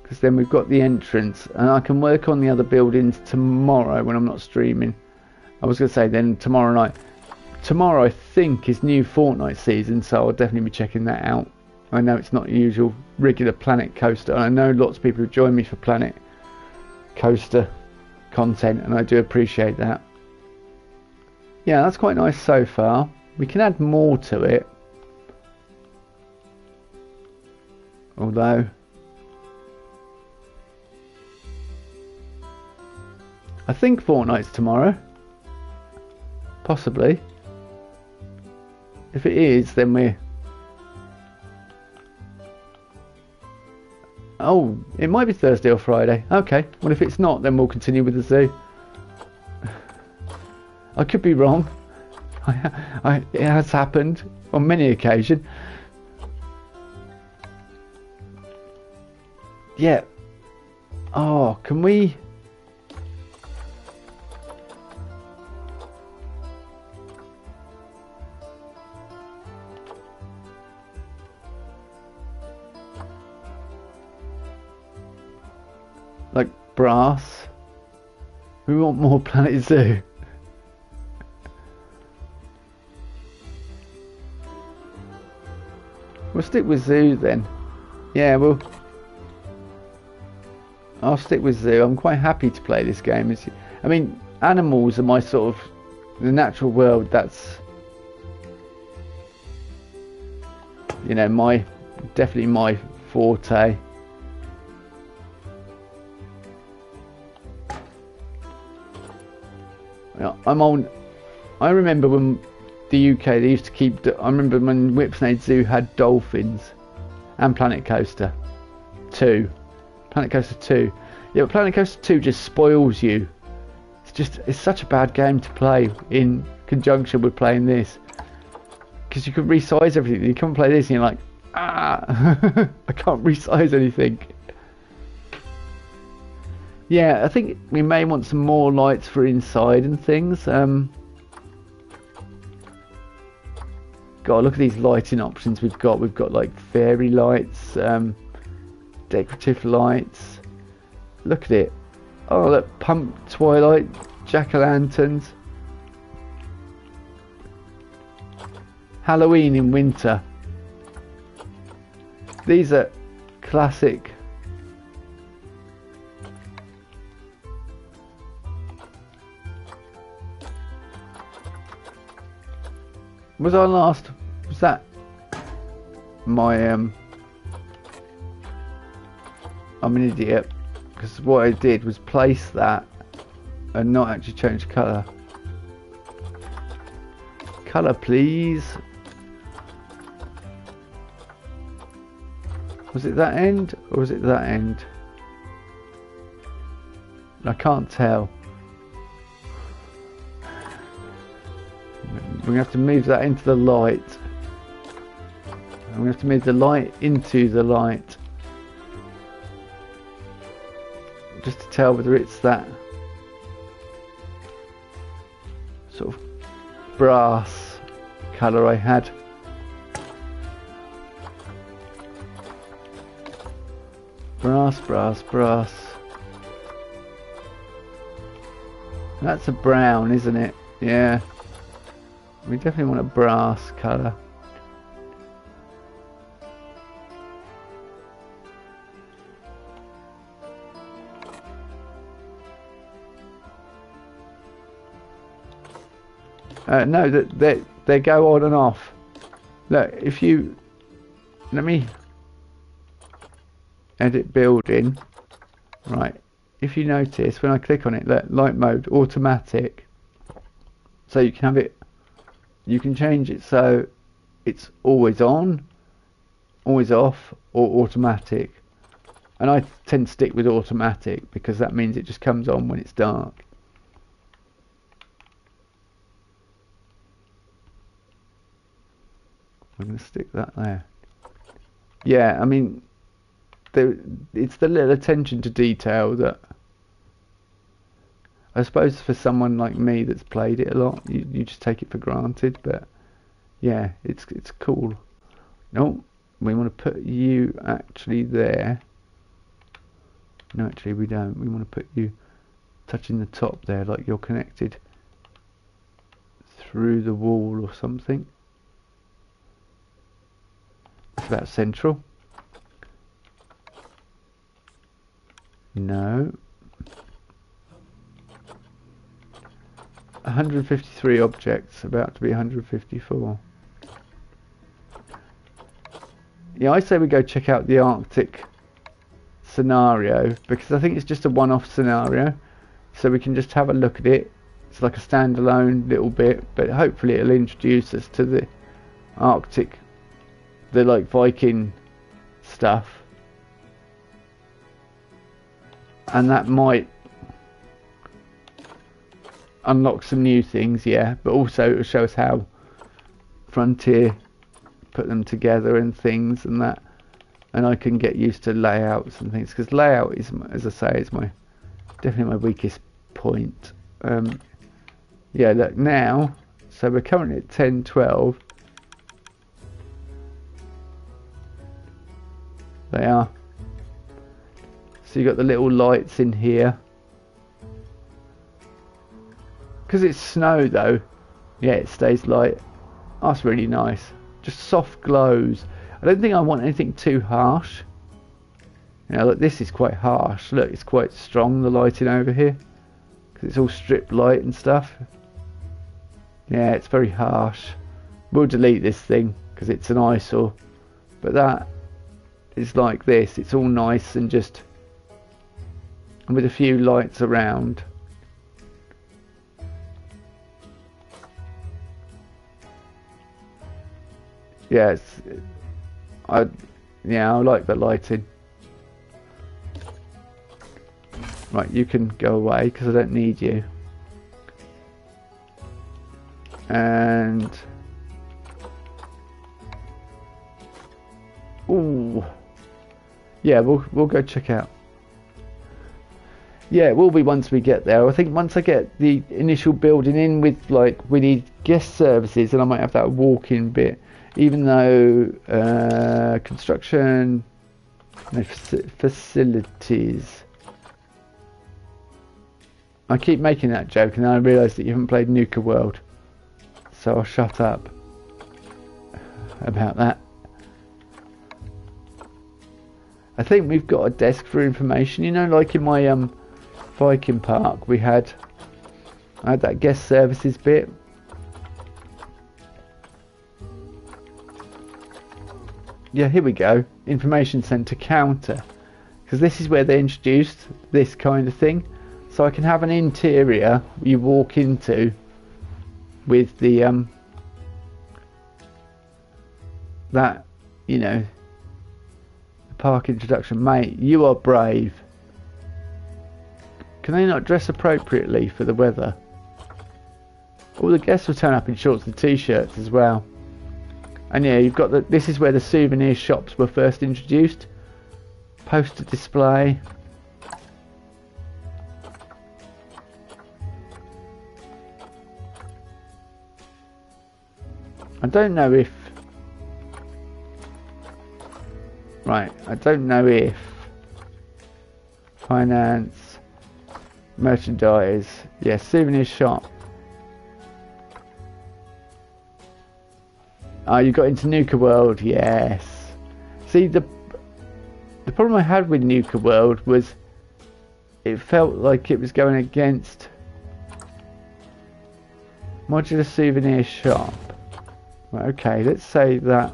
because then we've got the entrance, and I can work on the other buildings tomorrow when I'm not streaming. I was going to say then tomorrow night. tomorrow I think is new Fortnite season, so I'll definitely be checking that out. I know it's not usual regular Planet Coaster, and I know lots of people have joined me for Planet Coaster content, and I do appreciate that. Yeah, that's quite nice so far. We can add more to it, although I think Fortnite's tomorrow, possibly. If it is, then we're... Oh, it might be Thursday or Friday. Okay, well if it's not, then we'll continue with the zoo. I could be wrong. It has happened on many occasions. Yeah. Oh, can we... like brass? We want more Planet Zoo. We'll stick with zoo then. Yeah, well, I'll stick with zoo. I'm quite happy to play this game. I mean, animals are my sort of the natural world. That's, you know, definitely my forte. I'm old. I remember when the UK, they used to keep... I remember when Whipsnade Zoo had dolphins and Planet Coaster 2. Planet Coaster 2. Yeah, but Planet Coaster 2 just spoils you. It's such a bad game to play in conjunction with playing this. Because you can resize everything. You come and play this and you're like, ah, I can't resize anything. Yeah, I think we may want some more lights for inside and things. God, look at these lighting options we've got. We've got like fairy lights, decorative lights. Look at it. Oh, look, pump twilight, jack-o'-lanterns. Halloween in winter. These are classic. Was that my I'm an idiot, because what I did was place that and not actually change colour. Colour please. Was it that end or was it that end? I can't tell. We're going to have to move that into the light. And we have to move the light into the light. Just to tell whether it's that sort of brass colour I had. Brass, brass, brass. That's a brown, isn't it? Yeah. We definitely want a brass colour. No, they go on and off. Look, if you... Let me edit building. Right. If you notice, when I click on it, look, light mode, automatic. So you can have it... You can change it so it's always on, always off, or automatic. And I tend to stick with automatic because that means it just comes on when it's dark. I'm going to stick that there. Yeah, I mean, it's the little attention to detail that I suppose for someone like me that's played it a lot, you just take it for granted. But yeah, it's cool. No, we want to put you actually there. No, actually we don't. We want to put you touching the top there, like you're connected through the wall or something. It's about central. No. 153 objects, about to be 154. Yeah, I say we go check out the Arctic scenario, because I think it's just a one-off scenario, so we can just have a look at it. It's like a standalone little bit, but hopefully it'll introduce us to the Arctic, the like Viking stuff, and that might unlock some new things, yeah, but also it'll show us how Frontier put them together and things and that, and I can get used to layouts and things, because layout is, as I say, is definitely my weakest point. Yeah, look now, so we're currently at 10:12. They are. So you got the little lights in here. Because it's snow though, yeah, it stays light. That's really nice. Just soft glows. I don't think I want anything too harsh. You know, look, this is quite harsh. Look, it's quite strong, the lighting over here, because it's all strip light and stuff. Yeah, it's very harsh. We'll delete this thing because it's an eyesore. But that is like this. It's all nice and just, and with a few lights around. Yeah, I like the lighting. Right, you can go away because I don't need you. And ooh, yeah, we'll go check out. Yeah, it will be once we get there. I think once I get the initial building in with, like, we need guest services, and I might have that walk-in bit. Even though construction, no, facilities. I keep making that joke, and then I realise that you haven't played Nuka World, so I'll shut up about that. I think we've got a desk for information. You know, like in my Viking Park, I had that guest services bit. Yeah, here we go. Information Centre counter. Because this is where they introduced this kind of thing. So I can have an interior you walk into with the that, you know, the park introduction. Mate, you are brave. Can they not dress appropriately for the weather? All the guests will turn up in shorts and t-shirts as well. And yeah, you've got this is where the souvenir shops were first introduced. Poster display. I don't know if... Right, I don't know if... Finance... Merchandise... Yeah, souvenir shop. Oh, you got into Nuka World, yes. See, the problem I had with Nuka World was it felt like it was going against modular souvenir shop. Right, okay, let's say that.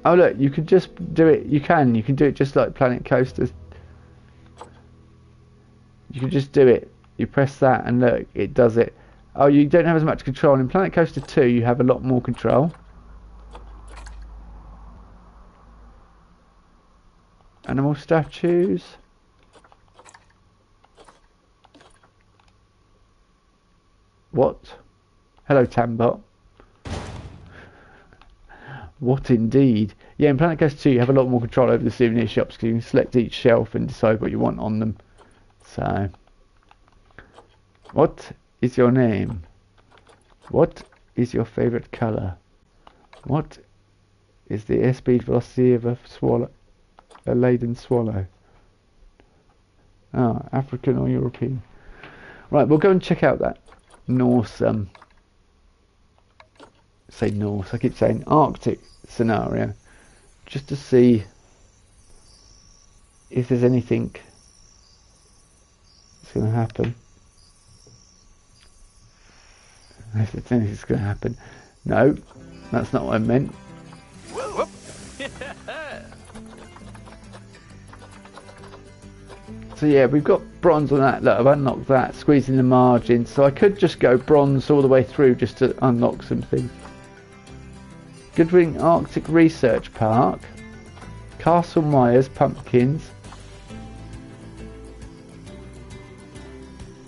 Oh look, you can just do it. You can do it just like Planet Coasters. You can just do it. You press that and look, it does it. Oh, you don't have as much control. In Planet Coaster 2, you have a lot more control. Animal statues. What? Hello, Tambot. What indeed? Yeah, in Planet Coaster 2, you have a lot more control over the souvenir shops because you can select each shelf and decide what you want on them. So, what is your name? What is your favourite colour? What is the airspeed velocity of a laden swallow? Ah, African or European? Right, we'll go and check out that Norse, say Norse, I keep saying Arctic scenario, just to see if there's anything that's going to happen. If there's anything that's going to happen. No, that's not what I meant. So yeah, we've got bronze on that. Look, I've unlocked that, squeezing the margin. So I could just go bronze all the way through just to unlock some things. Goodwin Arctic Research Park. Castle Myers Pumpkins.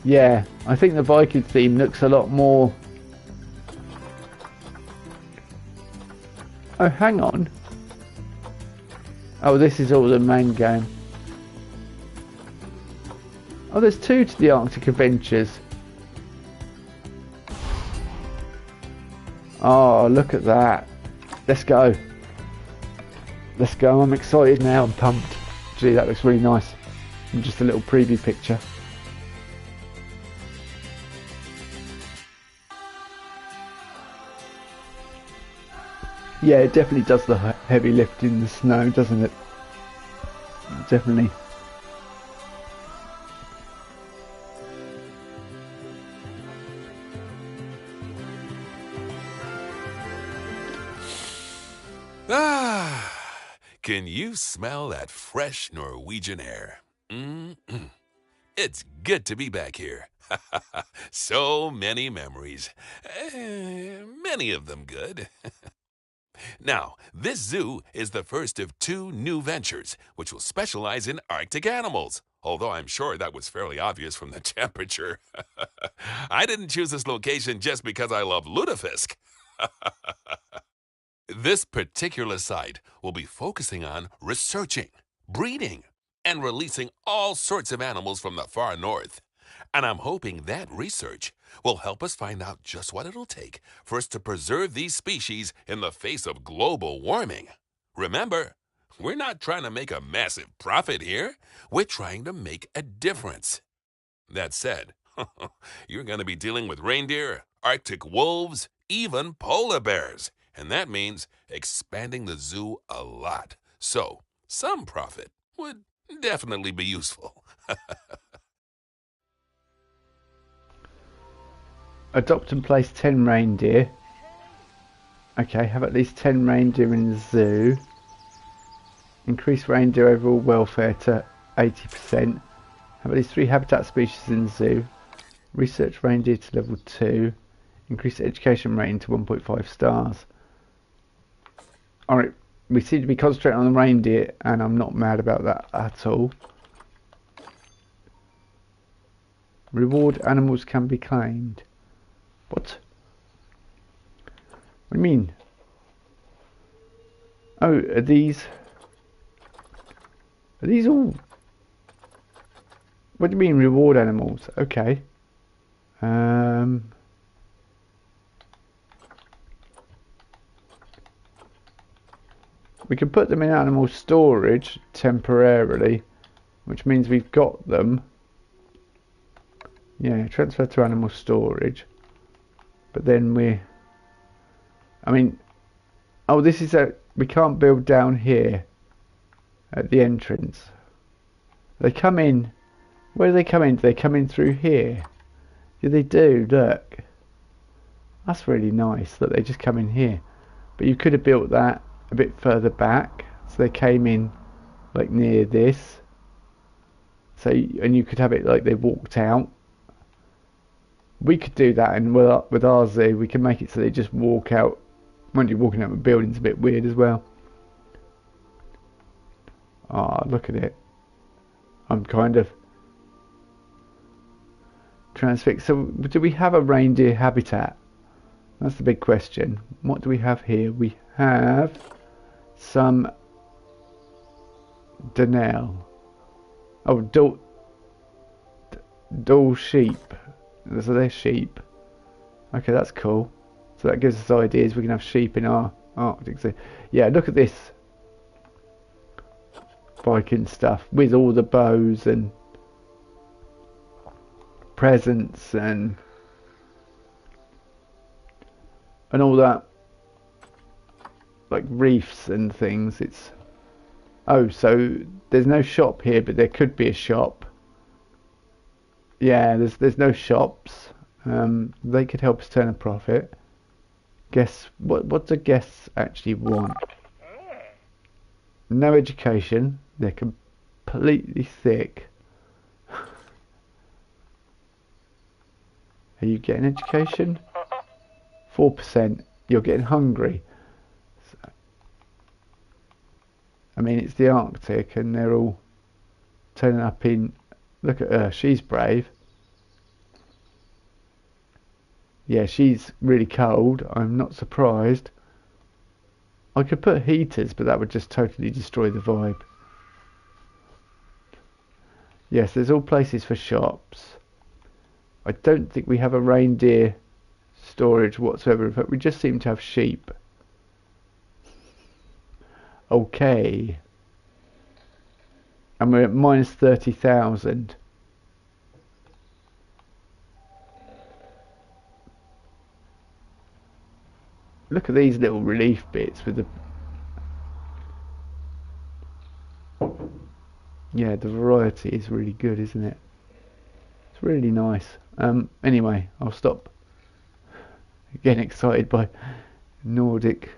Yeah, I think the Viking theme looks a lot more... Oh, hang on. Oh, this is all the main game. Oh, there's 2 to the Arctic Adventures. Oh, look at that. Let's go. Let's go. I'm excited now. I'm pumped. Gee, that looks really nice. And just a little preview picture. Yeah, it definitely does the heavy lift in the snow, doesn't it? Definitely. Ah, can you smell that fresh Norwegian air? It's good to be back here. So many memories. Many of them good. Now, this zoo is the first of 2 new ventures, which will specialize in Arctic animals. Although I'm sure that was fairly obvious from the temperature. I didn't choose this location just because I love lutefisk. This particular site will be focusing on researching, breeding, and releasing all sorts of animals from the far north. And I'm hoping that research will help us find out just what it'll take for us to preserve these species in the face of global warming. Remember, we're not trying to make a massive profit here. We're trying to make a difference. That said, you're going to be dealing with reindeer, Arctic wolves, even polar bears. And that means expanding the zoo a lot. So, some profit would definitely be useful. Adopt and place 10 reindeer. Okay, have at least 10 reindeer in the zoo. Increase reindeer overall welfare to 80%. Have at least 3 habitat species in the zoo. Research reindeer to level 2. Increase education rating to 1.5 stars. Alright, we seem to be concentrating on the reindeer, and I'm not mad about that at all. Reward animals can be claimed. What? What do you mean? Oh, are these all... What do you mean reward animals? Okay. We can put them in animal storage temporarily, which means we've got them. Yeah, transfer to animal storage. But then oh, this is we can't build down here at the entrance. They come in. Where do they come in? Do they come in through here? Yeah, they do. Look, that's really nice that they just come in here. But you could have built that a bit further back, so they came in like near this. So, and you could have it like they walked out. We could do that, and with our zoo, we can make it so they just walk out. When you're walking out of a building's a bit weird as well. Ah, look at it. I'm kind of transfixed. So, do we have a reindeer habitat? That's the big question. What do we have here? We have some Donnell. Oh, Dull sheep. So they're sheep. Okay, that's cool. So that gives us ideas. We can have sheep in our Arctic zoo. Yeah, look at this Viking stuff with all the bows and presents and all that, like reefs and things. It's so there's no shop here, but there could be a shop. Yeah, there's no shops. They could help us turn a profit. Guess what do guests actually want? No education. They're completely thick. Are you getting education? 4%. You're getting hungry. So, I mean, it's the Arctic and they're all turning up in... Look at her. She's brave. Yeah, she's really cold. I'm not surprised. I could put heaters, but that would just totally destroy the vibe. Yes, there's all places for shops. I don't think we have a reindeer storage whatsoever. In fact, we just seem to have sheep. Okay. And we're at minus 30,000. Look at these little relief bits with the... Yeah, the variety is really good, isn't it? It's really nice. Anyway, I'll stop getting excited by Nordic.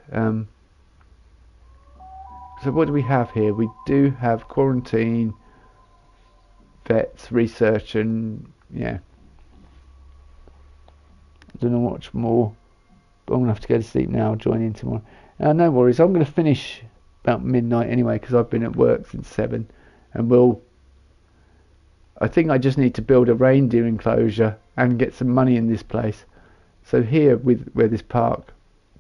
So what do we have here? We do have quarantine, vets, research, and yeah. I don't know much more. But I'm going to have to go to sleep now. I'll join in tomorrow. No worries. I'm going to finish about midnight anyway because I've been at work since 7. And I think I just need to build a reindeer enclosure and get some money in this place. So here, where this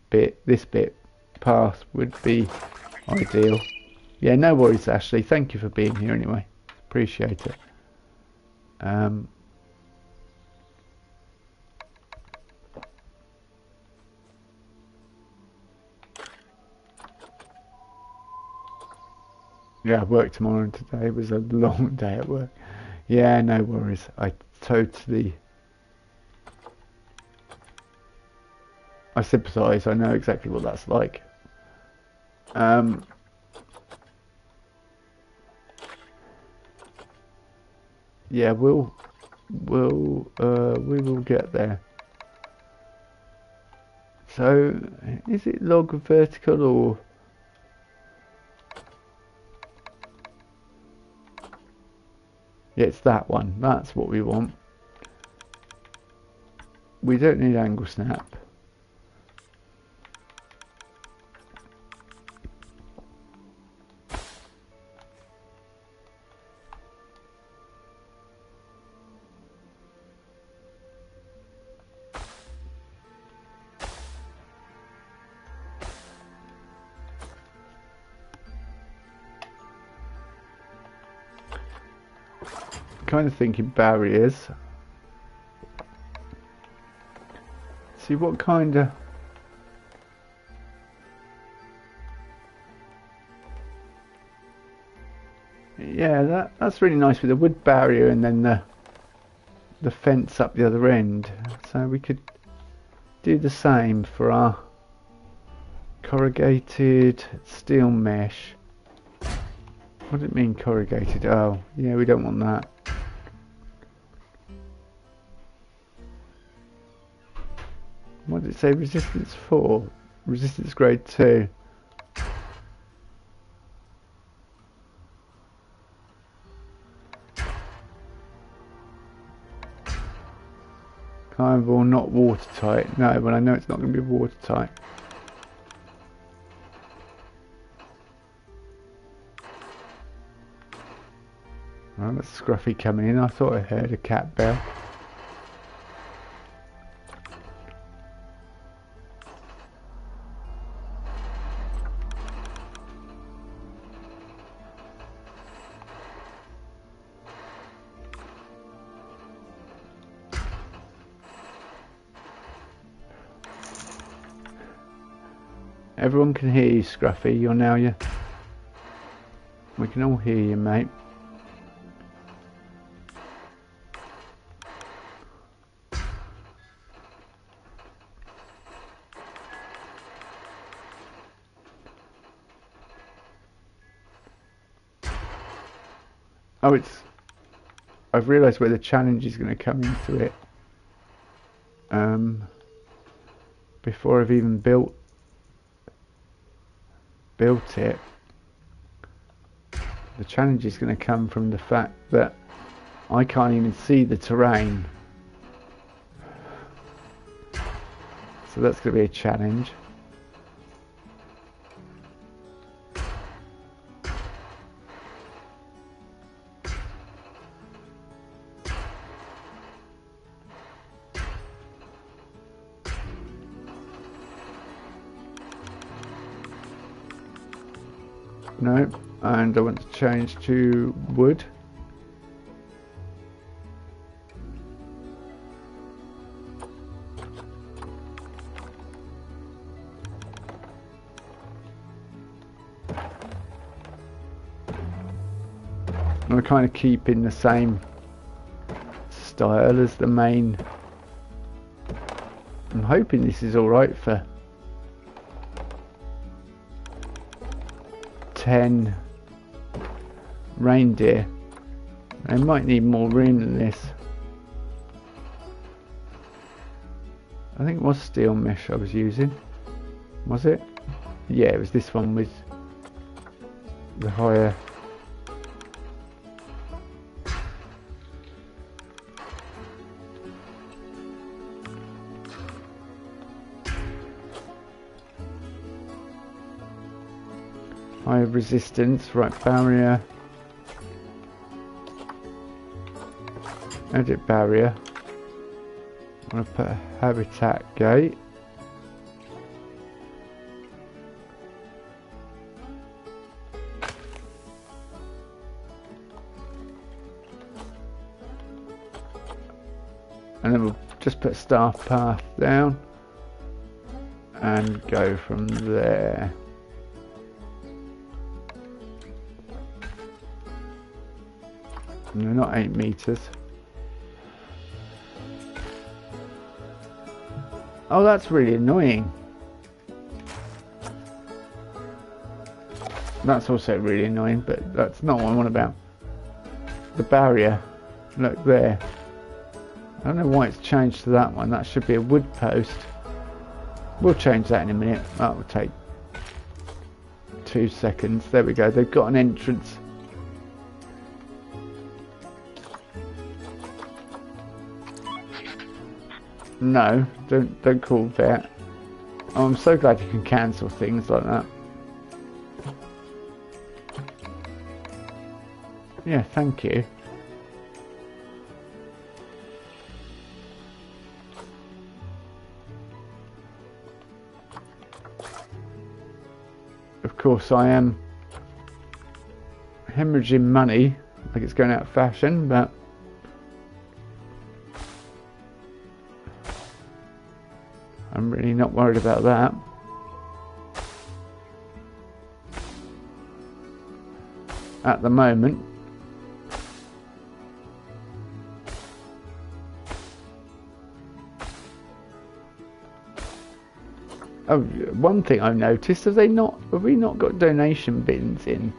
this bit path would be ideal. Yeah, no worries, Ashley. Thank you for being here anyway. Appreciate it. Yeah, I work tomorrow and today was a long day at work. Yeah, no worries. I sympathise. I know exactly what that's like. Yeah, we will get there. So, is it log vertical or? Yeah, it's that one. That's what we want. We don't need angle snap. Kind of thinking barriers. See what kind of... Yeah, that's really nice with the wood barrier and then the fence up the other end. So we could do the same for our corrugated steel mesh. What did it mean corrugated? Oh, yeah, we don't want that. What did it say? Resistance 4? Resistance grade 2. Kind of all not watertight. No, but I know it's not going to be watertight. Well, that's Scruffy coming in. I thought I heard a cat bell. Everyone can hear you, Scruffy. We can all hear you, mate. Oh, I've realised where the challenge is going to come into it. Before I've even built it, the challenge is going to come from the fact that I can't even see the terrain. So that's going to be a challenge. No, and I want to change to wood. I'm kind of keeping the same style as the main. I'm hoping this is alright for 10 reindeer. I might need more room than this. I think it was steel mesh I was using. Was it? Yeah, it was this one with the higher. Higher resistance, right, barrier. Edit barrier. I'm going to put a habitat gate. And then we'll just put a staff path down and go from there. No, not 8 meters. Oh, that's really annoying. That's also really annoying, but that's not what I want about. The barrier. Look there. I don't know why it's changed to that one. That should be a wood post. We'll change that in a minute. That will take 2 seconds. There we go. They've got an entrance. No, don't call vet. Oh, I'm so glad you can cancel things like that. Yeah, thank you. Of course I am hemorrhaging money, like it's going out of fashion, but I'm really not worried about that. At the moment. Oh, one thing I've noticed, have we not got donation bins in?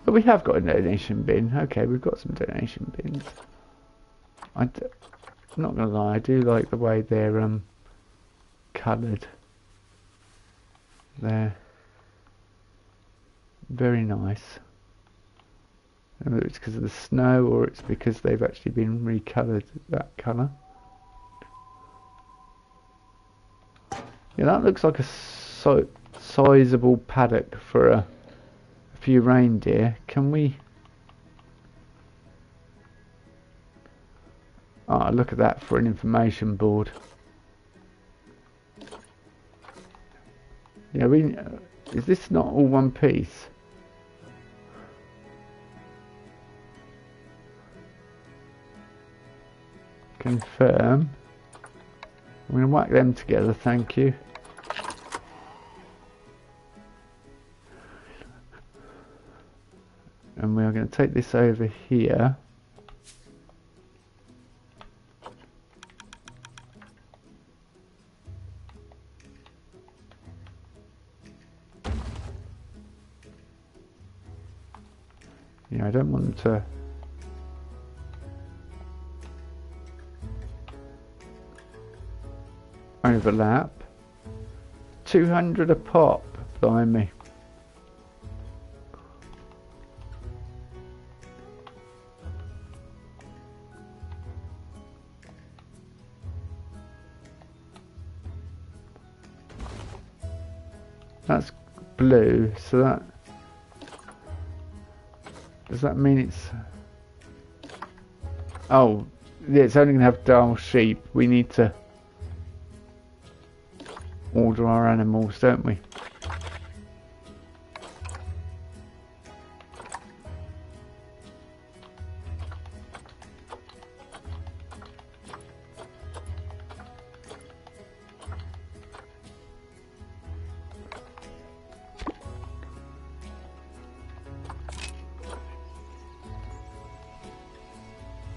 But we have got a donation bin. Okay, we've got some donation bins. I'm not gonna lie, I do like the way they're coloured. They're very nice. Whether it's because of the snow or it's because they've actually been recoloured that colour. Yeah, that looks like a sizable paddock for a few reindeer. Can we? Ah, look at that for an information board. Yeah, is this not all one piece? Confirm. I'm going to whack them together, thank you. And we are going to take this over here. Yeah, I don't want them to overlap. 200 a pop, blimey. That's blue, so that... Does that mean it's... Oh, yeah, it's only going to have dull sheep. We need to order our animals, don't we?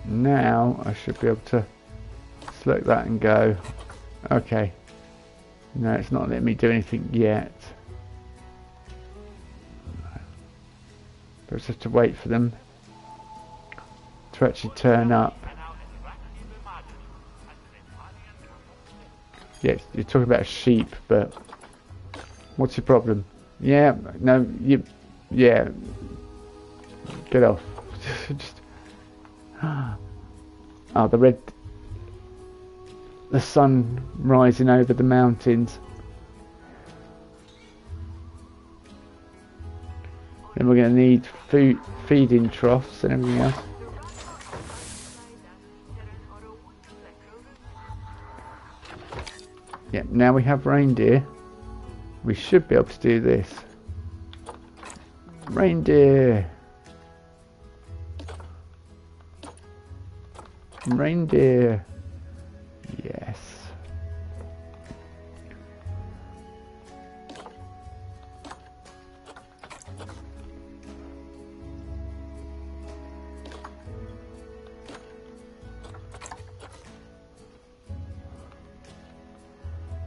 Now I should be able to select that and go. Okay. No, it's not letting me do anything yet. But I just have to wait for them to actually turn up. Yes, you're talking about sheep, but what's your problem? Yeah, no, you, yeah, get off. Just, oh, the sun rising over the mountains. Then we're going to need food, feeding troughs and everything else. Yeah, now we have reindeer. We should be able to do this. Reindeer. Reindeer. Yes.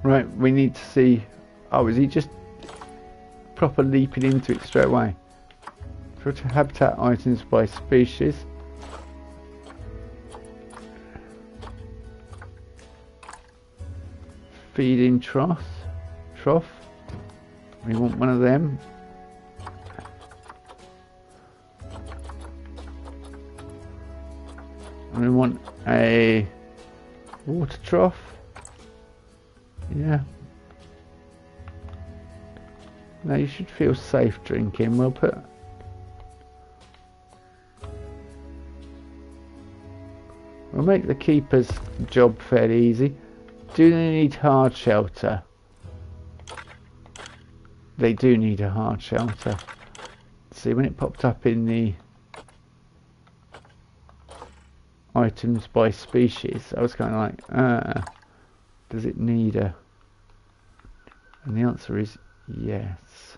Right, we need to see... Oh, is he just proper leaping into it straight away? Filter habitat items by species. Feeding trough. We want one of them. And we want a water trough. Yeah. Now you should feel safe drinking. We'll put... We'll make the keeper's job fairly easy. Do they need hard shelter? They do need a hard shelter. See, when it popped up in the items by species, I was kind of like, does it need a... And the answer is yes.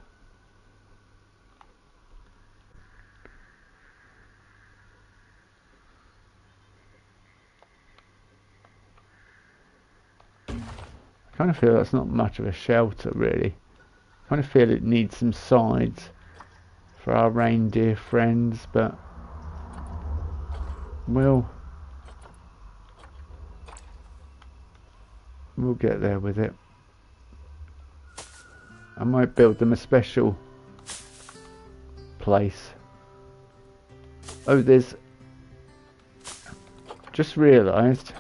I kind of feel that's not much of a shelter, really. I kind of feel it needs some sides for our reindeer friends, but we'll get there with it. I might build them a special place. Oh, there's... Just realised...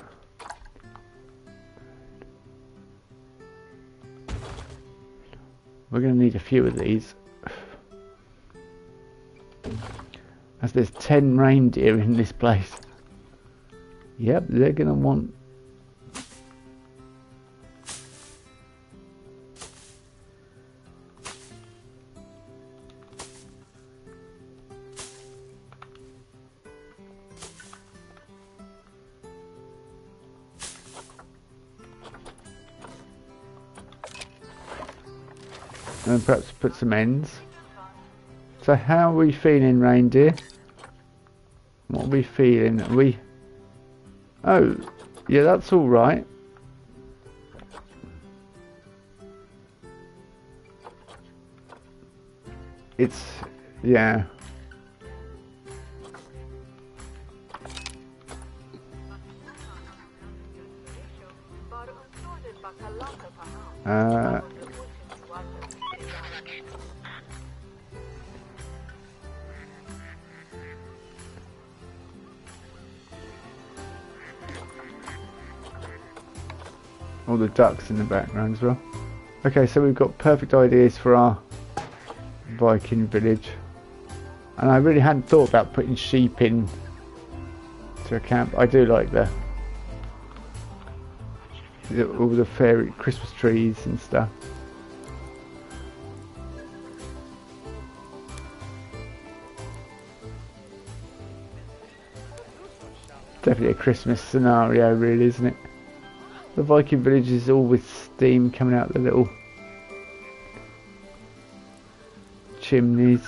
We're going to need a few of these. As there's 10 reindeer in this place. Yep, they're going to want... And perhaps put some ends. So how are we feeling, reindeer? What are we feeling? Are we... Oh, yeah, that's all right. It's... yeah. all the ducks in the background as well. Okay, so we've got perfect ideas for our Viking village. And I really hadn't thought about putting sheep in to a camp. I do like all the fairy Christmas trees and stuff. Definitely a Christmas scenario, really, isn't it? The Viking village is all with steam coming out the little chimneys.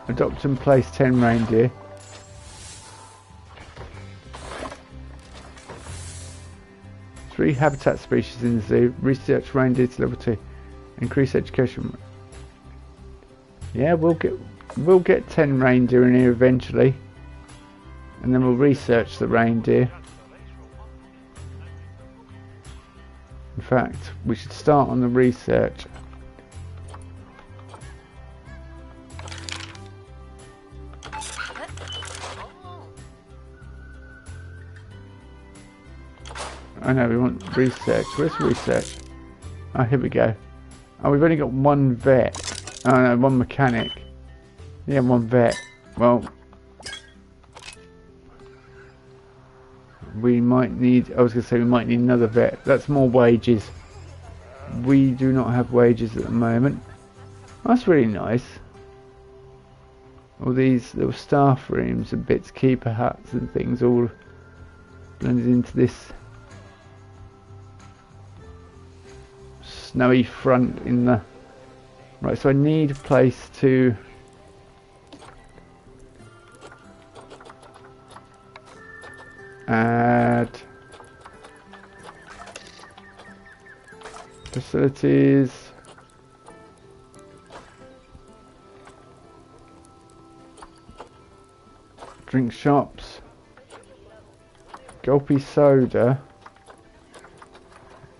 Adopt and place 10 reindeer. Three habitat species in the zoo. Research reindeer to level 2. Increase education. Yeah, we'll get 10 reindeer in here eventually, and then we'll research the reindeer. In fact, we should start on the research. I know we want research. Where's research? Oh, here we go. Oh, we've only got one vet. Oh no, one mechanic. Yeah, one vet. Well, we might need, I was going to say we might need another vet. That's more wages. We do not have wages at the moment. That's really nice. All these little staff rooms and bits, keeper huts and things all blended into this snowy front in the... Right, so I need a place to... add facilities. Drink shops. Gulpy soda.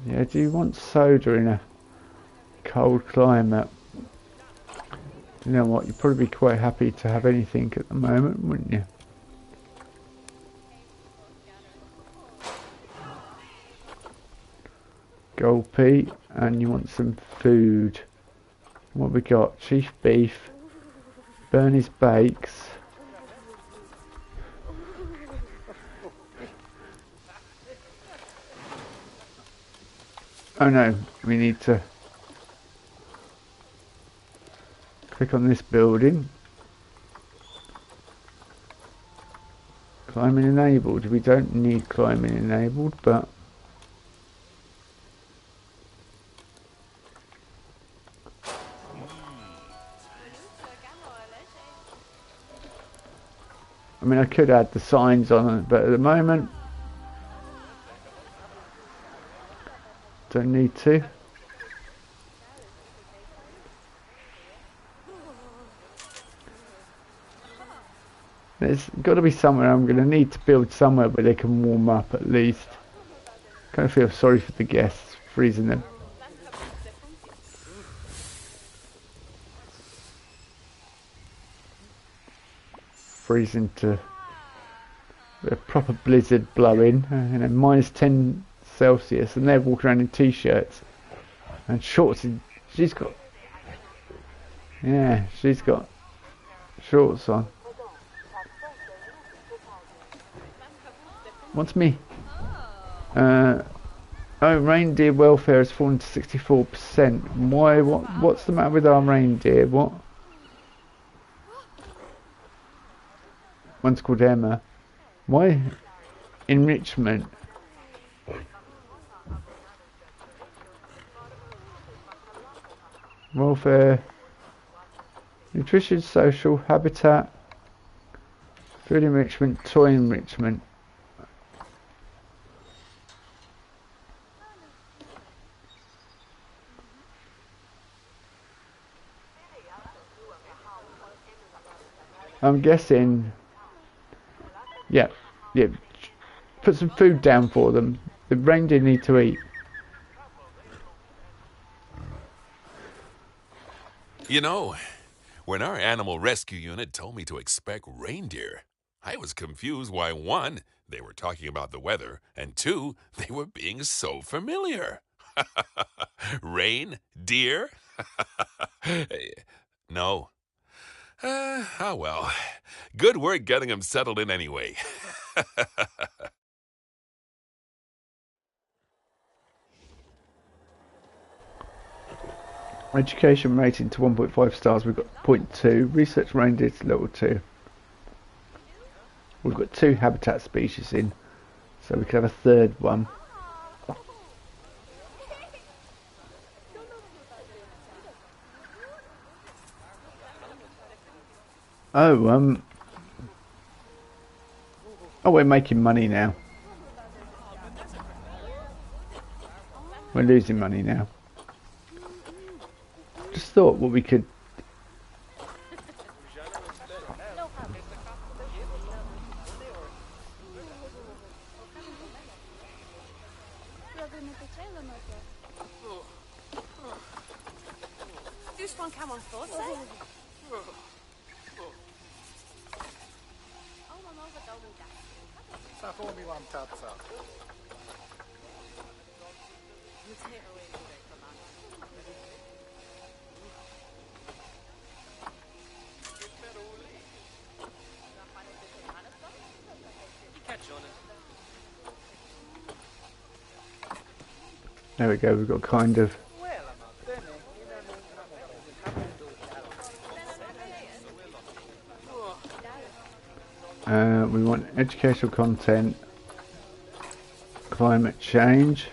Yeah, do you want soda in a cold climate? You know what, you'd probably be quite happy to have anything at the moment, wouldn't you? Gulpy, and you want some food. What we got? Chief beef, Bernie's bakes. Oh no, we need to click on this building. Climbing enabled. We don't need climbing enabled, but I mean, I could add the signs on it, but at the moment don't need to. There's got to be somewhere. I'm going to need to build somewhere where they can warm up at least. Kind of feel sorry for the guests, freezing them. Freezing to a proper blizzard blowing, you know, -10 Celsius, and they're walking around in t-shirts and shorts. She's got shorts on. What's me? Oh, reindeer welfare has fallen to 64%. Why? What's the matter with our reindeer? What? One's called Emma. Why? Enrichment. Welfare. Nutrition, social, habitat. Food enrichment, toy enrichment. I'm guessing Yeah, yeah. Put some food down for them. The reindeer need to eat. You know, when our animal rescue unit told me to expect reindeer, I was confused why, one, they were talking about the weather, and two, they were being so familiar. Rain? Deer? No. Oh well. Good work getting them settled in anyway. Education rating to 1.5 stars. We've got 0.2. Research reindeer to level 2. We've got 2 habitat species in, so we can have a third one. Oh, oh, we're making money now. We're losing money now. Just thought what we could. There we go. We've got kind of. We want educational content, climate change.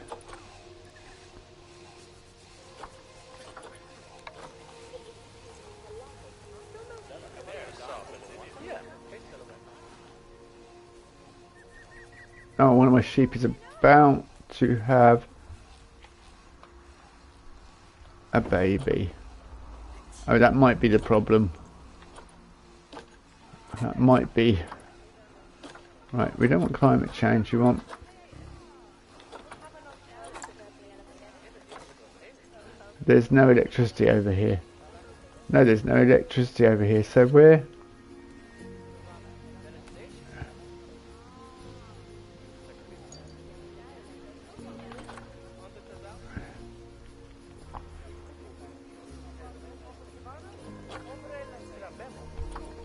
Oh, one of my sheep is about to have a baby. Oh, that might be the problem. That might be. Right, we don't want climate change, we want... There's no electricity over here. No, there's no electricity over here, so we're...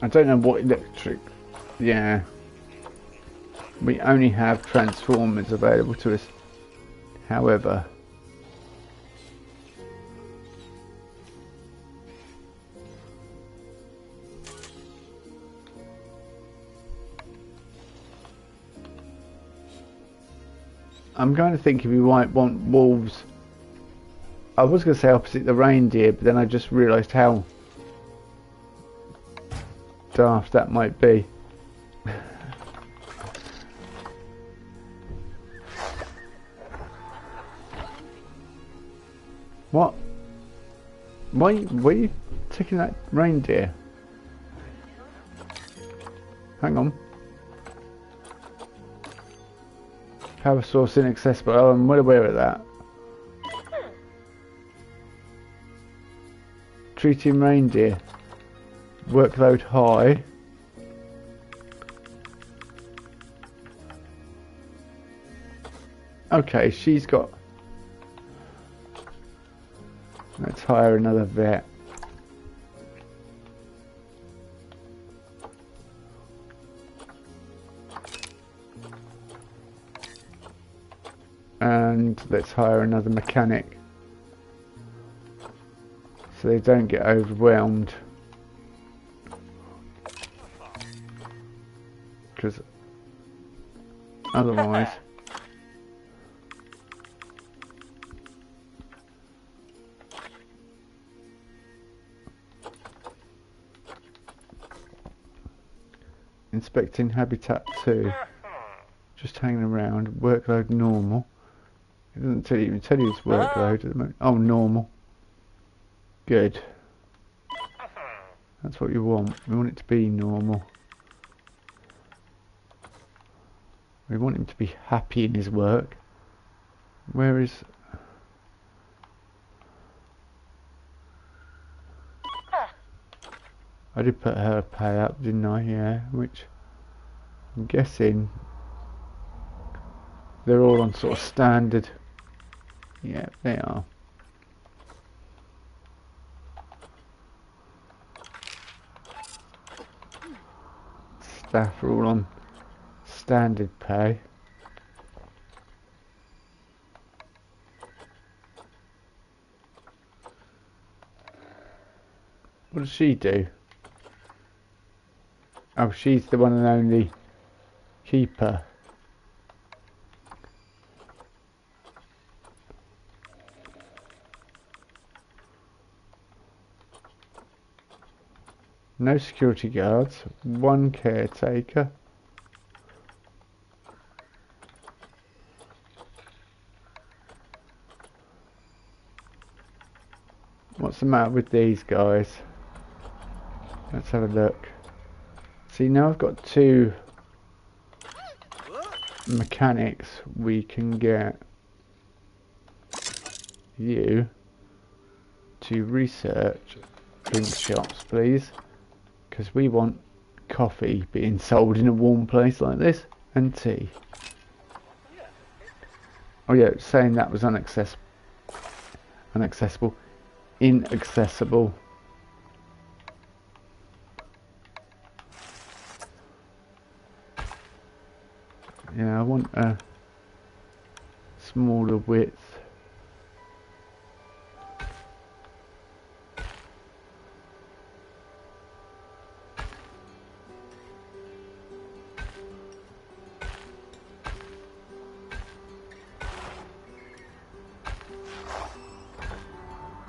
I don't know what electric... Yeah. We only have transformers available to us. However... I'm going to think if we might want wolves... I was going to say opposite the reindeer, but then I just realised how daft that might be. What? Why are you taking that reindeer? Hang on. Power source inaccessible. Oh, I'm well aware of that. Treating reindeer. Workload high. Okay, she's got... Let's hire another vet. And let's hire another mechanic. So they don't get overwhelmed. Because otherwise... Inspecting habitat 2. Just hanging around. Workload normal. It doesn't even tell you its workload at the moment. Oh, normal. Good. That's what you want. We want it to be normal. We want him to be happy in his work. Where is... I did put her pay up, didn't I? Yeah, which I'm guessing they're all on sort of standard. Yeah, they are. Staff are all on standard pay. What does she do? Oh, she's the one and only keeper. No security guards, one caretaker. What's the matter with these guys? Let's have a look. See, now I've got 2 mechanics. We can get you to research drink shops, please, because we want coffee being sold in a warm place like this, and tea. Oh yeah, saying that was inaccessible. Yeah, I want a smaller width.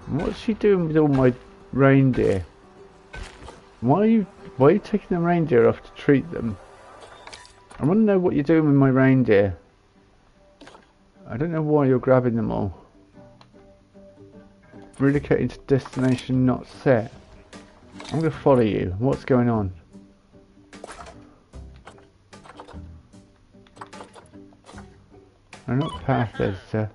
What's she doing with all my reindeer? Why are you taking the reindeer off to treat them? I want to know what you're doing with my reindeer. I don't know why you're grabbing them all. Relocating to destination not set. I'm going to follow you. What's going on? I'm not path editor.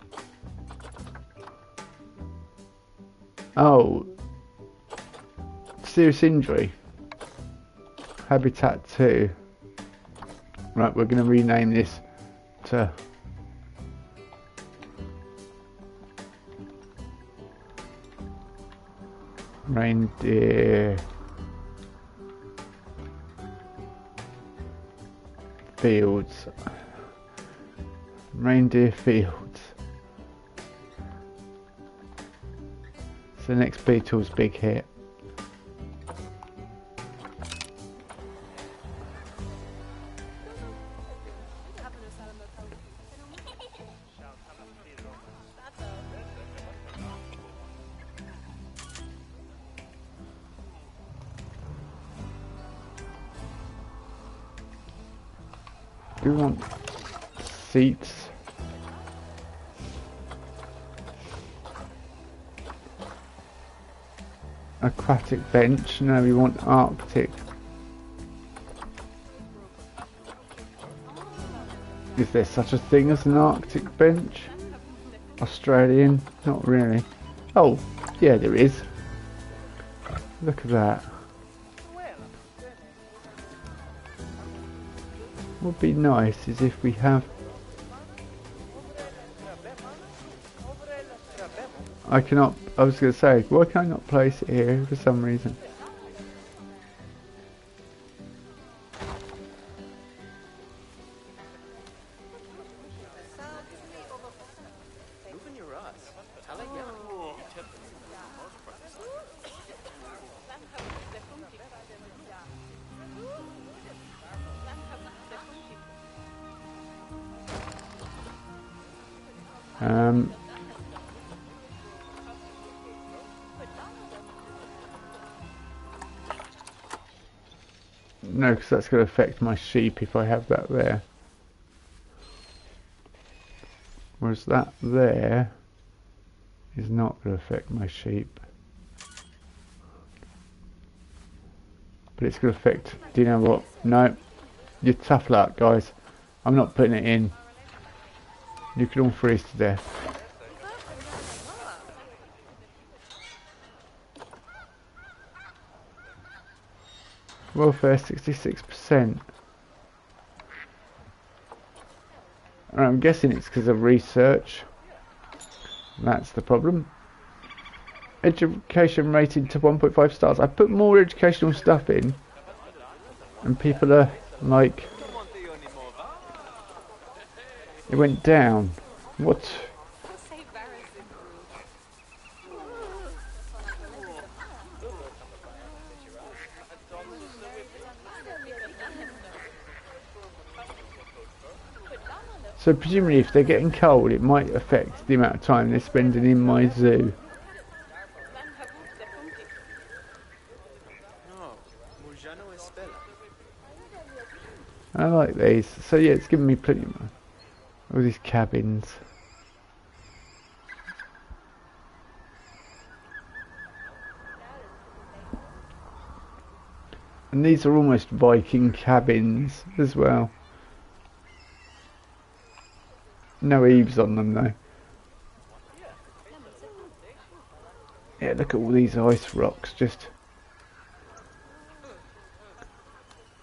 Oh. Serious injury. Habitat 2. Right, we're going to rename this to Reindeer Fields. Reindeer Fields. So next Beetle's big hit. Do we want seats? Aquatic bench? No, we want Arctic. Is there such a thing as an Arctic bench? Australian? Not really. Oh, yeah, there is. Look at that. What would be nice is if we have... I cannot... I was going to say, why can I not place it here for some reason? No, because that's going to affect my sheep if I have that there. Whereas that there is not going to affect my sheep. But it's going to affect... Do you know what? No. You're tough luck, guys. I'm not putting it in. You can all freeze to death. Welfare 66%. I'm guessing it's because of research. That's the problem. Education rated to 1.5 stars. I put more educational stuff in, and people are like, it went down. What? So presumably if they're getting cold, it might affect the amount of time they're spending in my zoo. I like these. So yeah, it's giving me plenty of all these cabins. And these are almost Viking cabins as well. No eaves on them though. Yeah, look at all these ice rocks just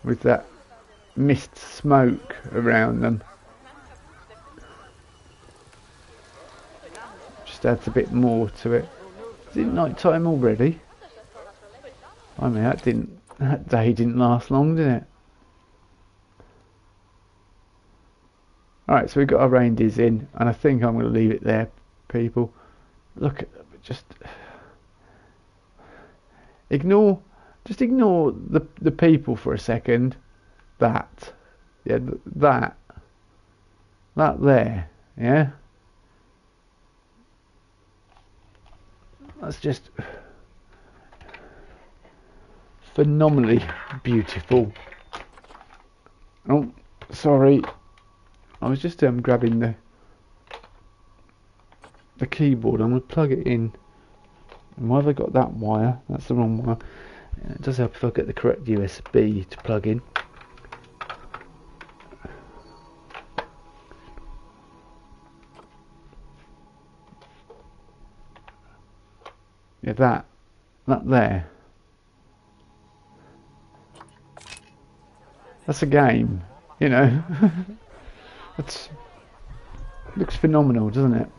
with that mist smoke around them. Just adds a bit more to it. Is it night time already? I mean, that day didn't last long, did it? Alright, so we've got our reindeers in, and I think I'm going to leave it there, people. Look at them, just ignore the people for a second. That there, yeah? That's just phenomenally beautiful. Oh, sorry. I was just grabbing the keyboard. I'm going to plug it in. And why have I got that wire? That's the wrong wire. It does help if I get the correct USB to plug in. Yeah, that there. That's a game, you know. That's looks phenomenal, doesn't it?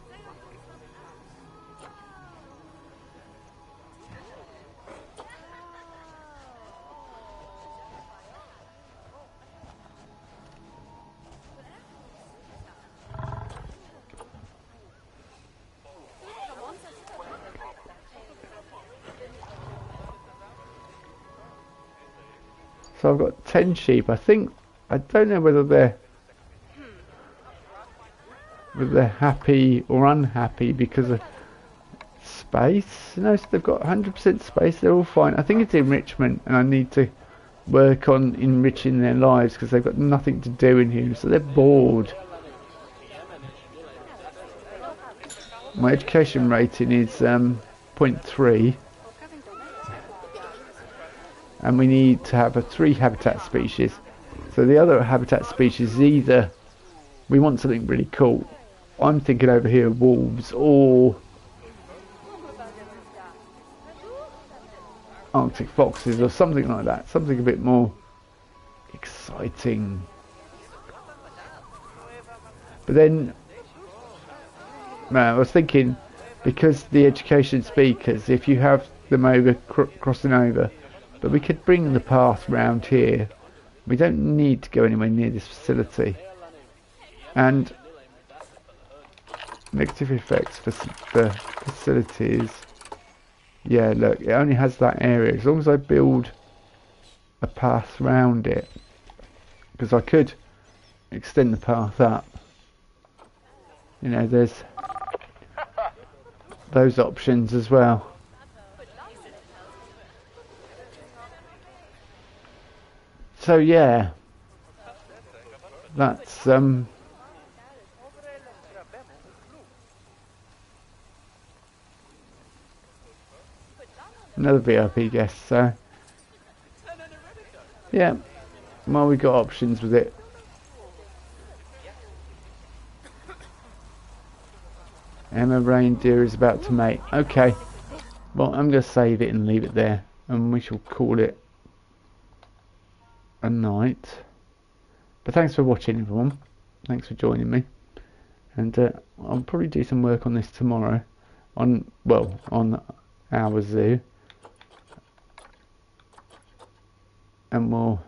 So I've got 10 sheep. I don't know whether they're happy or unhappy because of space. You know, so they've got 100% space. They're all fine. I think it's enrichment, and I need to work on enriching their lives because they've got nothing to do in here, so they're bored. My education rating is 0.3. And we need to have 3 habitat species. So the other habitat species is either we want something really cool. I'm thinking over here wolves or Arctic foxes or something like that. Something a bit more exciting. But then I was thinking, because the education speakers, if you have them over crossing over, but we could bring the path round here. We don't need to go anywhere near this facility. And negative effects for the facilities. Yeah, look, it only has that area. As long as I build a path round it, because I could extend the path up. You know, there's those options as well. So yeah, that's another VIP guest. So yeah, well, we got options with it. Emma reindeer is about to mate. Okay. Well, I'm going to save it and leave it there. And we shall call it a night. But thanks for watching, everyone. Thanks for joining me. And I'll probably do some work on this tomorrow. On our zoo. And we'll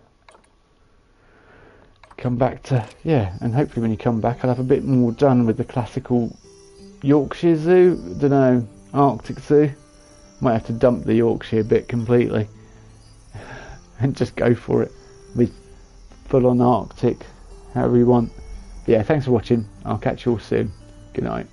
come back to, and hopefully when you come back I'll have a bit more done with the classical Yorkshire Zoo. Don't know, Arctic Zoo. Might have to dump the Yorkshire bit completely and just go for it with full on Arctic, however you want. But yeah, thanks for watching. I'll catch you all soon. Good night.